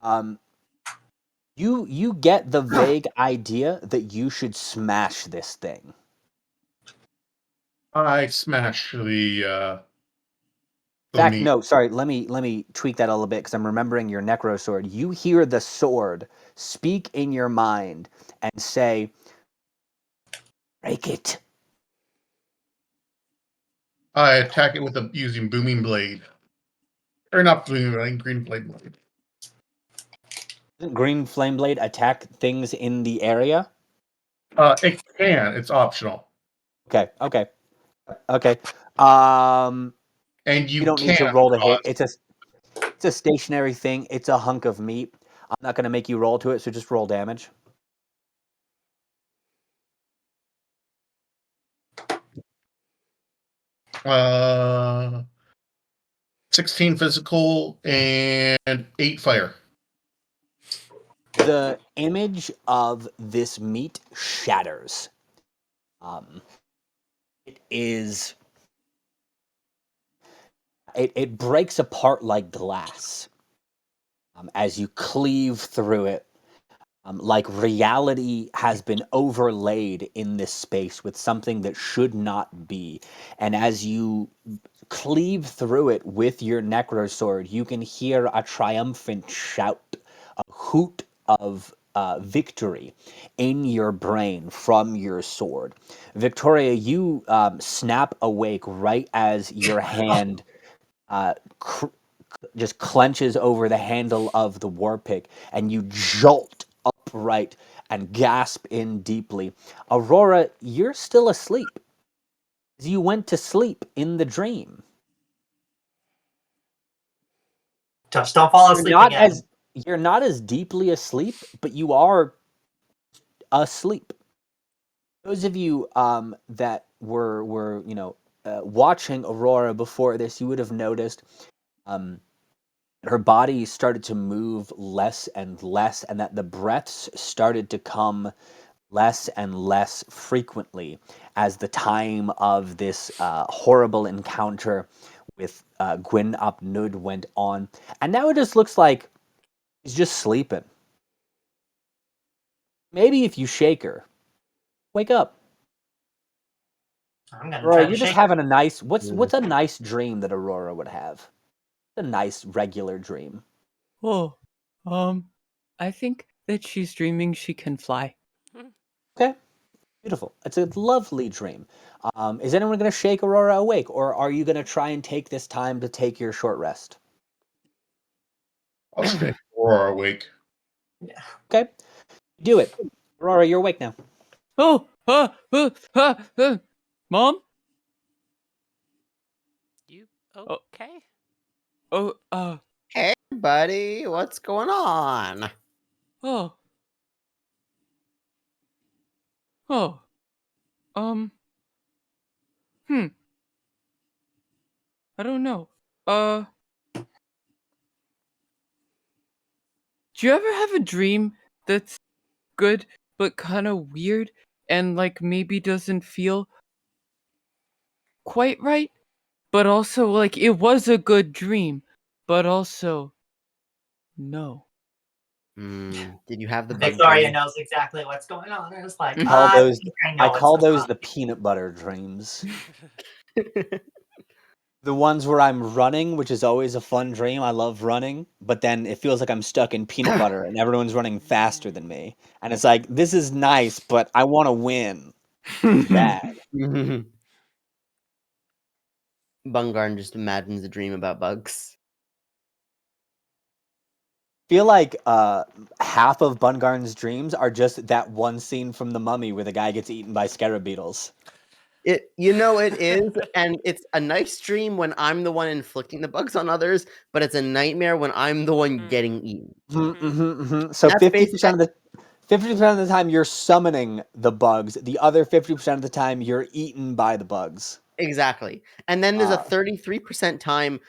B: Um, you get the vague idea that you should smash this thing.
D: I smash
B: In
D: the
B: fact,
D: meat.
B: no, sorry. Let me tweak that a little bit because I'm remembering your necro sword. You hear the sword speak in your mind and say, "Break it."
D: I attack it with using booming blade, or not booming blade, green flame blade.
B: Doesn't Green Flame Blade attack things in the area?
D: It can. It's optional.
B: Okay.
D: And
B: You
D: you
B: don't need to
D: can't
B: roll to hit.
D: cross.
B: It's a stationary thing. It's a hunk of meat. I'm not going to make you roll to it, so just roll damage.
D: Uh, 16 physical and 8 fire.
B: The image of this meat shatters. It is. It breaks apart like glass as you cleave through it. Like reality has been overlaid in this space with something that should not be. And as you cleave through it with your necro sword, you can hear a triumphant shout, a hoot of victory in your brain from your sword. Victoria, you snap awake right as your hand uh, just clenches over the handle of the war pick, and you jolt upright and gasp in deeply. Aurora, you're still asleep. You went to sleep in the dream.
C: Just don't fall
B: You're
C: asleep
B: not
C: again.
B: as you're not as deeply asleep, but you are asleep. Those of you that were watching Aurora before this, you would have noticed um, her body started to move less and less, and that the breaths started to come less and less frequently as the time of this horrible encounter with Gwyn ap Nudd went on. And now it just looks like he's just sleeping. Maybe if you shake her, wake up.
C: I'm gonna
B: Aurora,
C: try to
B: you're just
C: shake her.
B: having a nice. What's a nice dream that Aurora would have? A nice regular dream.
A: Oh, I think that she's dreaming she can fly.
B: Okay, beautiful. It's a lovely dream. Is anyone going to shake Aurora awake, or are you going to try and take this time to take your short rest?
D: I'll stay or awake.
B: Okay, do it. Aurora, you're awake now.
A: Oh, Mom?
F: You
A: Oh,
F: okay?
A: oh,
E: Hey, buddy, what's going on?
A: oh, oh, um, hmm, I don't know. Uh, do you ever have a dream that's good but kind of weird and like maybe doesn't feel quite right, but also like it was a good dream, but also no.
E: Did you have the bug
C: Victoria
E: dream?
C: knows exactly what's going on. And it's like,
B: Call
C: I
B: those.
C: think I
B: I
C: know what's
B: call
C: going
B: those
C: on.
B: the peanut butter dreams. The ones where I'm running, which is always a fun dream. I love running, but then it feels like I'm stuck in peanut butter and everyone's running faster than me. And it's like, this is nice, but I want to win. It's bad.
E: Bungarn just imagines a dream about bugs.
B: Feel like half of Bungarn's dreams are just that one scene from The Mummy where the guy gets eaten by scarab beetles.
E: It is, and it's a nice dream when I'm the one inflicting the bugs on others, but it's a nightmare when I'm the one getting eaten.
B: So
E: That's
B: 50% of the 50% of the time you're summoning the bugs. The other 50% of the time you're eaten by the bugs.
E: Exactly. And then there's a
B: Uh,
E: 33% time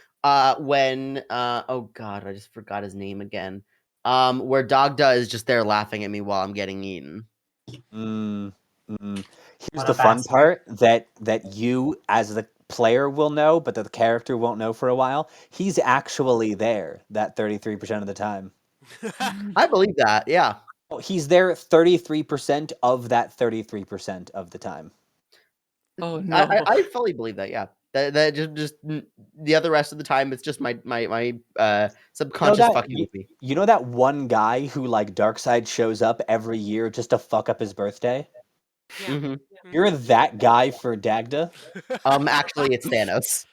E: when oh god, I just forgot his name again. Where Dogda is just there laughing at me while I'm getting eaten.
B: mm, Here's
C: What
B: the
C: a
B: fun
C: bastard.
B: part that you as the player will know, but that the character won't know for a while. He's actually there that 33% of the time.
E: I believe that. Yeah.
B: Oh, he's there 33% of that 33% of the time.
A: Oh
E: I
A: no.
E: I fully believe that. Yeah. That the other rest of the time it's just my
B: You know
E: subconscious
B: that
E: fucking
B: you,
E: with me.
B: you know that one guy who like Darkseid shows up every year just to fuck up his birthday?
F: Yeah.
E: Mhm.
B: You're that guy for Dagda?
E: Actually it's Thanos.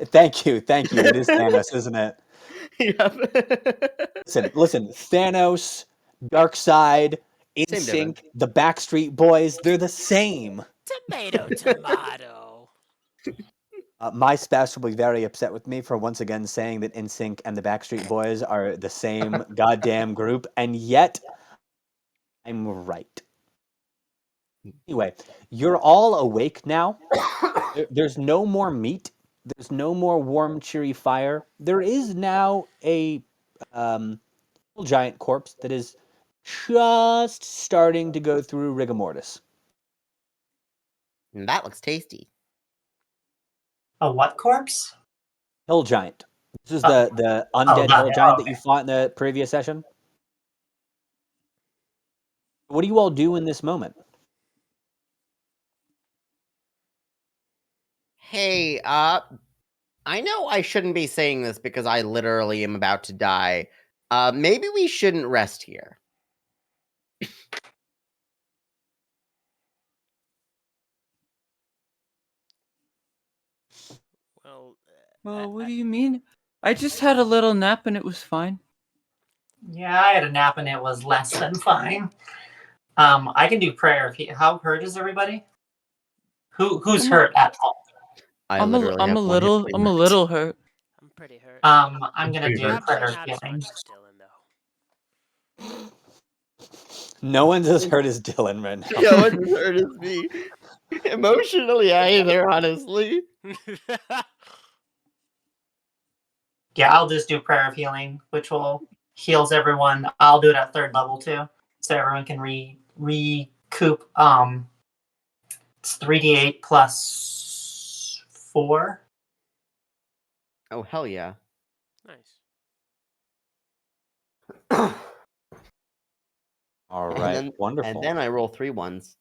B: Thank you. It is Thanos, isn't it?
E: Yep.
B: Listen, Thanos, Darkseid,
E: Same difference.
B: InSync, the Backstreet Boys, they're the same.
F: Tomato, tomato.
B: My spouse will be very upset with me for once again saying that NSYNC and the Backstreet Boys are the same goddamn group, and yet I'm right. Anyway, you're all awake now. There's no more meat. There's no more warm, cheery fire. There is now a giant corpse that is just starting to go through rigor mortis.
E: That looks tasty.
C: A what corpse?
B: Hill giant. This is
C: Oh.
B: the
C: Oh,
B: undead hill giant that
C: okay.
B: you fought in the previous session. What do you all do in this moment?
E: Hey, I know I shouldn't be saying this because I literally am about to die. Maybe we shouldn't rest here.
F: Well,
A: Well, what do you mean? I just had a little nap and it was fine.
C: Yeah, I had a nap and it was less than fine. I can do prayer. How hurt is everybody? Who's
A: I'm a-
C: hurt at all?
E: I literally have one hit point
A: I'm a
E: left.
A: little hurt.
F: I'm pretty hurt.
C: I'm gonna
D: pretty
C: do
D: hurt.
C: prayer
F: Not as
C: healing.
F: much as Dylan, though.
B: No one's as hurt as Dylan right now.
E: No one's hurt as me. Emotionally either, honestly.
C: Yeah, I'll just do prayer of healing, which will heals everyone. I'll do it at 3rd level too, so everyone can recoup. It's 3d8 plus 4.
E: Oh, hell yeah.
F: Nice.
B: All
E: And
B: right,
E: then,
B: wonderful.
E: And then I roll 3 ones.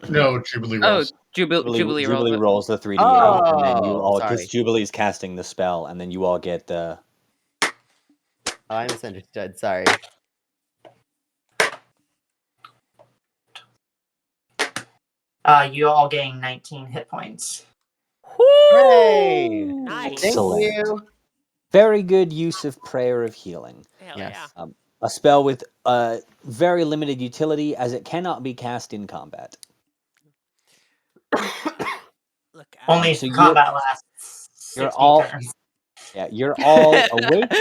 D: No, Jubilee
A: Oh,
D: rolls.
A: Jubilee rolls it.
B: rolls the 3d8, and then you
E: Oh,
B: all,
E: sorry.
B: because Jubilee's casting the spell, and then you all get the.
E: I misunderstood. Sorry.
C: You all gain 19 hit points.
E: Hooray!
F: Nice.
E: Thank
B: Excellent.
E: you.
B: Very good use of prayer of healing.
F: Hell
E: Yes.
B: A spell with very limited utility, as it cannot be cast in combat.
F: yeah. Look,
C: Only
B: So
C: if combat lasts 60
B: you're all-
C: turns.
B: Yeah, you're all awake.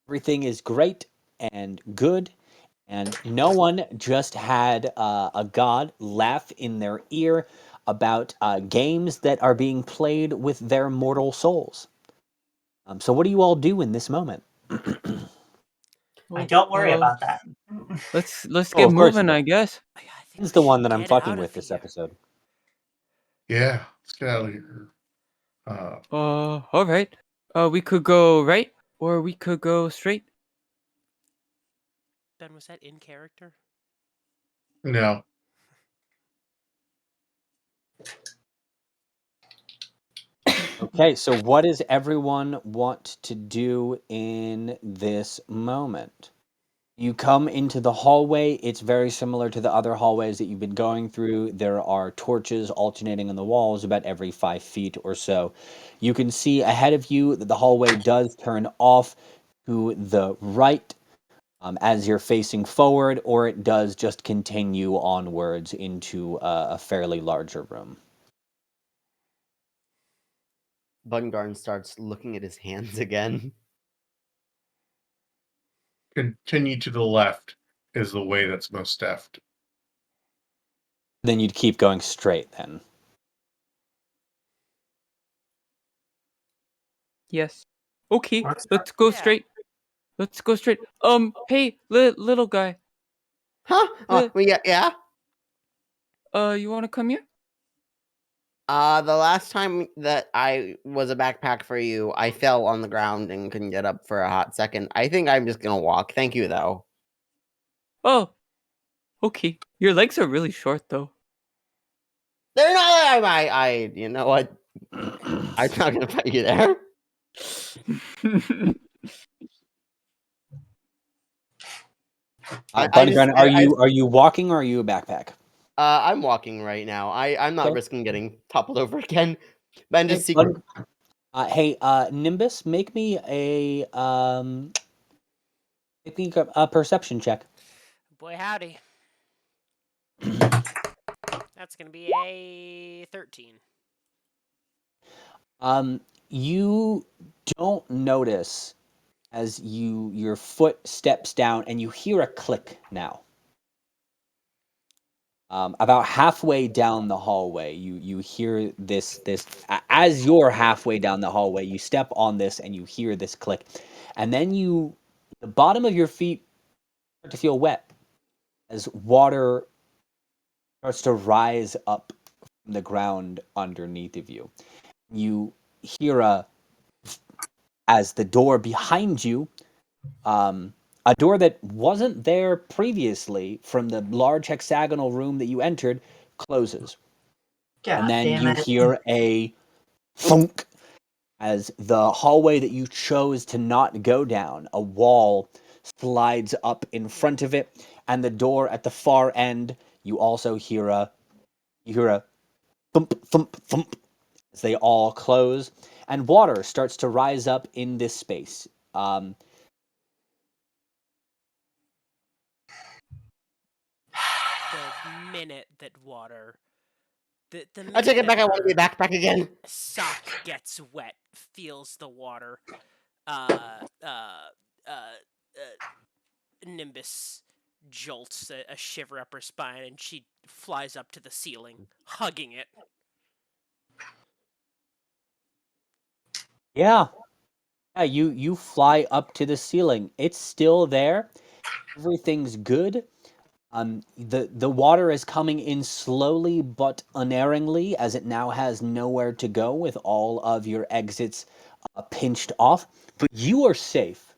B: Everything is great and good, and no one just had a god laugh in their ear about games that are being played with their mortal souls. So what do you all do in this moment?
C: I don't worry about that.
A: Let's
B: Oh,
A: get
B: of course you
A: moving,
B: don't.
A: I guess.
F: I think
B: He's
F: we
B: the
F: should
B: one that I'm
F: get
B: fucking
F: out
B: with
F: of
B: this
F: here.
B: episode.
D: Yeah, let's get out of here.
A: All right. We could go right or we could go straight.
F: Ben, was that in character?
D: No.
B: Okay, so what does everyone want to do in this moment? You come into the hallway. It's very similar to the other hallways that you've been going through. There are torches alternating on the walls about every 5 feet or so. You can see ahead of you that the hallway does turn off to the right as you're facing forward, or it does just continue onwards into a fairly larger room.
E: Bungarn starts looking at his hands again.
D: Continue to the left is the way that's most deft.
B: Then you'd keep going straight then.
A: Yes. Okay,
C: Works
A: let's go
F: Yeah.
A: straight. Let's go straight. Hey, little guy.
E: Huh?
A: Yeah.
E: Well, yeah.
A: You want to come here?
E: The last time that I was a backpack for you, I fell on the ground and couldn't get up for a hot second. I think I'm just gonna walk. Thank you, though.
A: Oh, okay. Your legs are really short, though.
E: They're not. You know what? I'm not gonna fight you there.
B: Are you walking or are you a backpack?
E: I'm walking right now. I'm not
B: Okay.
E: risking getting toppled over again. But I'm just
B: Okay,
E: secret.
B: hey, Nimbus, make me a perception check.
F: Boy, howdy. That's gonna be a 13.
B: You don't notice as your foot steps down and you hear a click now. About halfway down the hallway, you hear as you're halfway down the hallway, you step on this and you hear this click, and then the bottom of your feet start to feel wet as water starts to rise up from the ground underneath of you. You hear as the door behind you, a door that wasn't there previously from the large hexagonal room that you entered closes. And
C: God
B: then
C: damn
B: you
C: it.
B: hear a thunk as the hallway that you chose to not go down, a wall slides up in front of it, and the door at the far end, you also hear a thump, thump, thump as they all close, and water starts to rise up in this space.
F: The minute that water, the
E: I
F: minute
E: take it
F: that
E: back. I want to be
F: her
E: backpack again.
F: sock gets wet, feels the water, uh, uh, Nimbus jolts a shiver up her spine, and she flies up to the ceiling, hugging it.
B: Yeah, yeah, you fly up to the ceiling. It's still there. Everything's good. The water is coming in slowly but unerringly as it now has nowhere to go with all of your exits pinched off. But you are safe.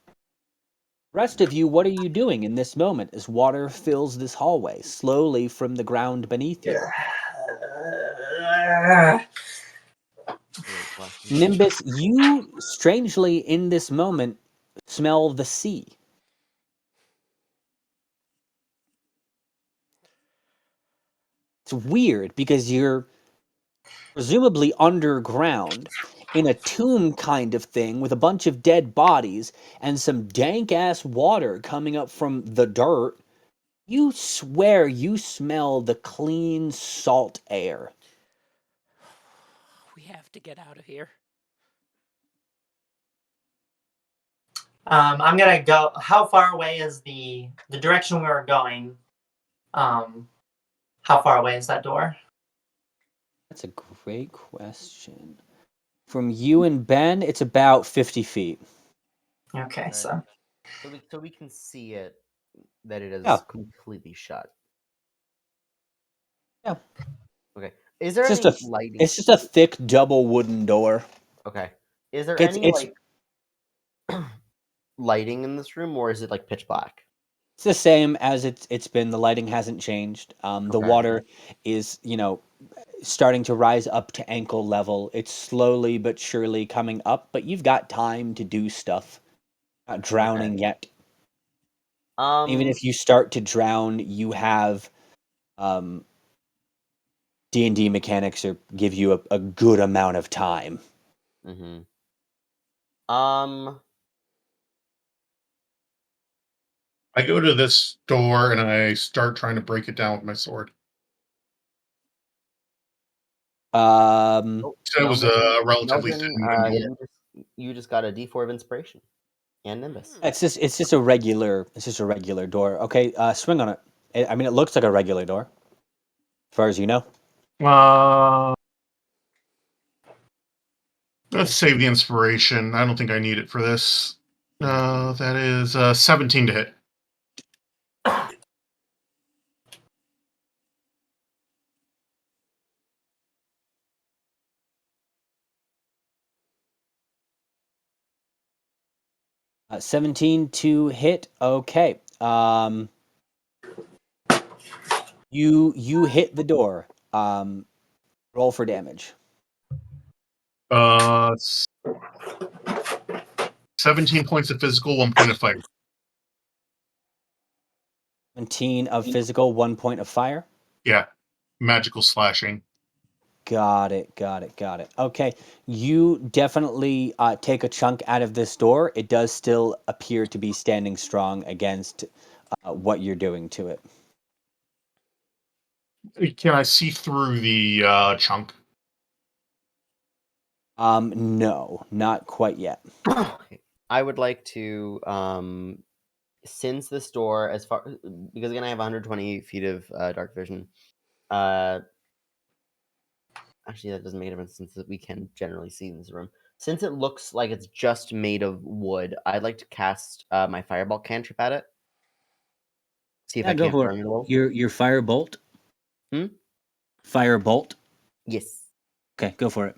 B: Rest of you, what are you doing in this moment as water fills this hallway slowly from the ground beneath you?
E: Great question.
B: Nimbus, you strangely in this moment smell the sea. It's weird because you're presumably underground in a tomb kind of thing with a bunch of dead bodies and some dank ass water coming up from the dirt. You swear you smell the clean salt air.
F: We have to get out of here.
C: I'm gonna go. How far away is the direction we were going? Um, how far away is that door?
B: That's a great question. From you and Ben, it's about 50 feet.
C: Okay,
E: Right.
C: so
E: So we can see it that it is
B: Yeah.
E: completely shut.
B: Yeah.
E: Okay. Is there
B: It's just
E: any
B: a
E: lighting?
B: it's just a thick double wooden door.
E: Okay. Is there
B: It's
E: any
B: it's
E: like lighting in this room, or is it like pitch black?
B: it's the same as it's been. The lighting hasn't changed. The
E: Okay.
B: water is, starting to rise up to ankle level. It's slowly but surely coming up, but you've got time to do stuff. Not
E: Okay.
B: drowning yet. Even
E: Um.
B: if you start to drown, you have um, D&D mechanics or give you a good amount of time.
E: Mhm. Um.
D: I go to this door and I start trying to break it down with my sword.
B: Um,
E: Oh,
D: So it was a relatively
E: Melvin,
D: thin wooden door.
E: you just got a D4 of inspiration and Nimbus.
B: it's just a regular door. Okay, swing on it. I mean, it looks like a regular door, as far as you know.
D: Uh, let's save the inspiration. I don't think I need it for this. That is 17 to hit.
B: 17 to hit. Okay. You hit the door. Roll for damage.
D: Uh, 17 points of physical, 1 point of fire.
B: 17 of physical, 1 point of fire.
D: Yeah, magical slashing.
B: Got it. Okay, you definitely take a chunk out of this door. It does still appear to be standing strong against what you're doing to it.
D: Can I see through the chunk?
B: No, not quite yet.
E: Okay. I would like to, since this door, as far because again I have 120 feet of dark vision. Actually, that doesn't make a difference since we can generally see in this room. Since it looks like it's just made of wood, I'd like to cast my fireball cantrip at it. See if
H: Yeah,
E: I
H: go
E: can't
H: for
E: burn
H: it.
E: it a little.
H: Your firebolt.
E: Hmm?
H: Firebolt.
E: Yes.
H: Okay, go for it.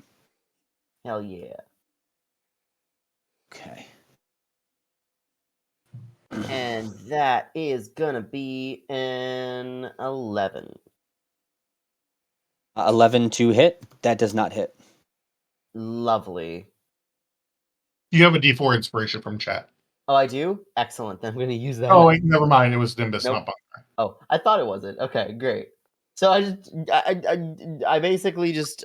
E: Hell yeah.
B: Okay.
E: And that is gonna be an 11.
B: 11 to hit. That does not hit.
E: Lovely.
D: You have a D4 inspiration from chat.
E: Oh, I do? Excellent. Then I'm gonna use that.
D: Oh, wait, never mind. It was Nimbus,
E: Nope.
D: not Bonfire.
E: Oh, I thought it wasn't. Okay, great. So I basically just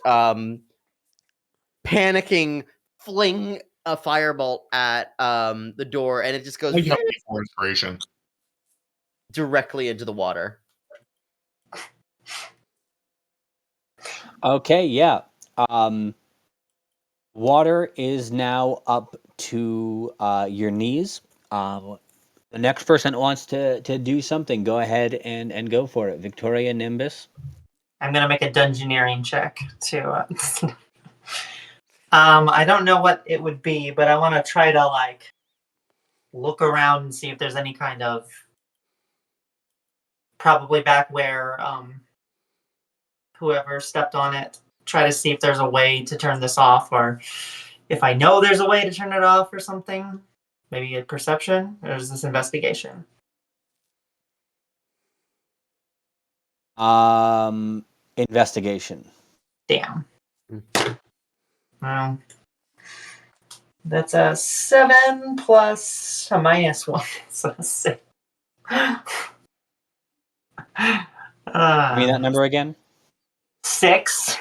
E: panicking fling a firebolt at the door, and it just goes
D: You have D4 inspiration.
E: directly into the water.
B: Okay, yeah. Water is now up to your knees. The next person that wants to do something, go ahead and go for it. Victoria Nimbus.
C: I'm gonna make a dungeoneering check to. I don't know what it would be, but I want to try to like look around and see if there's any kind of probably back where whoever stepped on it. Try to see if there's a way to turn this off, or if I know there's a way to turn it off, or something. Maybe a perception, or is this investigation?
B: Investigation.
C: Damn. Well, that's a 7 plus a -1, so 6.
B: Give me that number again.
C: 6.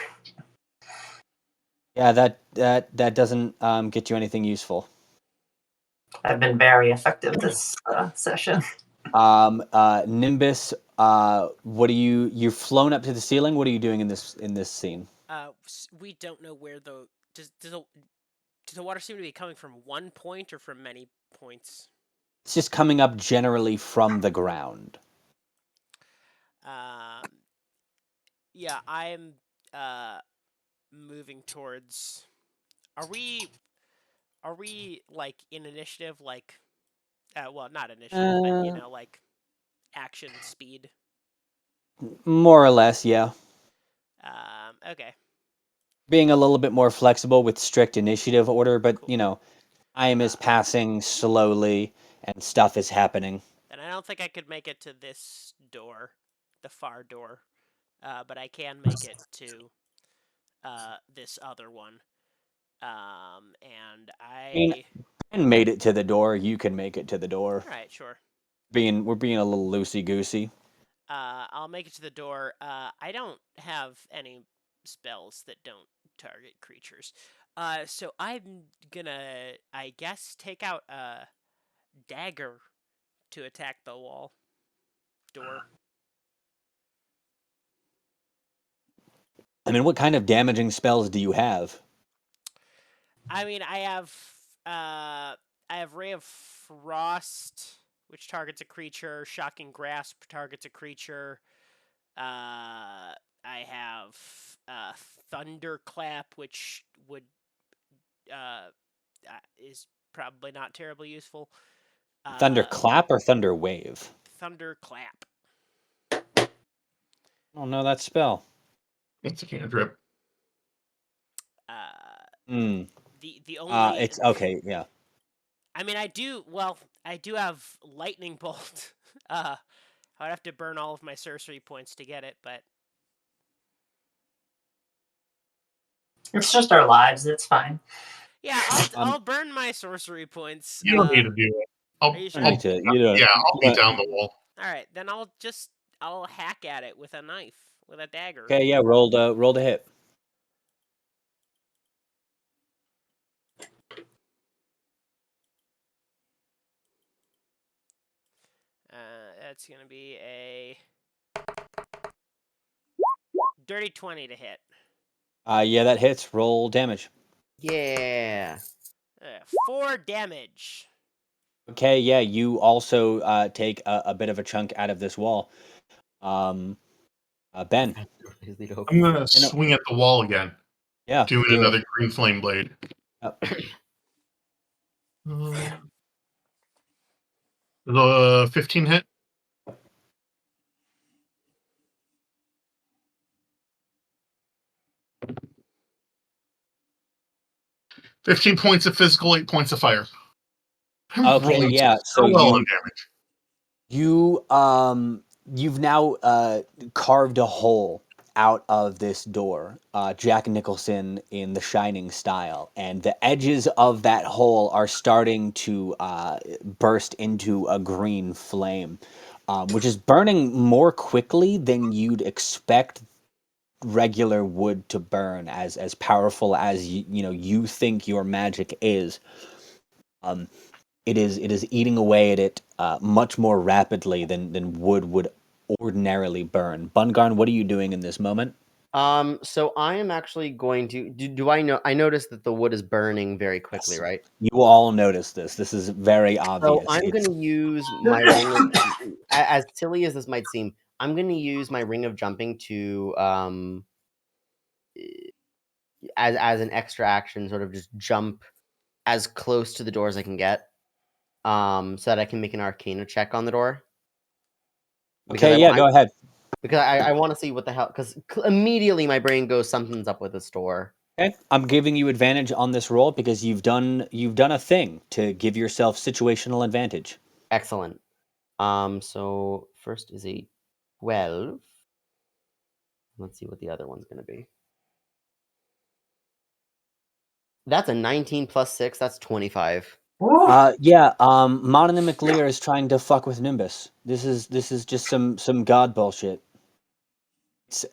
B: Yeah, that doesn't get you anything useful.
C: I've been very effective this session.
B: Nimbus, what are you've flown up to the ceiling? What are you doing in this scene?
F: We don't know where the does the water seem to be coming from one point or from many points?
B: It's just coming up generally from the ground.
F: Um, yeah, I'm moving towards. Are we like in initiative? Like, well, not initiative, but like action speed.
B: More or less, yeah.
F: Okay.
B: Being a little bit more flexible with strict initiative order, but
F: Cool.
B: time is passing slowly and stuff is happening.
F: And I don't think I could make it to this door, the far door, but I can make it to this other one. And
B: I mean, Ben made it to the door. You can make it to the door.
F: All right, sure.
B: We're being a little loosey goosey.
F: I'll make it to the door. I don't have any spells that don't target creatures. So I'm gonna, I guess, take out a dagger to attack the wall door.
B: I mean, what kind of damaging spells do you have?
F: I mean, I have Ray of Frost, which targets a creature. Shocking Grasp targets a creature. I have Thunderclap, which would is probably not terribly useful.
B: Thunderclap or Thunder Wave?
F: Thunderclap.
B: I don't know that spell.
D: It's a cantrip.
B: Hmm.
F: The only
B: It's okay. Yeah.
F: I mean, I do have Lightning Bolt. I'd have to burn all of my sorcery points to get it, but
C: It's just our lives. It's fine.
F: yeah, I'll burn my sorcery points.
D: You don't need to do it.
F: Are you sure?
B: Need to, you know,
D: Yeah, I'll beat down the wall.
F: All right, then I'll hack at it with a knife, with a dagger.
B: Okay, yeah, roll to hit.
F: That's gonna be a Dirty 20 to hit.
B: Yeah, that hits. Roll damage.
E: Yeah.
F: 4 damage.
B: Okay, yeah, you also take a bit of a chunk out of this wall. Ben.
D: I'm gonna
B: No.
D: swing at the wall again.
B: Yeah,
D: Doing
B: do
D: another
B: it.
D: green flame blade.
B: Oh.
D: The 15 hit. "15 points of physical, 8 points of fire." I'm
B: Okay,
D: rolling
B: yeah. So
D: so well on damage.
B: you've now carved a hole out of this door, Jack Nicholson in The Shining style, and the edges of that hole are starting to burst into a green flame, which is burning more quickly than you'd expect regular wood to burn, as powerful as you think your magic is. Um, it is eating away at it much more rapidly than wood would ordinarily burn. Bungarn, what are you doing in this moment?
E: So I am actually going to do I know I noticed that the wood is burning very quickly,
B: Yes.
E: right?
B: You all notice this. This is very
E: So
B: obvious.
E: I'm
B: It's
E: gonna use my ring of as silly as this might seem, I'm gonna use my ring of jumping to as an extra action, sort of just jump as close to the door as I can get. So that I can make an arcana check on the door. Because
B: okay. Yeah, go ahead.
E: because I want to see what the hell, because immediately my brain goes, something's up with this door.
B: Okay, I'm giving you advantage on this roll because you've done a thing to give yourself situational advantage.
E: Excellent. So first is a 12. Let's see what the other one's gonna be. That's a 19 plus 6. That's 25.
B: Yeah. Mononym McLear is trying to fuck with Nimbus. This is just some god bullshit.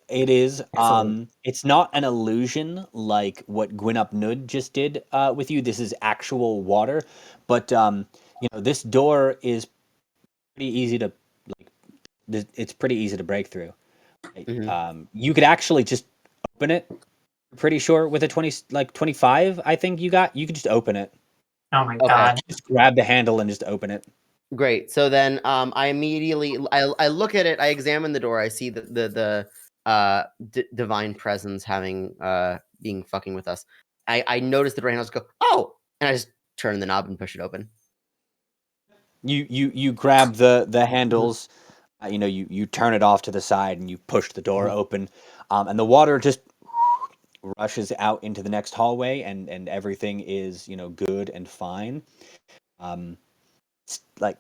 B: It is.
E: Excellent.
B: It's not an illusion like what Gwynop Nud just did with you. This is actual water, but this door is pretty easy to like. It's pretty easy to break through. Right?
E: Mhm.
B: You could actually just open it. Pretty sure with a 25. I think you could just open it.
C: Oh my
E: Okay.
C: god.
B: Just grab the handle and just open it.
E: Great. So then I immediately I look at it, I examine the door, I see the divine presence having being fucking with us. I notice the door handles go, "Oh!" And I just turn the knob and push it open.
B: You grab the handles. You turn it off to the side and you push the door open, and the water just rushes out into the next hallway, and everything is good and fine.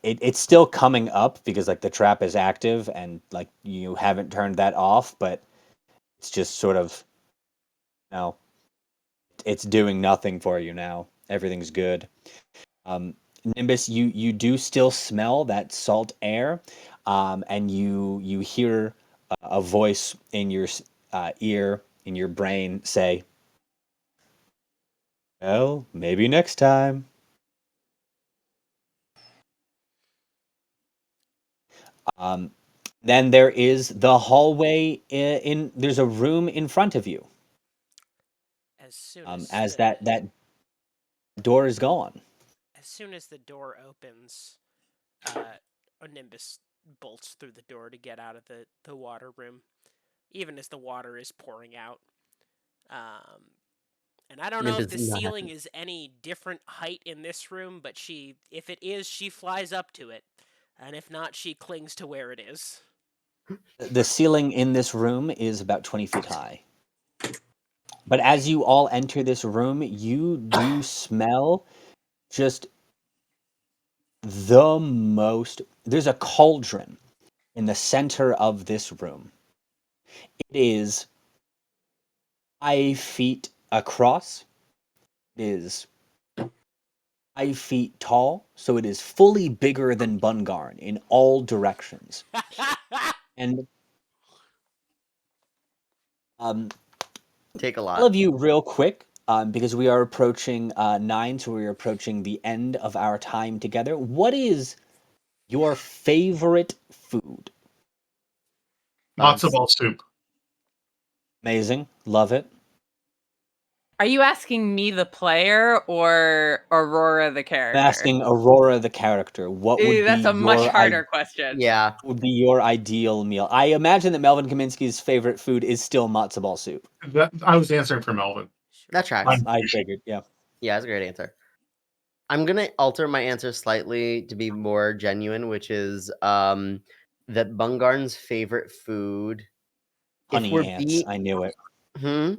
B: It's still coming up because like the trap is active and like you haven't turned that off, but it's just sort of no, it's doing nothing for you now. Everything's good. Um, Nimbus, you do still smell that salt air, and you hear a voice in your ear, in your brain, say, "Well, maybe next time." Um, then there is the hallway. There's a room in front of you.
F: As soon as
B: As
F: the
B: that door is gone.
F: as soon as the door opens, Nimbus bolts through the door to get out of the water room, even as the water is pouring out. Um, and I don't know if
E: Nimbus
F: the
E: is not
F: ceiling
E: happy.
F: is any different height in this room, but if it is, she flies up to it, and if not, she clings to where it is.
B: The ceiling in this room is about 20 feet high. But as you all enter this room, you do smell just the most. There's a cauldron in the center of this room. It is 5 feet across. It is 5 feet tall, so it is fully bigger than Bungarn in all directions. And um,
E: Take a
B: all
E: lot.
B: of you, real quick, because we are approaching 9, so we are approaching the end of our time together. What is your favorite food?
D: Matzo ball soup.
B: Amazing. Love it.
A: Are you asking me, the player, or Aurora, the
B: I'm
A: character?
B: asking Aurora, the character, what would
A: That's
B: be
A: a much
B: your
A: harder question.
E: Yeah.
B: would be your ideal meal? I imagine that Melvin Kaminsky's favorite food is still matzo ball soup.
D: I was answering for Melvin.
E: That tracks.
B: I figured, yeah.
E: Yeah, that's a great answer. I'm gonna alter my answer slightly to be more genuine, which is that Bungarn's favorite food. If
B: Honey
E: we're
B: ants, I knew it.
E: Hmm?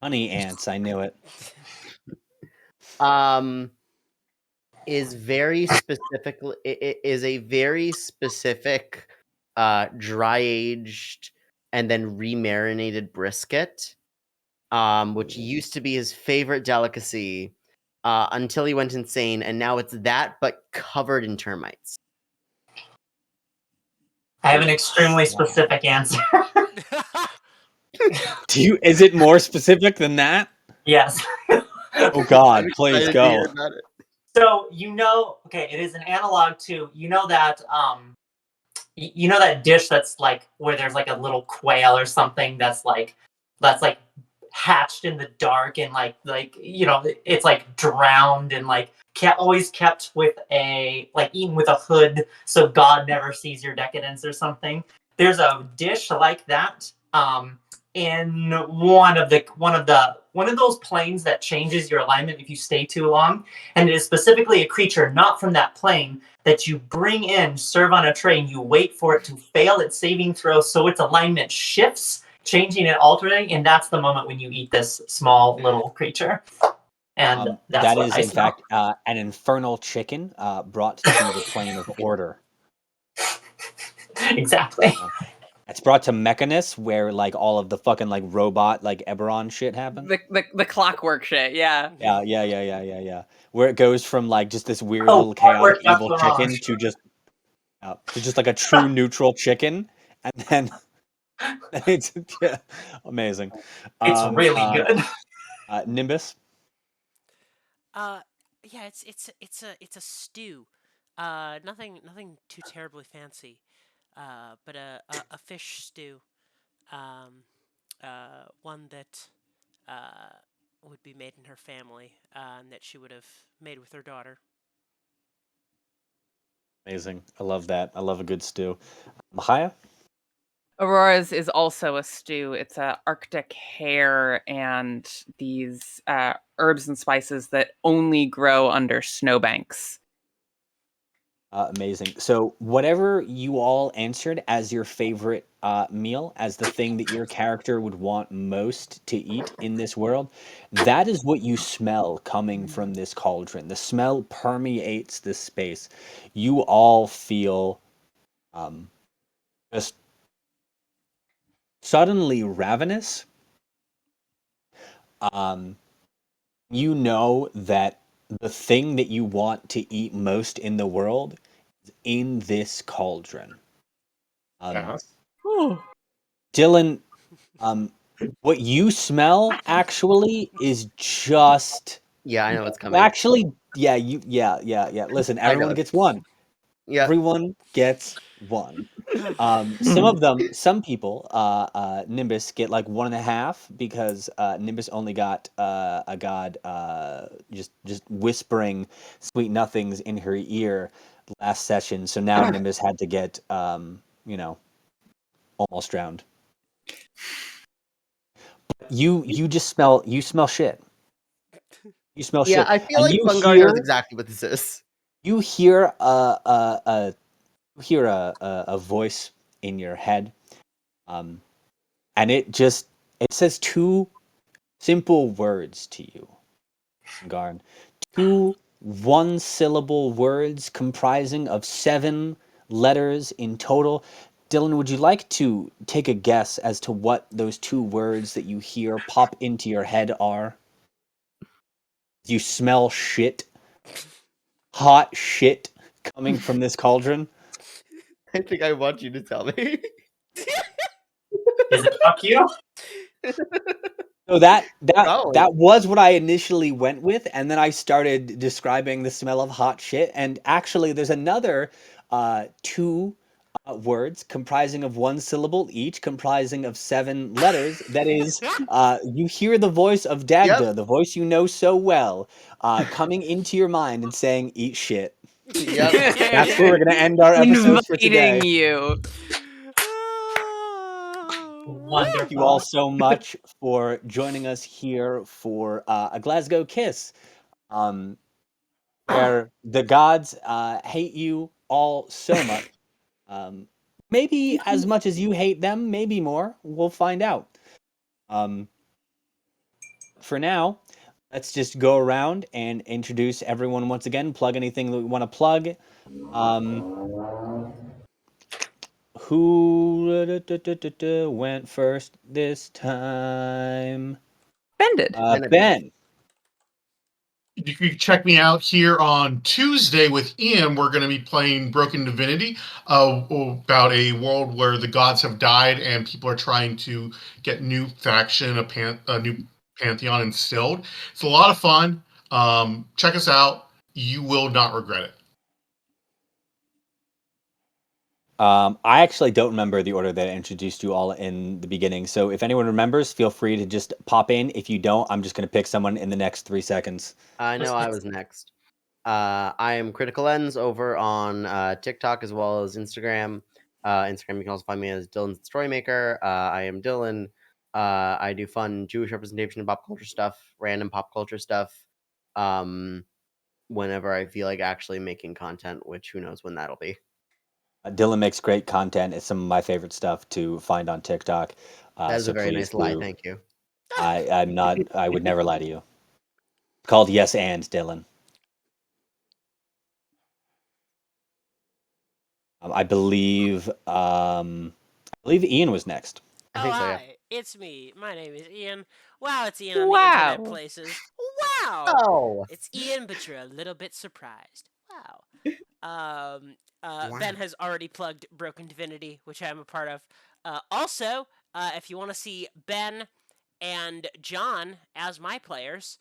B: Honey ants, I knew it.
E: Is very specifically it is a very specific dry aged and then remarinated brisket, which used to be his favorite delicacy until he went insane, and now it's that but covered in termites.
C: I have an extremely specific answer.
B: Is it more specific than that?
C: Yes.
B: Oh God,
E: I'm
B: please
E: excited to hear
B: go.
E: about it.
C: So okay, it is an analog to that that dish that's like where there's like a little quail or something that's like hatched in the dark and it's like drowned and like always kept with eaten with a hood so God never sees your decadence or something. There's a dish like that in one of those planes that changes your alignment if you stay too long, and it is specifically a creature not from that plane that you bring in, serve on a tray, and you wait for it to fail its saving throw so its alignment shifts, changing and alternating, and that's the moment when you eat this small little creature. And that's
B: that
C: what
B: is
C: I
B: in
C: smell.
B: fact an infernal chicken brought to the plane of order.
C: Exactly.
B: It's brought to Mechanus, where like all of the fucking like robot like Eberron shit happens.
A: The clockwork shit, yeah.
B: Yeah. Where it goes from like just this weird
C: Oh,
B: little chaotic
C: clockwork, that's
B: evil
C: the
B: chicken
C: wrong.
B: to just like a true neutral chicken, and then it's amazing.
C: It's really good.
B: Nimbus.
F: Yeah, it's a stew. Nothing too terribly fancy. But a fish stew. Um, one that uh would be made in her family, and that she would have made with her daughter.
B: Amazing. I love that. I love a good stew. Mahaya.
A: Aurora's is also a stew. It's a Arctic hare and these herbs and spices that only grow under snowbanks.
B: Amazing. So, whatever you all answered as your favorite meal, as the thing that your character would want most to eat in this world, that is what you smell coming from this cauldron. The smell permeates this space. You all feel um, just suddenly ravenous. Um, you know that the thing that you want to eat most in the world is in this cauldron.
D: Yes.
B: Dylan, what you smell actually is just
E: Yeah, I know what's coming.
B: actually, yeah. Listen,
E: I know
B: everyone
E: it's
B: gets one.
E: yeah.
B: Everyone gets one. Some people, Nimbus get like 1.5 because Nimbus only got a god just whispering sweet nothings in her ear last session. So now Nimbus had to get almost drowned. You just smell shit. You smell
E: Yeah,
B: shit,
E: I feel
B: and
E: like Bungar knows exactly what this is.
B: you hear a voice in your head, um, and it says two simple words to you, Garn. Two one-syllable words comprising of 7 letters in total. Dylan, would you like to take a guess as to what those 2 words that you hear pop into your head are? You smell shit, hot shit coming from this cauldron.
E: I think I want you to tell me.
C: Is it fuck you?
B: So that
E: Probably.
B: that was what I initially went with, and then I started describing the smell of hot shit. And actually, there's another 2 words comprising of one syllable each, comprising of 7 letters. That is, you hear the voice of Dagda,
E: Yep.
B: the voice you know so well, coming into your mind and saying, "Eat shit."
E: Yep.
B: That's where we're gonna end our episode for
A: Inviting
B: today.
A: you.
B: Thank you all
C: Wonderful.
B: so much for joining us here for a Glasgow Kiss, where the gods hate you all so much. Um, maybe as much as you hate them, maybe more. We'll find out. Um, for now, let's just go around and introduce everyone once again. Plug anything that we want to plug. Um, who went first this time?
A: Bended.
E: Benedict.
B: Ben.
D: You can check me out here on Tuesday with Ian. We're going to be playing Broken Divinity, about a world where the gods have died and people are trying to get new faction, a new pantheon instilled. It's a lot of fun. Check us out. You will not regret it.
B: I actually don't remember the order that I introduced you all in the beginning. So if anyone remembers, feel free to just pop in. If you don't, I'm just going to pick someone in the next 3 seconds.
E: I know I was next. I am Critical Lens over on TikTok as well as Instagram. Instagram, you can also find me as Dylan's the Storymaker. I am Dylan. I do fun Jewish representation of pop culture stuff, random pop culture stuff. Whenever I feel like actually making content, which who knows when that'll be.
B: Dylan makes great content. It's some of my favorite stuff to find on TikTok.
E: That is
B: So
E: a very
B: please
E: nice lie.
B: do.
E: Thank you.
B: I'm not. I would never lie to you. It's called Yes and Dylan. I believe. I believe Ian was next.
E: I
F: Oh,
E: think so, yeah.
F: hi, it's me. My name is Ian. Wow, it's Ian on the internet
A: Wow.
F: places. Wow!
E: Oh!
F: It's Ian, but you're a little bit surprised. Wow.
E: Wow.
F: Ben has already plugged Broken Divinity, which I'm a part of. Also, if you want to see Ben and John as my players,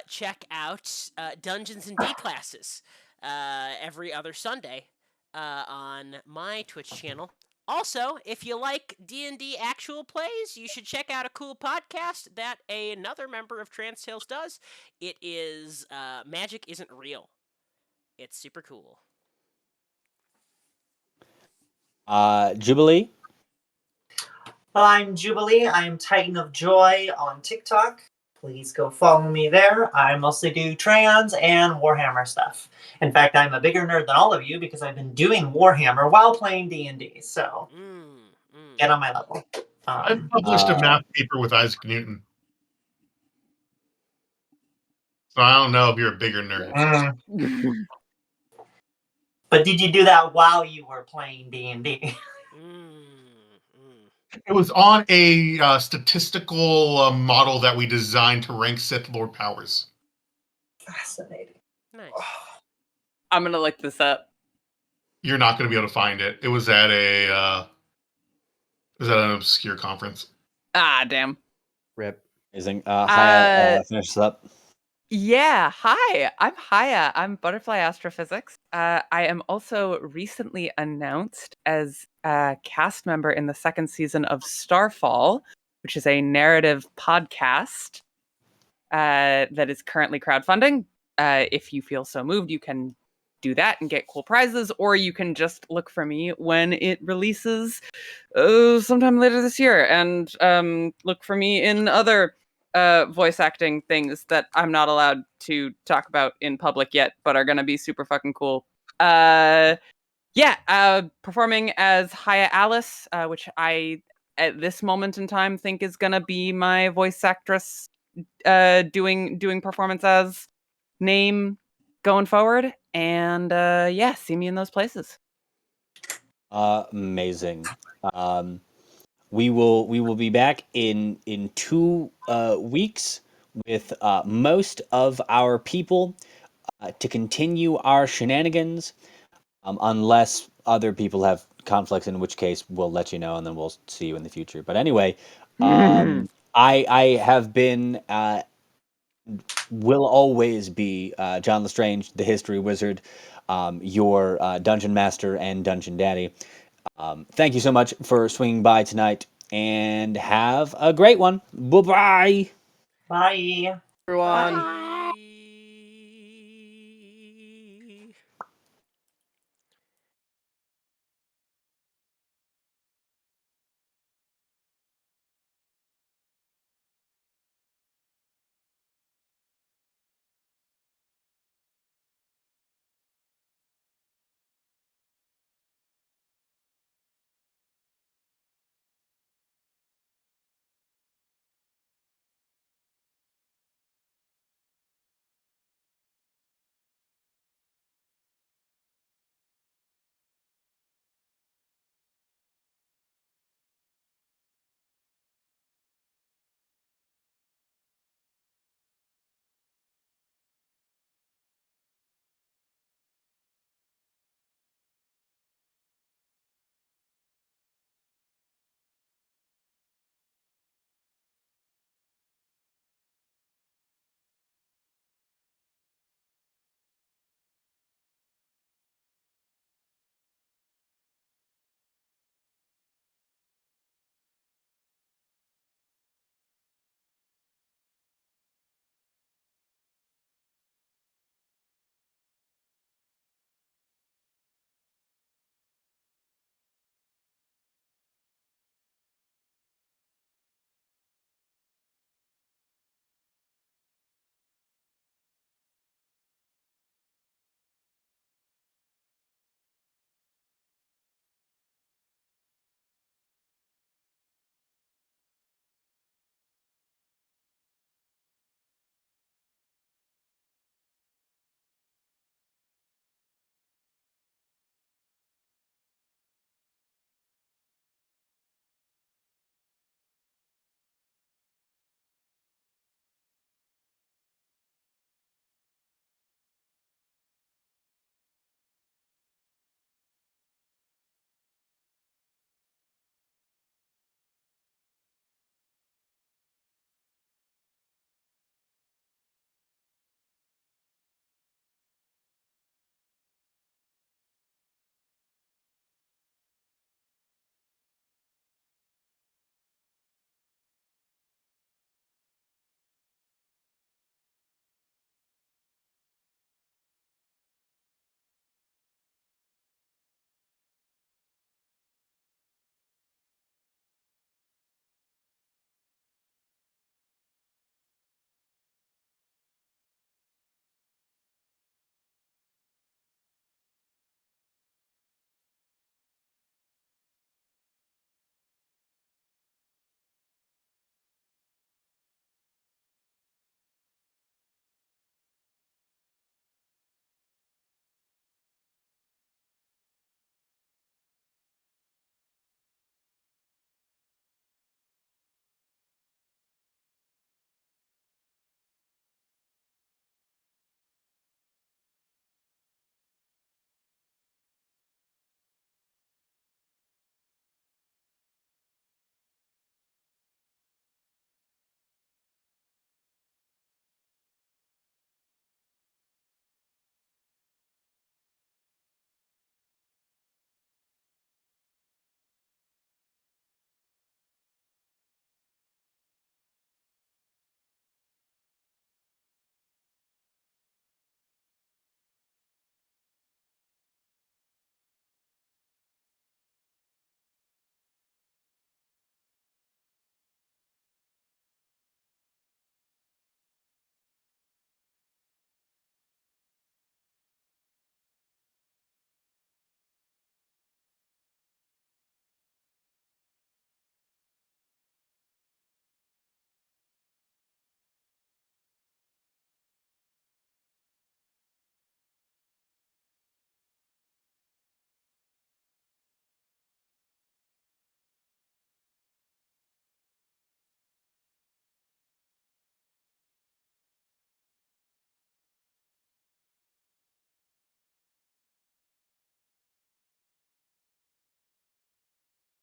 F: check out Dungeons and D classes every other Sunday on my Twitch channel. Also, if you like D&D actual plays, you should check out a cool podcast that another member of Trans Tales does. It is Magic Isn't Real. It's super cool.
B: Jubilee.
C: I'm Jubilee. I'm Titan of Joy on TikTok. Please go follow me there. I mostly do trans and Warhammer stuff. In fact, I'm a bigger nerd than all of you because I've been doing Warhammer while playing D&D. So get on my level.
D: I published a math paper with Isaac Newton. So I don't know if you're a bigger nerd.
C: But did you do that while you were playing D&D?
D: It was on a statistical model that we designed to rank Sith Lord powers.
C: Fascinating.
F: Nice.
A: I'm going to look this up.
D: You're not going to be able to find it. It was at an obscure conference.
A: Ah, damn.
E: Rip.
B: Amazing. Haya, finish this up.
A: Yeah, hi. I'm Haya. I'm Butterfly Astrophysics. I am also recently announced as a cast member in the second season of Starfall, which is a narrative podcast that is currently crowdfunding. If you feel so moved, you can do that and get cool prizes, or you can just look for me when it releases sometime later this year, and look for me in other voice acting things that I'm not allowed to talk about in public yet, but are gonna be super fucking cool. Performing as Haya Alice, which I at this moment in time think is gonna be my voice actress doing performance as name going forward. And see me in those places.
B: Amazing. We will be back in 2 weeks with most of our people to continue our shenanigans, unless other people have conflicts, in which case we'll let you know and then we'll see you in the future. But anyway, I have been will always be John Lestrange, the History Wizard, your dungeon master and dungeon daddy. Thank you so much for swinging by tonight, and have a great one. Bye-bye.
C: Bye.
E: Everyone.
F: Bye.